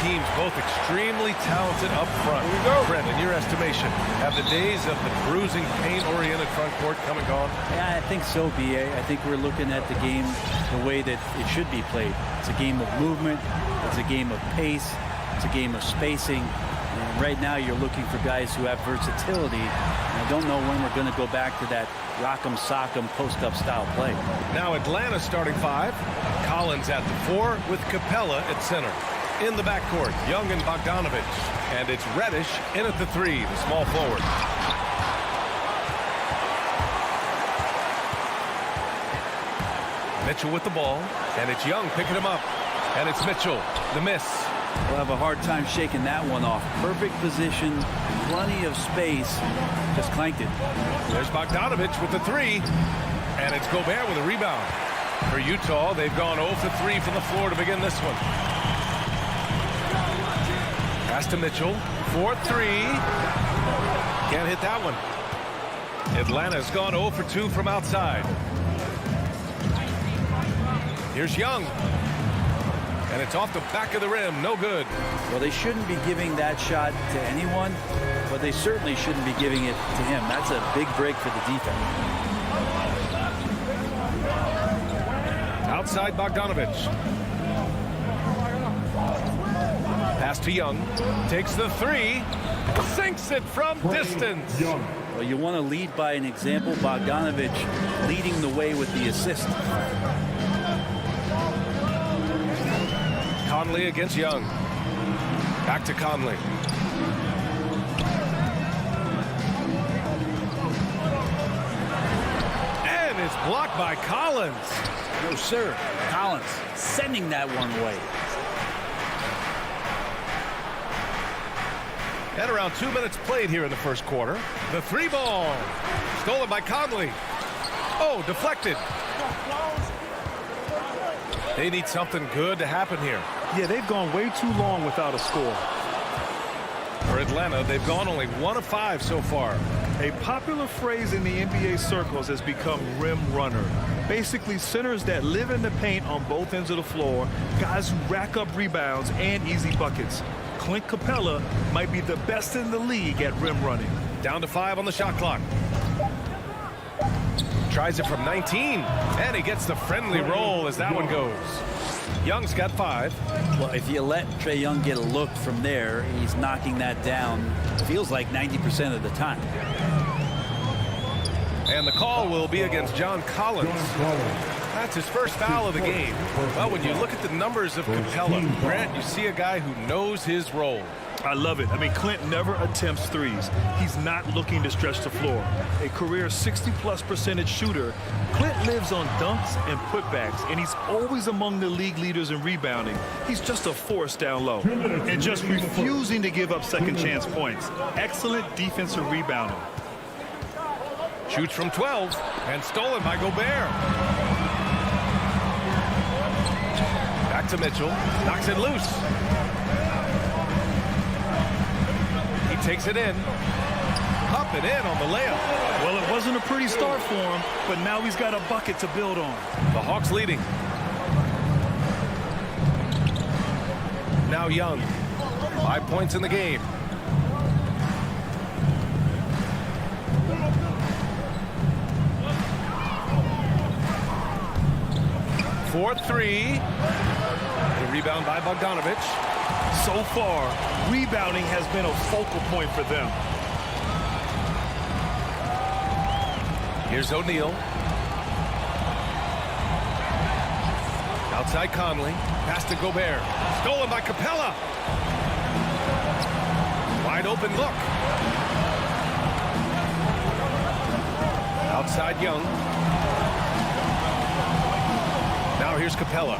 teams, both extremely talented up front. Brent, in your estimation, have the days of the bruising, pain-oriented front court come and gone? Yeah, I think so, B.A. I think we're looking at the game the way that it should be played. It's a game of movement. It's a game of pace. It's a game of spacing. And right now you're looking for guys who have versatility. And I don't know when we're going to go back to that rock'em sock'em post-up style play. Now Atlanta starting 5. Collins at the 4 with Capella at center. In the backcourt, Young and Bogdanovich. And it's Reddish in at the 3, the small forward. Mitchell with the ball, and it's Young picking him up. And it's Mitchell, the miss. We'll have a hard time shaking that one off. Perfect position, plenty of space, just clanked it. There's Bogdanovich with the 3, and it's Gobert with a rebound. For Utah, they've gone 0 for 3 from the floor to begin this one. Pass to Mitchell, 4-3. Can't hit that one. Atlanta's gone 0 for 2 from outside. Here's Young. And it's off the back of the rim. No good. Well, they shouldn't be giving that shot to anyone, but they certainly shouldn't be giving it to him. That's a big break for the defense. Outside Bogdanovich. Pass to Young. Takes the 3. Sinks it from distance. Well, you want to lead by an example. Bogdanovich leading the way with the assist. Conley against Young. Back to Conley. And it's blocked by Collins. No, sir. Collins sending that one away. And around 2 minutes played here in the first quarter. The 3 ball. Stolen by Conley. Oh, deflected. They need something good to happen here. Yeah, they've gone way too long without a score. For Atlanta, they've gone only 1 of 5 so far. A popular phrase in the NBA circles has become rim runner. Basically, centers that live in the paint on both ends of the floor, guys who rack up rebounds and easy buckets. Clint Capella might be the best in the league at rim running. Down to 5 on the shot clock. Tries it from 19, and he gets the friendly roll as that one goes. Young's got 5. Well, if you let Trae Young get a look from there, he's knocking that down, feels like 90% of the time. And the call will be against John Collins. That's his first foul of the game. Well, when you look at the numbers of Capella, Grant, you see a guy who knows his role. I love it. I mean, Clint never attempts threes. He's not looking to stretch the floor. A career 60+% shooter, Clint lives on dunks and putbacks, and he's always among the league leaders in rebounding. He's just a force down low and just refusing to give up second chance points. Excellent defensive rebounding. Shoots from 12 and stolen by Gobert. Back to Mitchell. Knocks it loose. He takes it in. Up and in on the layup. Well, it wasn't a pretty start for him, but now he's got a bucket to build on. The Hawks leading. Now Young. 5 points in the game. For 3. The rebound by Bogdanovich. So far, rebounding has been a focal point for them. Here's O'Neal. Outside Conley. Pass to Gobert. Stolen by Capella. Wide open look. Outside Young. Now here's Capella.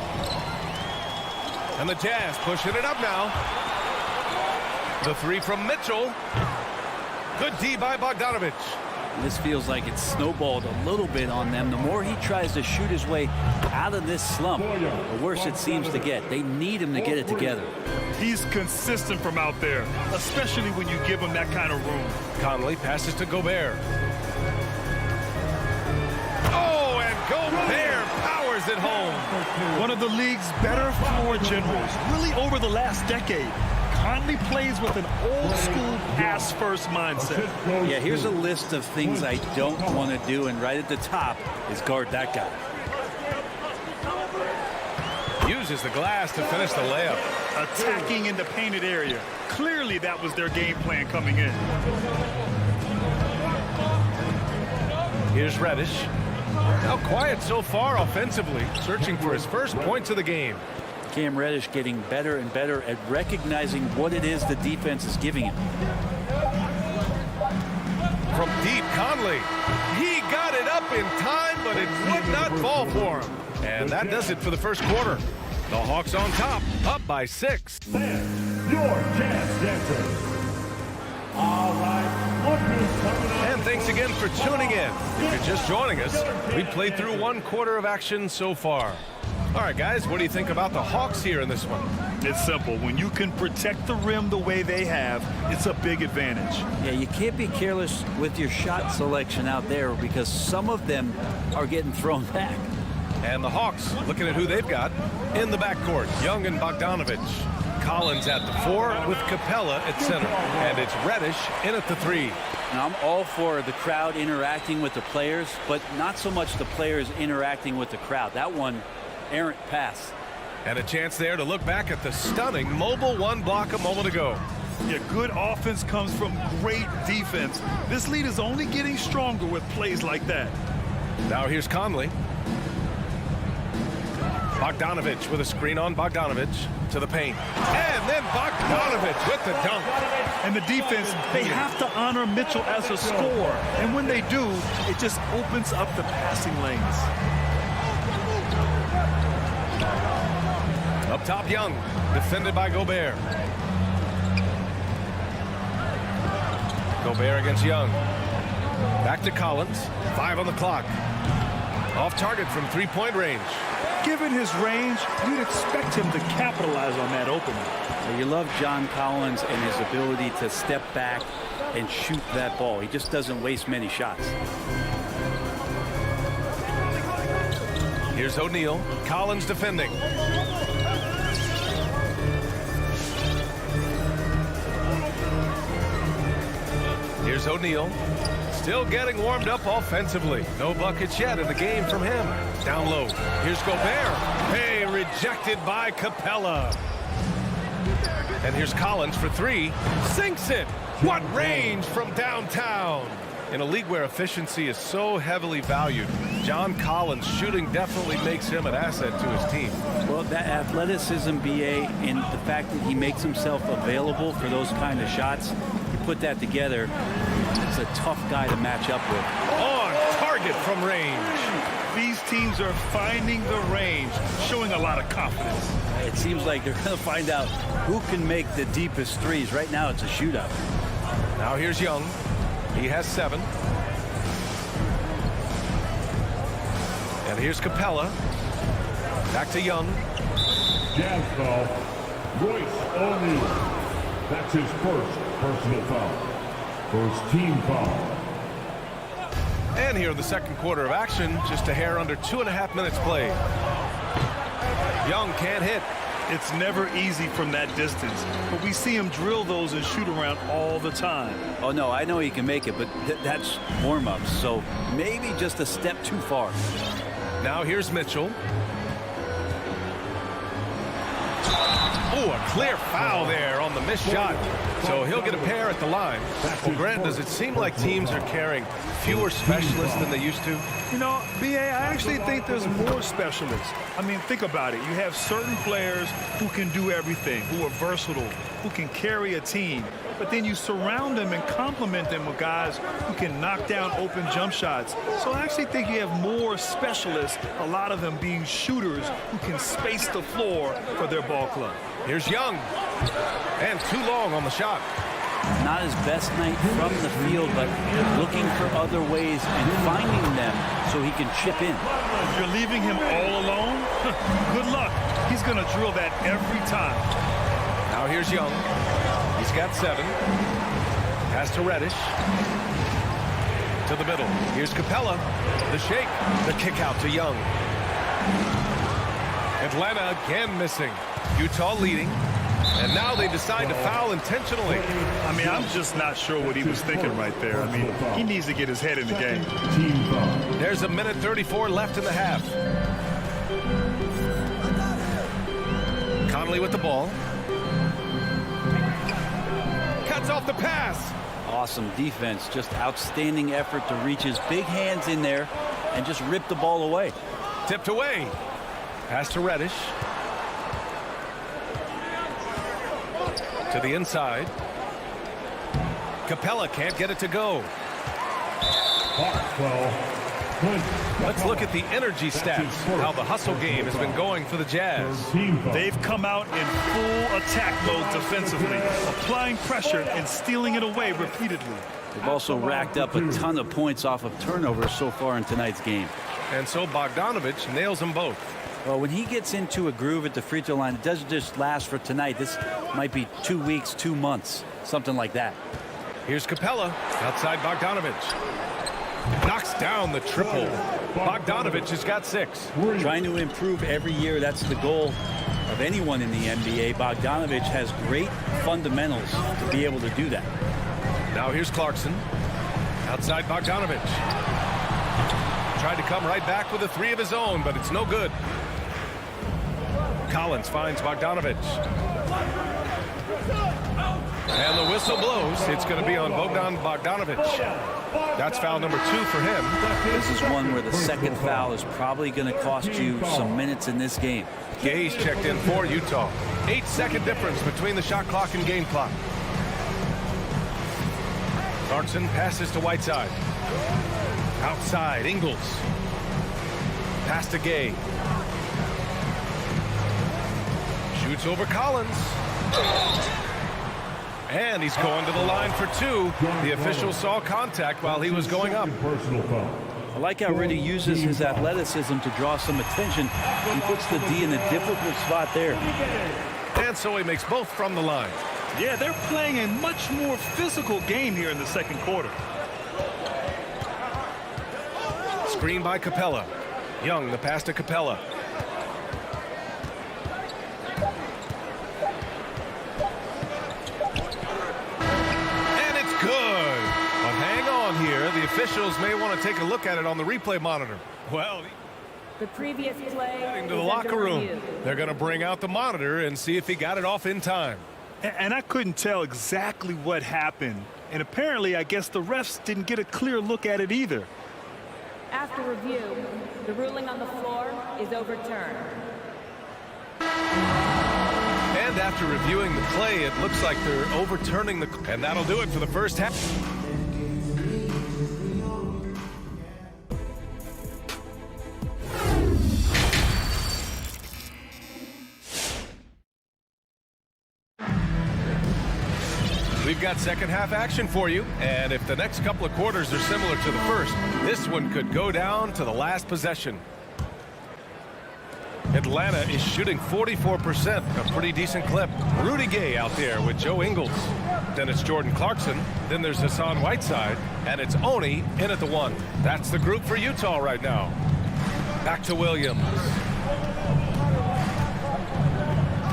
And the Jazz pushing it up now. The 3 from Mitchell. Good D by Bogdanovich. This feels like it's snowballed a little bit on them. The more he tries to shoot his way out of this slump, the worse it seems to get. They need him to get it together. He's consistent from out there, especially when you give him that kind of room. Conley passes to Gobert. Oh, and Gobert powers it home. One of the league's better floor generals, really over the last decade. Conley plays with an old-school pass-first mindset. Yeah, here's a list of things I don't want to do, and right at the top is guard that guy. Uses the glass to finish the layup. Attacking in the painted area. Clearly that was their game plan coming in. Here's Reddish. Now quiet so far offensively, searching for his first points of the game. Cam Reddish getting better and better at recognizing what it is the defense is giving him. From deep, Conley. He got it up in time, but it would not fall for him. And that does it for the first quarter. The Hawks on top, up by 6. Your chance, Jansen. All right. And thanks again for tuning in. If you're just joining us, we played through 1 quarter of action so far. All right, guys, what do you think about the Hawks here in this one? It's simple. When you can protect the rim the way they have, it's a big advantage. Yeah, you can't be careless with your shot selection out there because some of them are getting thrown back. And the Hawks looking at who they've got in the backcourt. Young and Bogdanovich. Collins at the 4 with Capella at center. And it's Reddish in at the 3. Now, I'm all for the crowd interacting with the players, but not so much the players interacting with the crowd. That one, errant pass. And a chance there to look back at the stunning mobile 1 block a moment ago. Yeah, good offense comes from great defense. This lead is only getting stronger with plays like that. Now here's Conley. Bogdanovich with a screen on Bogdanovich to the paint. And then Bogdanovich with the dunk. And the defense, they have to honor Mitchell as a scorer. And when they do, it just opens up the passing lanes. Up top, Young, defended by Gobert. Gobert against Young. Back to Collins. 5 on the clock. Off target from 3-point range. Given his range, you'd expect him to capitalize on that opening. So you love John Collins and his ability to step back and shoot that ball. He just doesn't waste many shots. Here's O'Neal. Collins defending. Here's O'Neal. Still getting warmed up offensively. No buckets yet in the game from him. Down low. Here's Gobert. Hey, rejected by Capella. And here's Collins for 3. Sinks it. What range from downtown. In a league where efficiency is so heavily valued, John Collins' shooting definitely makes him an asset to his team. Well, that athleticism, BA, and the fact that he makes himself available for those kind of shots, you put that together, it's a tough guy to match up with. On target from range. These teams are finding the range, showing a lot of confidence. It seems like they're going to find out who can make the deepest threes. Right now, it's a shootout. Now here's Young. He has 7. And here's Capella. Back to Young. Jazz foul. Royce O'Neal. That's his first personal foul. First team foul. And here in the second quarter of action, just a hair under 2.5 minutes played. Young can't hit. It's never easy from that distance, but we see him drill those and shoot around all the time. Oh, no, I know he can make it, but that's warm-ups, so maybe just a step too far. Now here's Mitchell. Oh, a clear foul there on the missed shot. So he'll get a pair at the line. Well, Grant, does it seem like teams are carrying fewer specialists than they used to? You know, B.A., I actually think there's more specialists. I mean, think about it. You have certain players who can do everything, who are versatile, who can carry a team. But then you surround them and complement them with guys who can knock down open jump shots. So I actually think you have more specialists, a lot of them being shooters who can space the floor for their ball club. Here's Young. And too long on the shot. Not his best night from the field, but looking for other ways and finding them so he can chip in. If you're leaving him all alone, good luck. He's going to drill that every time. Now here's Young. He's got 7. Pass to Reddish. To the middle. Here's Capella. The shake. The kick out to Young. Atlanta again missing. Utah leading. And now they decide to foul intentionally. I mean, I'm just not sure what he was thinking right there. I mean, he needs to get his head in the game. There's a minute 34 left in the half. Conley with the ball. Cuts off the pass. Awesome defense. Just outstanding effort to reach his big hands in there and just rip the ball away. Tipped away. Pass to Reddish. To the inside. Capella can't get it to go. Let's look at the energy stats, how the hustle game has been going for the Jazz. They've come out in full attack mode defensively, applying pressure and stealing it away repeatedly. They've also racked up a ton of points off of turnovers so far in tonight's game. And so Bogdanovich nails them both. Well, when he gets into a groove at the free throw line, it doesn't just last for tonight. This might be 2 weeks, 2 months, something like that. Here's Capella outside Bogdanovich. Knocks down the triple. Bogdanovich has got 6. Trying to improve every year. That's the goal of anyone in the NBA. Bogdanovich has great fundamentals to be able to do that. Now here's Clarkson. Outside Bogdanovich. Tried to come right back with a 3 of his own, but it's no good. Collins finds Bogdanovich. And the whistle blows. It's going to be on Bogdanovich. That's foul number 2 for him. This is one where the second foul is probably going to cost you some minutes in this game. Gay's checked in for Utah. 8-second difference between the shot clock and game clock. Clarkson passes to Whiteside. Outside, Ingles. Pass to Gay. Shoots over Collins. And he's going to the line for 2. The official saw contact while he was going up. I like how Rudy uses his athleticism to draw some attention. He puts the D in a difficult spot there. And so he makes both from the line. Yeah, they're playing a much more physical game here in the second quarter. Screen by Capella. Young, the pass to Capella. And it's good. But hang on here. The officials may want to take a look at it on the replay monitor. Well, the previous play heading to the locker room. They're going to bring out the monitor and see if he got it off in time. And I couldn't tell exactly what happened. And apparently, I guess the refs didn't get a clear look at it either. After review, the ruling on the floor is overturned. And after reviewing the play, it looks like they're overturning the... And that'll do it for the first half. We've got second half action for you, and if the next couple of quarters are similar to the first, this one could go down to the last possession. Atlanta is shooting 44%, a pretty decent clip. Rudy Gay out there with Joe Ingles. Then it's Jordan Clarkson. Then there's Hassan Whiteside, and it's Oni in at the 1. That's the group for Utah right now. Back to Williams.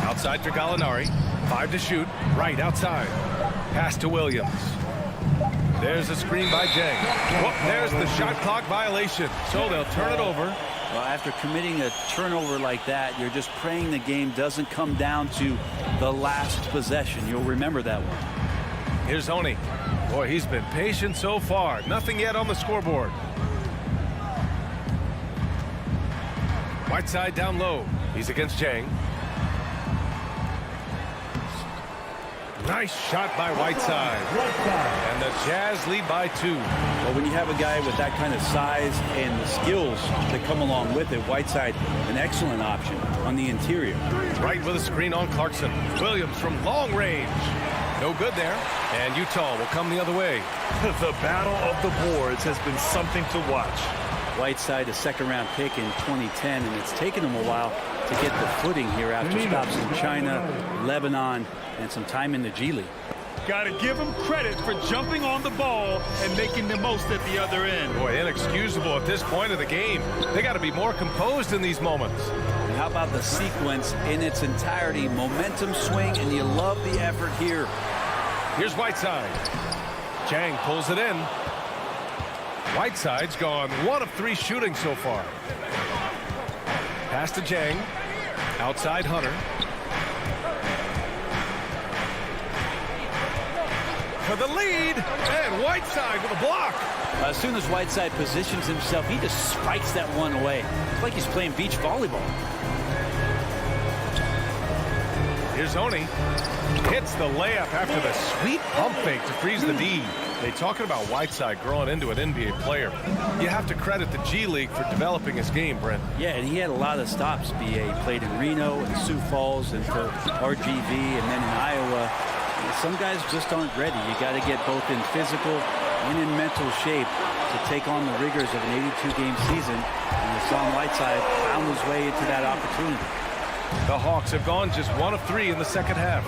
Outside for Gallinari. 5 to shoot. Right outside. Pass to Williams. There's a screen by Jang. Whoop, there's the shot clock violation. So they'll turn it over. Well, after committing a turnover like that, you're just praying the game doesn't come down to the last possession. You'll remember that one. Here's Oni. Boy, he's been patient so far. Nothing yet on the scoreboard. Whiteside down low. He's against Jang. Nice shot by Whiteside. And the Jazz lead by 2. Well, when you have a guy with that kind of size and the skills that come along with it, Whiteside, an excellent option on the interior. Right with a screen on Clarkson. Williams from long range. No good there. And Utah will come the other way. The battle of the boards has been something to watch. Whiteside, a second-round pick in 2010, and it's taken him a while to get the footing here after stops in China, Lebanon, and some time in the G League. Got to give him credit for jumping on the ball and making the most at the other end. Boy, inexcusable at this point of the game. They got to be more composed in these moments. And how about the sequence in its entirety? Momentum swing, and you love the effort here. Here's Whiteside. Jang pulls it in. Whiteside's gone 1 of 3 shooting so far. Pass to Jang. Outside Hunter. For the lead, and Whiteside with a block. As soon as Whiteside positions himself, he just spikes that one away. It's like he's playing beach volleyball. Here's Oni. Hits the layup after the sweet pump fake to freeze the D. They talking about Whiteside growing into an NBA player. You have to credit the G League for developing his game, Brent. Yeah, and he had a lot of stops, B.A. He played in Reno and Sioux Falls and for RGV and then in Iowa. Some guys just aren't ready. You got to get both in physical and in mental shape to take on the rigors of an 82-game season. And Hassan Whiteside found his way into that opportunity. The Hawks have gone just 1 of 3 in the second half.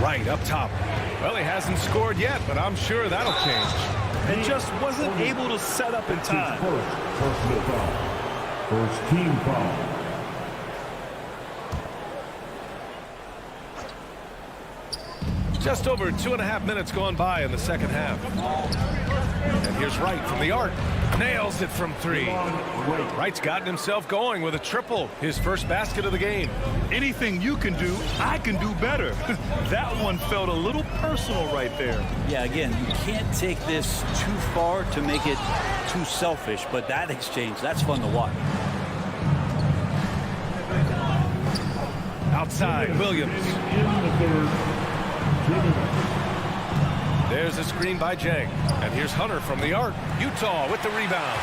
Right up top. Well, he hasn't scored yet, but I'm sure that'll change. And just wasn't able to set up in time. First team foul. Just over 2.5 minutes gone by in the second half. And here's Wright from the arc. Nails it from 3. Wright's gotten himself going with a triple. His first basket of the game. Anything you can do, I can do better. That one felt a little personal right there. Yeah, again, you can't take this too far to make it too selfish, but that exchange, that's fun to watch. Outside, Williams. There's a screen by Jang. And here's Hunter from the arc. Utah with the rebound.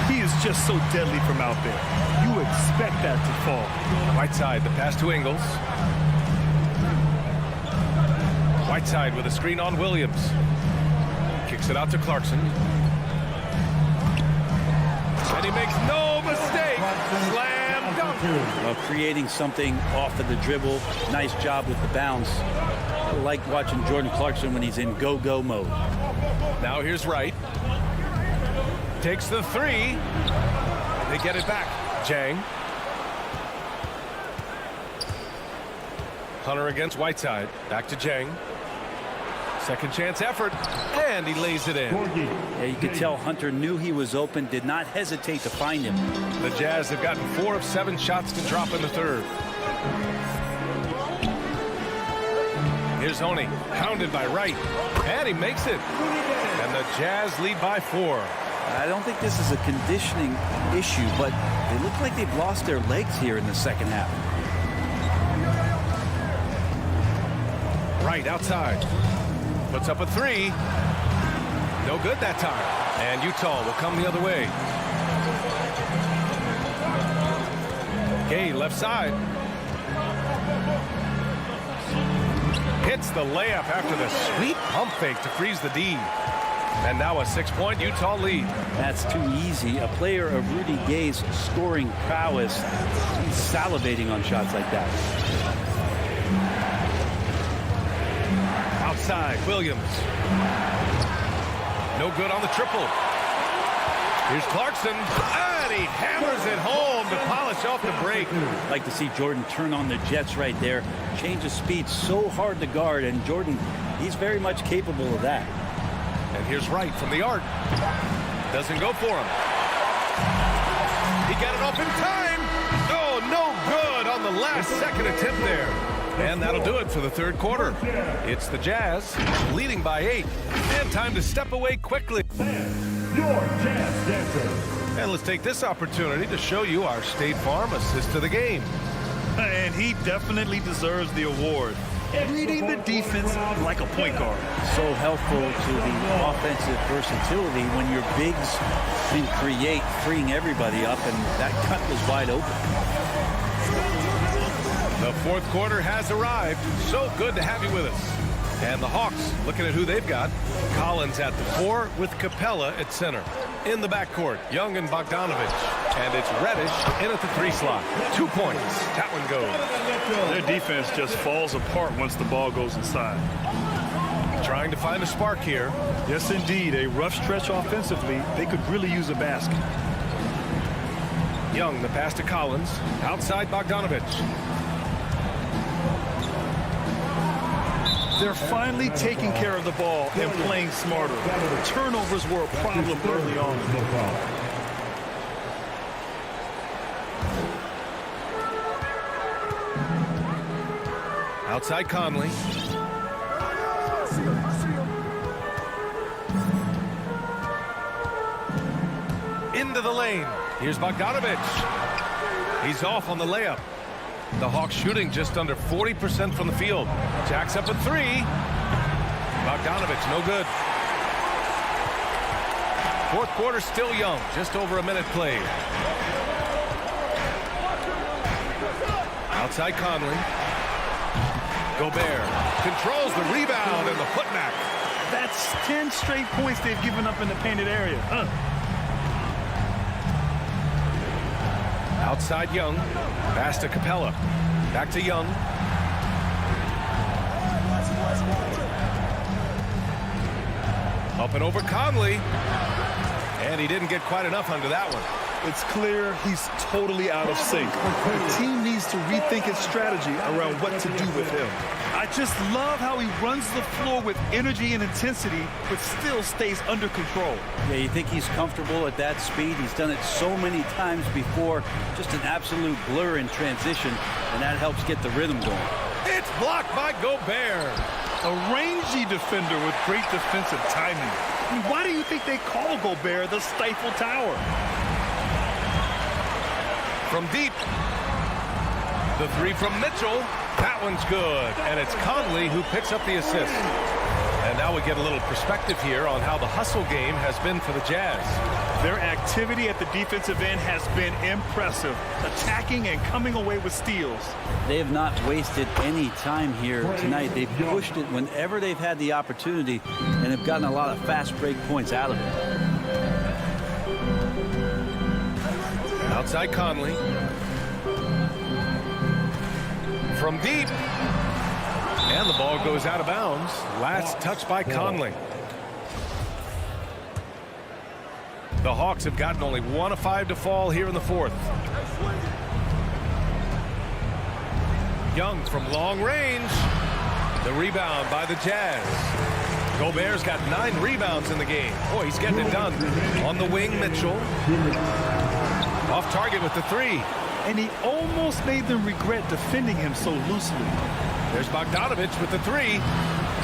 He is just so deadly from out there. You expect that to fall. Whiteside, the pass to Ingles. Whiteside with a screen on Williams. Kicks it out to Clarkson. And he makes no mistake. Slam dunk. Well, creating something off of the dribble. Nice job with the bounce. I like watching Jordan Clarkson when he's in go-go mode. Now here's Wright. Takes the 3. They get it back. Jang. Hunter against Whiteside. Back to Jang. Second chance effort. And he lays it in. Yeah, you could tell Hunter knew he was open, did not hesitate to find him. The Jazz have gotten 4 of 7 shots to drop in the third. Here's Oni, pounded by Wright, and he makes it. And the Jazz lead by 4. I don't think this is a conditioning issue, but they look like they've lost their legs here in the second half. Wright outside. Puts up a 3. No good that time. And Utah will come the other way. Gay left side. Hits the layup after the sweet pump fake to freeze the D. And now a 6-point Utah lead. That's too easy. A player of Rudy Gay's scoring prowess, he's salivating on shots like that. Outside, Williams. No good on the triple. Here's Clarkson, and he hammers it home to polish off the break. Like to see Jordan turn on the Jets right there. Change of speed, so hard to guard, and Jordan, he's very much capable of that. And here's Wright from the arc. Doesn't go for him. He got it off in time. Oh, no good on the last second attempt there. And that'll do it for the third quarter. It's the Jazz leading by 8. And time to step away quickly. Your Jazz Dancer. And let's take this opportunity to show you our State Farm assist to the game. And he definitely deserves the award. Reading the defense like a point guard. So helpful to the offensive versatility when your bigs can create, freeing everybody up, and that cut was wide open. The fourth quarter has arrived. So good to have you with us. And the Hawks looking at who they've got. Collins at the 4 with Capella at center. In the backcourt, Young and Bogdanovich. And it's Reddish in at the 3 slot. 2 points. That one goes. Their defense just falls apart once the ball goes inside. Trying to find a spark here. Yes, indeed. A rough stretch offensively. They could really use a basket. Young, the pass to Collins. Outside Bogdanovich. They're finally taking care of the ball and playing smarter. Turnovers were a problem early on. Outside Conley. Into the lane. Here's Bogdanovich. He's off on the layup. The Hawks shooting just under 40% from the field. Jacks up a three. Bogdanovich, no good. Fourth quarter still young. Just over a minute played. Outside Conley. Gobert controls the rebound and the putback. That's 10 straight points they've given up in the painted area. Outside Young. Pass to Capella. Back to Young. Up and over Conley. And he didn't get quite enough under that one. It's clear he's totally out of sync. The team needs to rethink its strategy around what to do with him. I just love how he runs the floor with energy and intensity, but still stays under control. Yeah, you think he's comfortable at that speed? He's done it so many times before. Just an absolute blur in transition, and that helps get the rhythm going. It's blocked by Gobert. A rangy defender with great defensive timing. I mean, why do you think they call Gobert the Stifle Tower? From deep. The three from Mitchell. That one's good. And it's Conley who picks up the assist. And now we get a little perspective here on how the hustle game has been for the Jazz. Their activity at the defensive end has been impressive, attacking and coming away with steals. They have not wasted any time here tonight. They've pushed it whenever they've had the opportunity and have gotten a lot of fast break points out of it. Outside Conley. From deep. And the ball goes out of bounds. Last touch by Conley. The Hawks have gotten only 1 of 5 to fall here in the fourth. Young from long range. The rebound by the Jazz. Gobert's got 9 rebounds in the game. Boy, he's getting it done. On the wing, Mitchell. Off target with the three. And he almost made them regret defending him so loosely. There's Bogdanovich with the three.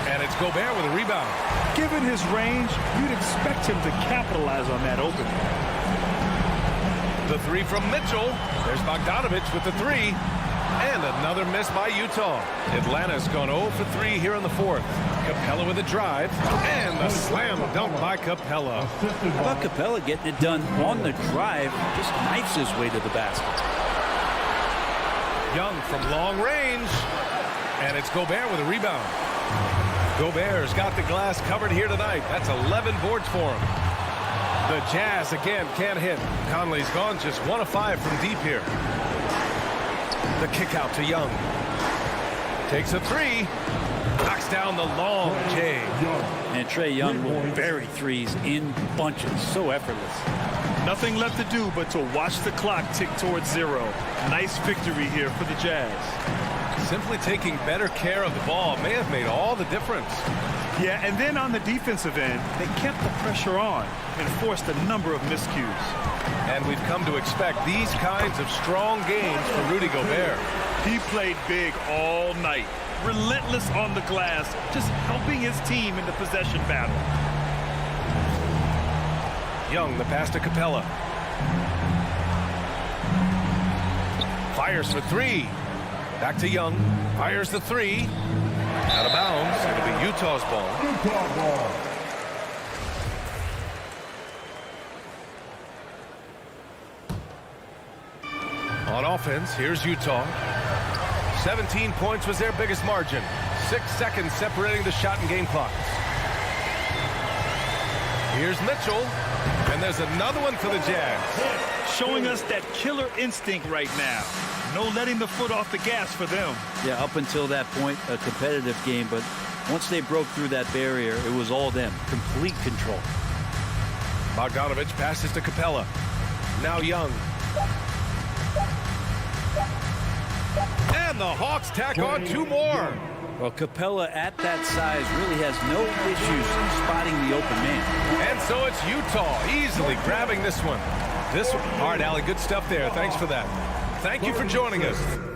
And it's Gobert with a rebound. Given his range, you'd expect him to capitalize on that opening. The three from Mitchell. There's Bogdanovich with the three. And another miss by Utah. Atlanta's gone 0 for 3 here in the fourth. Capella with a drive. And the slam dunk by Capella. How about Capella getting it done on the drive? Just knifes his way to the basket. Young from long range. And it's Gobert with a rebound. Gobert's got the glass covered here tonight. That's 11 boards for him. The Jazz again can't hit. Conley's gone just 1 of 5 from deep here. The kick out to Young. Takes a three. Knocks down the long J. And Trae Young will bury threes in bunches. So effortless. Nothing left to do but to watch the clock tick towards 0. Nice victory here for the Jazz. Simply taking better care of the ball may have made all the difference. Yeah, and then on the defensive end, they kept the pressure on and forced a number of miscues. And we've come to expect these kinds of strong games from Rudy Gobert. He played big all night, relentless on the glass, just helping his team in the possession battle. Young, the pass to Capella. Fires for three. Back to Young. Fires the three. Out of bounds. It'll be Utah's ball. On offense, here's Utah. 17 points was their biggest margin. 6 seconds separating the shot and game clocks. Here's Mitchell. And there's another one for the Jazz. Showing us that killer instinct right now. No letting the foot off the gas for them. Yeah, up until that point, a competitive game. But once they broke through that barrier, it was all them. Complete control. Bogdanovich passes to Capella. Now Young. And the Hawks tack on 2 more. Well, Capella at that size really has no issues spotting the open man. And so it's Utah easily grabbing this one. All right, Allie, good stuff there. Thanks for that. Thank you for joining us.